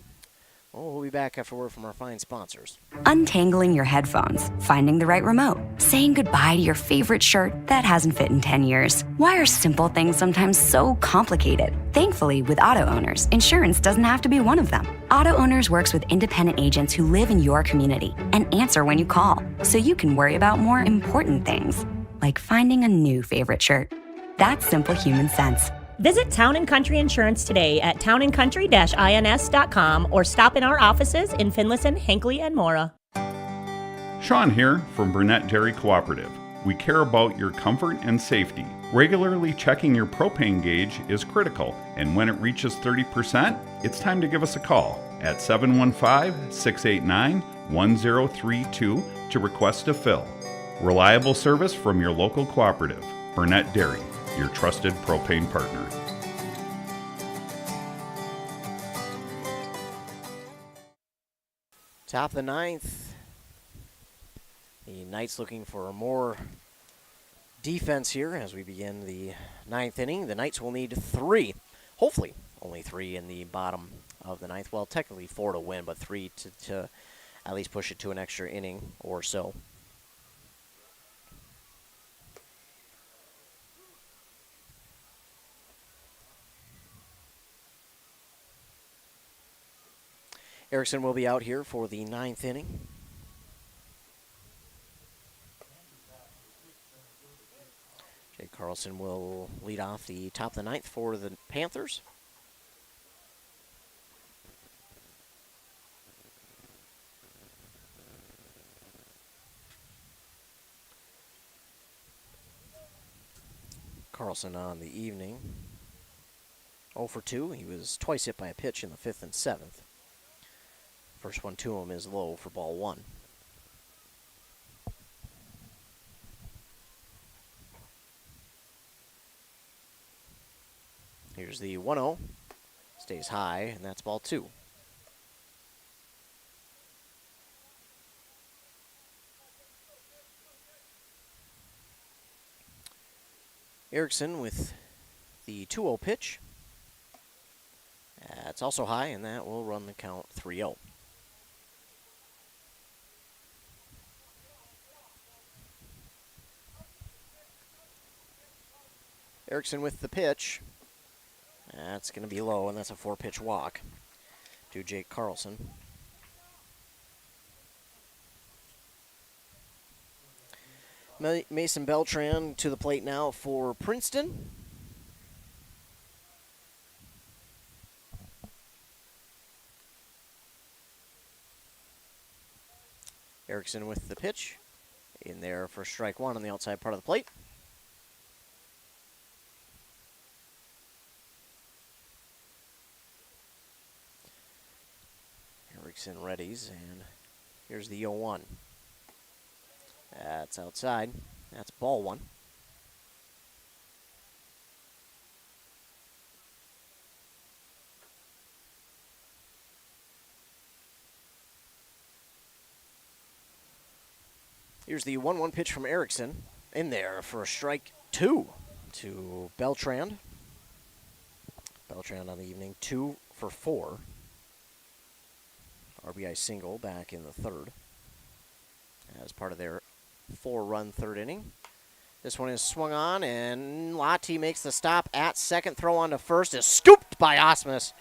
Oh, we'll be back after word from our fine sponsors. Untangling your headphones, finding the right remote, saying goodbye to your favorite shirt that hasn't fit in 10 years. Why are simple things sometimes so complicated? Thankfully, with auto owners, insurance doesn't have to be one of them. Auto Owners works with independent agents who live in your community and answer when you call, so you can worry about more important things, like finding a new favorite shirt. That's simple human sense. Visit Town & Country Insurance today at townandcountry-ins.com or stop in our offices in Finlayson, Hinckley, and Mora. Sean here from Burnett Dairy Cooperative. We care about your comfort and safety. Regularly checking your propane gauge is critical, and when it reaches 30%, it's time to give us a call at 715-689-1032 to request a fill. Reliable service from your local cooperative. Burnett Dairy, your trusted propane partner. Top of the ninth. The Knights looking for more defense here as we begin the ninth inning. The Knights will need 3. Hopefully only 3 in the bottom of the ninth. Well, technically 4 to win, but 3 to at least push it to an extra inning or so. Erickson will be out here for the ninth inning. Jake Carlson will lead off the top of the ninth for the Panthers. Carlson on the evening. 0 for 2. He was twice hit by a pitch in the 5th and 7th. First one to him is low for ball 1. Here's the 1-0. Stays high, and that's ball 2. Erickson with the 2-0 pitch. That's also high, and that will run the count 3-0. Erickson with the pitch. That's going to be low, and that's a 4-pitch walk to Jake Carlson. Mason Beltran to the plate now for Princeton. Erickson with the pitch. In there for strike 1 on the outside part of the plate. Erickson readies, and here's the 0-1. That's outside. That's ball 1. Here's the 1-1 pitch from Erickson. In there for strike 2 to Beltran. Beltran on the evening, 2 for 4. RBI single back in the 3rd as part of their 4-run 3rd inning. This one is swung on, and Lottie makes the stop at second. Throw on to first is scooped by Osmus.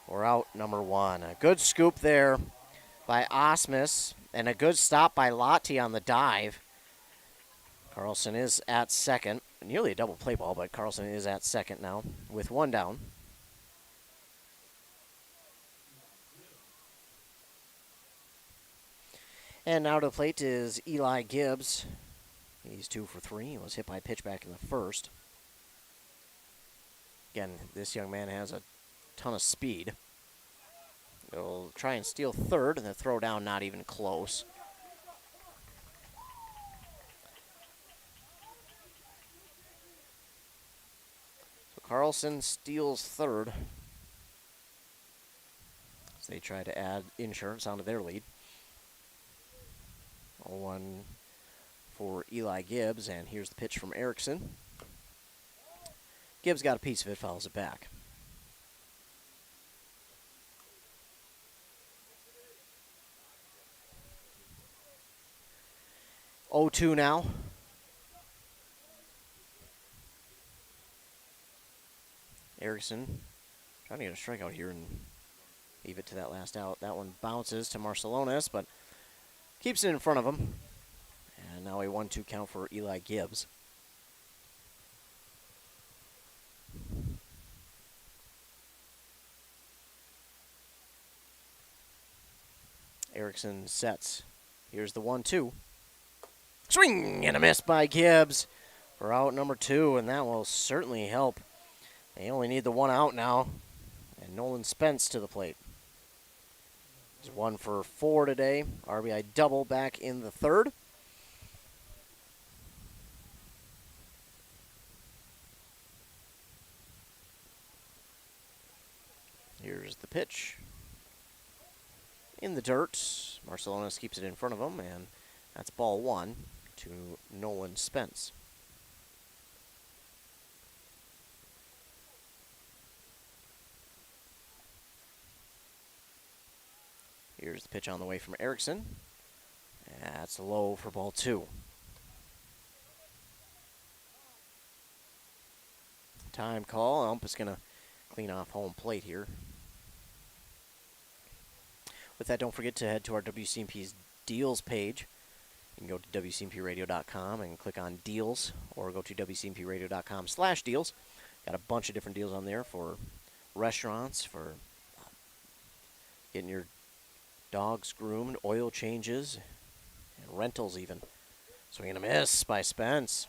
We're out number 1. A good scoop there by Osmus, and a good stop by Lottie on the dive. Carlson is at second. Nearly a double play ball, but Carlson is at second now with 1 down. And now to the plate is Eli Gibbs. He's 2 for 3. He was hit by a pitch back in the 1st. Again, this young man has a ton of speed. He'll try and steal 3rd, and the throw down not even close. Carlson steals third as they try to add insurance onto their lead. 0-1 for Eli Gibbs, and here's the pitch from Erickson. Gibbs got a piece of it, fouls it back. Oh, 2 now. Erickson trying to get a strikeout here and leave it to that last out. That one bounces to Marcelonis, but keeps it in front of him. And now a 1-2 count for Eli Gibbs. Erickson sets. Here's the 1-2. Swing and a miss by Gibbs for out number 2, and that will certainly help. They only need the 1 out now, and Nolan Spence to the plate. He's 1 for 4 today. RBI double back in the third. Here's the pitch. In the dirt. Marcelonis keeps it in front of him, and that's ball 1 to Nolan Spence. Here's the pitch on the way from Erickson. That's low for ball 2. Time call. Ump is going to clean off home plate here. With that, don't forget to head to our WCMP's deals page. You can go to WCMPradio.com and click on deals, or go to WCMPradio.com/deals. Got a bunch of different deals on there for restaurants, for getting your dogs groomed, oil changes, and rentals even. Swing and a miss by Spence.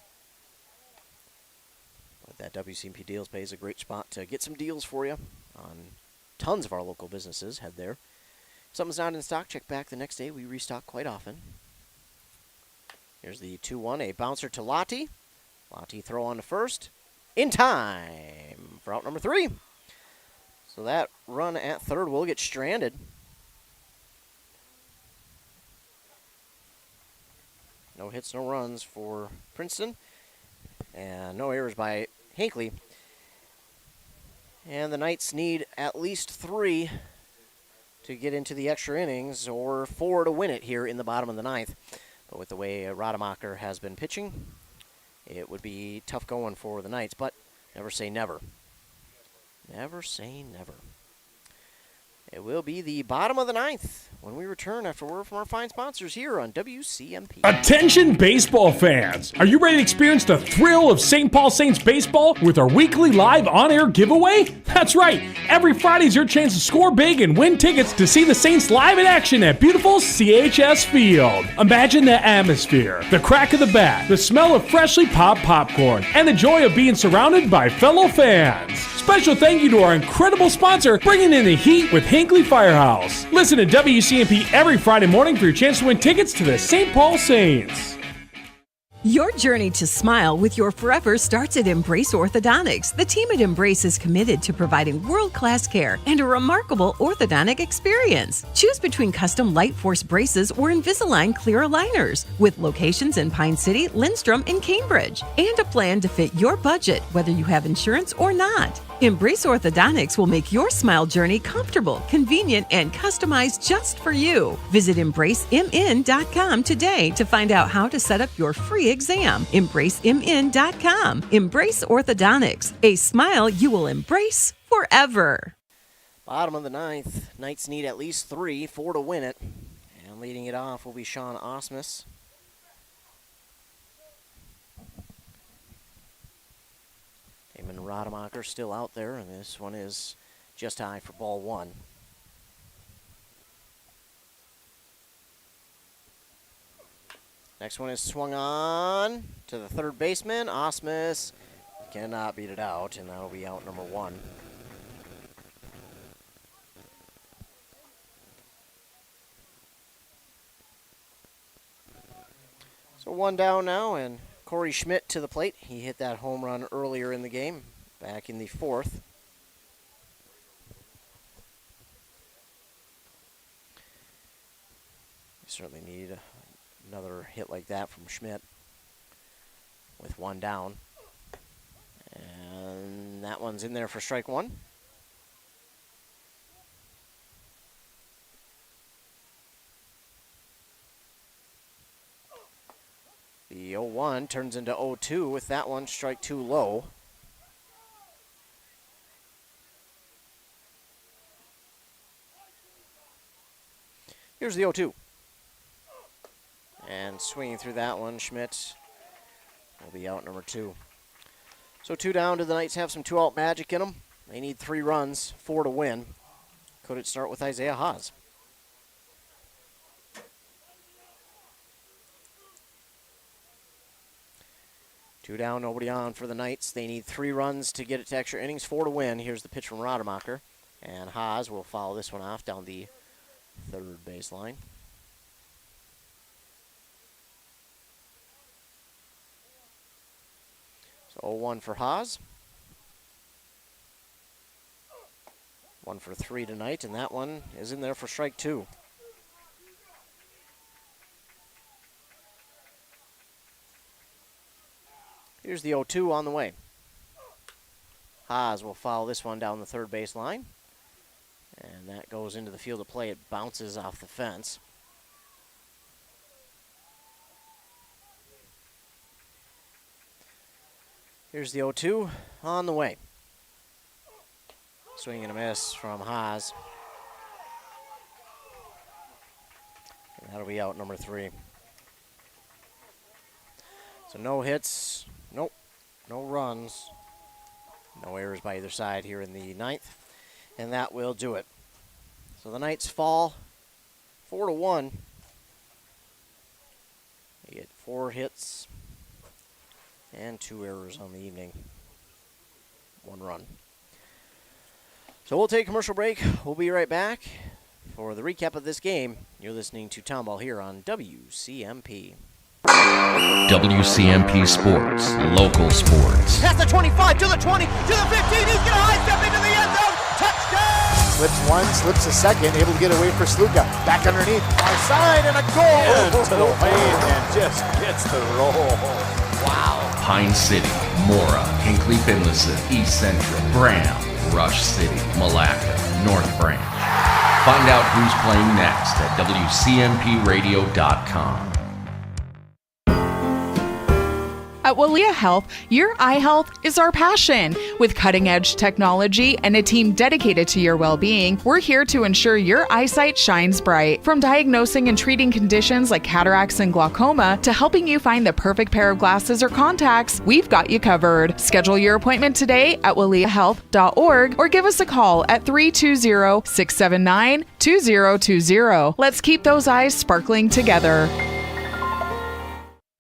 But that WCMP deals page is a great spot to get some deals for you on tons of our local businesses. Head there. If something's not in stock, check back the next day. We restock quite often. Here's the 2-1, a bouncer to Lottie. Lottie throw on to first. In time for out number 3. So that run at third will get stranded. No hits, no runs for Princeton. And no errors by Hinckley. And the Knights need at least 3 to get into the extra innings, or 4 to win it here in the bottom of the 9th. But with the way Rademacher has been pitching, it would be tough going for the Knights, but never say never. Never say never. It will be the bottom of the 9th when we return after word from our fine sponsors here on WCMP. Attention baseball fans! Are you ready to experience the thrill of St. Paul Saints baseball with our weekly live on-air giveaway? That's right! Every Friday is your chance to score big and win tickets to see the Saints live in action at beautiful CHS Field. Imagine the atmosphere, the crack of the bat, the smell of freshly popped popcorn, and the joy of being surrounded by fellow fans. Special thank you to our incredible sponsor, bringing in the heat with Hinckley Firehouse. Listen to WCMP every Friday morning for your chance to win tickets to the St. Paul Saints. Your journey to smile with your forever starts at Embrace Orthodontics. The team at Embrace is committed to providing world-class care and a remarkable orthodontic experience. Choose between custom Light Force braces or Invisalign clear aligners, with locations in Pine City, Lindstrom, and Cambridge, and a plan to fit your budget, whether you have insurance or not. Embrace Orthodontics will make your smile journey comfortable, convenient, and customized just for you. Visit EmbraceMN.com today to find out how to set up your free exam. EmbraceMN.com. Embrace Orthodontics, a smile you will embrace forever. Bottom of the 9th. Knights need at least 3, 4 to win it. And leading it off will be Sean Osmus. Damon Rademacher still out there, and this one is just high for ball 1. Next one is swung on to the third baseman. Osmus cannot beat it out, and that'll be out number 1. So 1 down now, and Corey Schmidt to the plate. He hit that home run earlier in the game, back in the fourth. You certainly need another hit like that from Schmidt with one down. And that one's in there for strike one. The 0-1 turns into 0-2 with that one, strike two low. Here's the 0-2. And swinging through that one, Schmidt will be out number two. So 2 down. Do the Knights have some 2-out magic in them? They need 3 runs, 4 to win. Could it start with Isaiah Haas? Two down, nobody on for the Knights. They need 3 runs to get it to extra innings, 4 to win. Here's the pitch from Rademacher. And Haas will foul this one off down the third baseline. So 0-1 for Haas. 1 for 3 tonight, and that one is in there for strike two. Here's the 0-2 on the way. Haas will foul this one down the third baseline. And that goes into the field of play. It bounces off the fence. Here's the 0-2 on the way. Swing and a miss from Haas. And that'll be out number 3. So no hits, nope, no runs, no errors by either side here in the 9th. And that will do it. So the Knights fall 4-1. They get 4 hits and 2 errors on the evening. 1 run. So we'll take a commercial break. We'll be right back for the recap of this game. You're listening to Town Ball here on WCMP. WCMP Sports, local sports. Past the 25, to the 20, to the 15. He's going to high step into the end zone. Touchdown! Slips one, slips a second, able to get away for Sluka. Back underneath, far side, and a goal! Into the lane and just gets the roll. Wow. Pine City, Mora, Hinckley, Finlayson, East Central, Bram, Rush City, Malacca, North Branch. Find out who's playing next at WCMPradio.com. At Walia Health, your eye health is our passion. With cutting-edge technology and a team dedicated to your well-being, we're here to ensure your eyesight shines bright. From diagnosing and treating conditions like cataracts and glaucoma to helping you find the perfect pair of glasses or contacts, we've got you covered. Schedule your appointment today at waliahealth.org or give us a call at 320-679-2020. Let's keep those eyes sparkling together.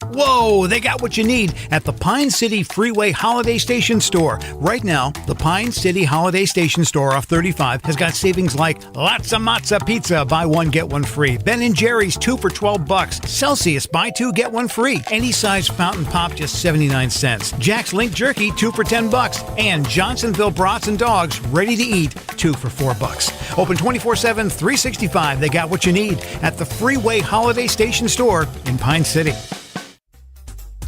Whoa, they got what you need at the Pine City Freeway Holiday Station Store. Right now, the Pine City Holiday Station Store off 35 has got savings like lots of matzo pizza, buy one, get one free. Ben & Jerry's 2 for $12. Celsius, buy 2, get 1 free. Any size fountain pop, just 79 cents. Jack's Link Jerky, 2 for $10. And Johnsonville Brats and Dogs, ready to eat, 2 for $4. Open 24/7, 365. They got what you need at the Freeway Holiday Station Store in Pine City.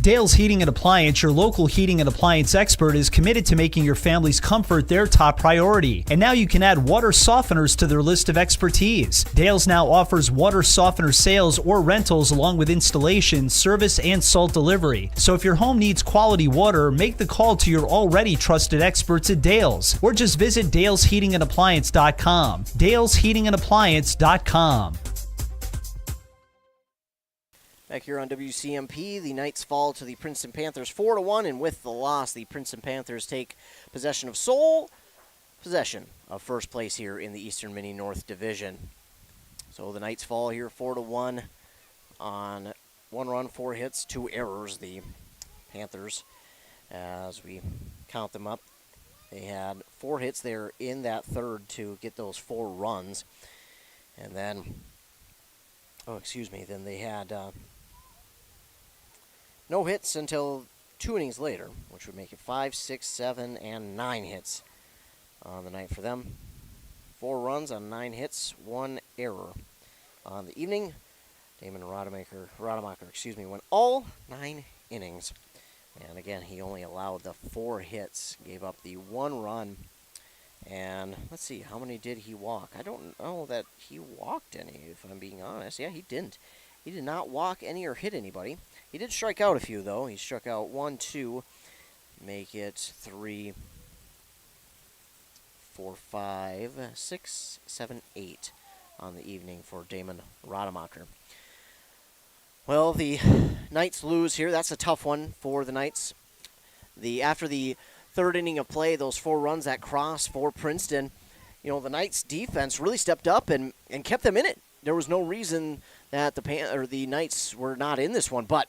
Dale's Heating and Appliance, your local heating and appliance expert, is committed to making your family's comfort their top priority. And now you can add water softeners to their list of expertise. Dale's now offers water softener sales or rentals along with installation, service, and salt delivery. So if your home needs quality water, make the call to your already trusted experts at Dale's. Or just visit dalesheatingandappliance.com. dalesheatingandappliance.com. Back here on WCMP, the Knights fall to the Princeton Panthers 4-1, and with the loss, the Princeton Panthers take possession of first place here in the Eastern Mini North Division. So the Knights fall here 4-1 on 1 run, 4 hits, 2 errors. The Panthers, as we count them up, they had 4 hits there in that third to get those 4 runs, and then, then they had no hits until 2 innings later, which would make it 5, 6, 7, and 9 hits on the night for them. 4 runs on 9 hits, 1 error on the evening. Damon Rademacher, went all 9 innings. And again, he only allowed the 4 hits, gave up the 1 run. And let's see, how many did he walk? I don't know that he walked any, if I'm being honest. Yeah, he didn't. He did not walk any or hit anybody. He did strike out a few, though. He struck out 1, 2, make it 3, 4, 5, 6, 7, 8 on the evening for Damon Rademacher. Well, the Knights lose here. That's a tough one for the Knights. After the 3rd inning of play, those 4 runs at cross for Princeton, the Knights defense really stepped up and kept them in it. There was no reason that the Knights were not in this one, but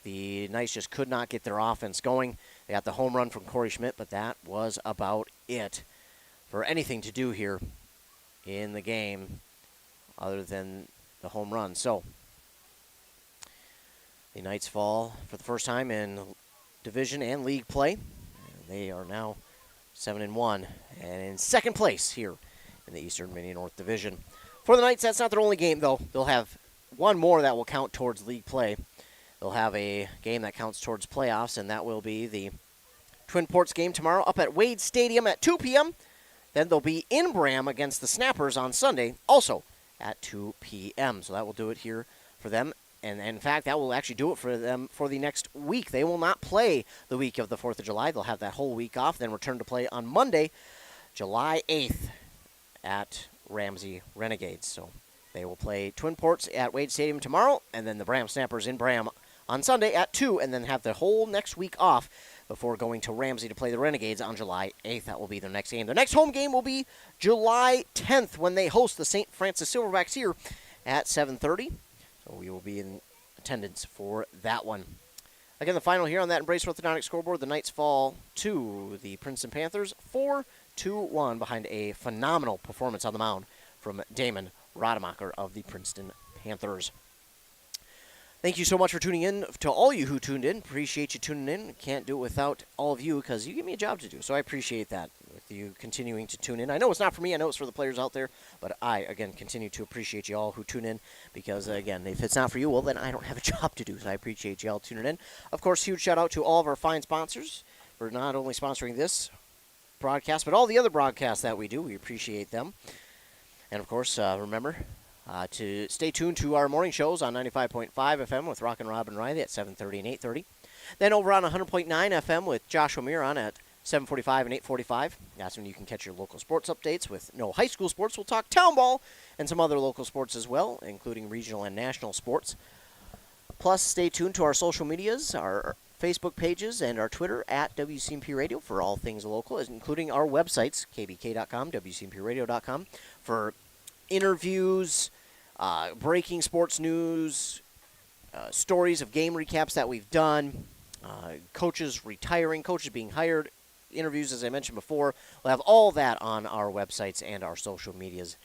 the Knights just could not get their offense going. They got the home run from Corey Schmidt, but that was about it for anything to do here in the game other than the home run. So the Knights fall for the first time in division and league play. They are now 7-1 and in second place here in the Eastern Mini North Division. For the Knights, that's not their only game, though. They'll have one more that will count towards league play. They'll have a game that counts towards playoffs, and that will be the Twin Ports game tomorrow up at Wade Stadium at 2 p.m. Then they'll be in Bram against the Snappers on Sunday, also at 2 p.m. So that will do it here for them. And in fact, that will actually do it for them for the next week. They will not play the week of the 4th of July. They'll have that whole week off, then return to play on Monday, July 8th at Ramsey Renegades. So they will play Twin Ports at Wade Stadium tomorrow, and then the Bram Snappers in Bram on Sunday at 2, and then have the whole next week off before going to Ramsey to play the Renegades on July 8th. That will be their next game. Their next home game will be July 10th when they host the St. Francis Silverbacks here at 7:30. So we will be in attendance for that one. Again, the final here on that Embrace Orthodontic scoreboard, the Knights fall to the Princeton Panthers 4-1 behind a phenomenal performance on the mound from Damon Rademacher of the Princeton Panthers. Thank you so much for tuning in. To all you who tuned in, appreciate you tuning in. Can't do it without all of you because you give me a job to do, so I appreciate that with you continuing to tune in. I know it's not for me. I know it's for the players out there, but I, again, continue to appreciate you all who tune in because, again, if it's not for you, well, then I don't have a job to do, so I appreciate you all tuning in. Of course, huge shout-out to all of our fine sponsors for not only sponsoring this broadcast, but all the other broadcasts that we do. We appreciate them. And, of course, remember to stay tuned to our morning shows on 95.5 FM with Rock and Rob and Riley at 7:30 and 8:30. Then over on 100.9 FM with Joshua Muir on at 7:45 and 8:45. That's when you can catch your local sports updates with no high school sports. We'll talk town ball and some other local sports as well, including regional and national sports. Plus, stay tuned to our social medias, our Facebook pages, and our Twitter at WCMP Radio for all things local, including our websites, kbk.com, WCMPradio.com, for interviews, breaking sports news, stories of game recaps that we've done, coaches retiring, coaches being hired, interviews, as I mentioned before. We'll have all that on our websites and our social medias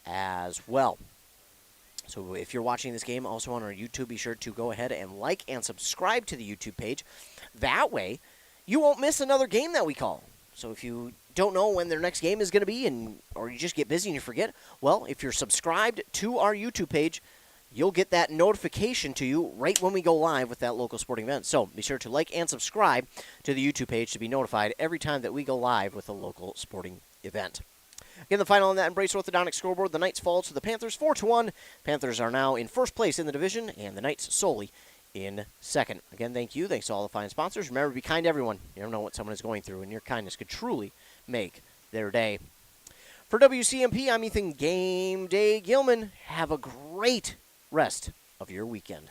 as well. So if you're watching this game also on our YouTube, be sure to go ahead and like and subscribe to the YouTube page. That way, you won't miss another game that we call. So if you don't know when their next game is going to be, or you just get busy and you forget, well, if you're subscribed to our YouTube page, you'll get that notification to you right when we go live with that local sporting event. So be sure to like and subscribe to the YouTube page to be notified every time that we go live with a local sporting event. Again, the final on that Embrace Orthodontic scoreboard, the Knights fall to the Panthers 4-1. Panthers are now in first place in the division, and the Knights solely in second. Again, thank you. Thanks to all the fine sponsors. Remember, be kind to everyone. You never know what someone is going through, and your kindness could truly make their day. For WCMP, I'm Ethan Game Day Gilman. Have a great rest of your weekend.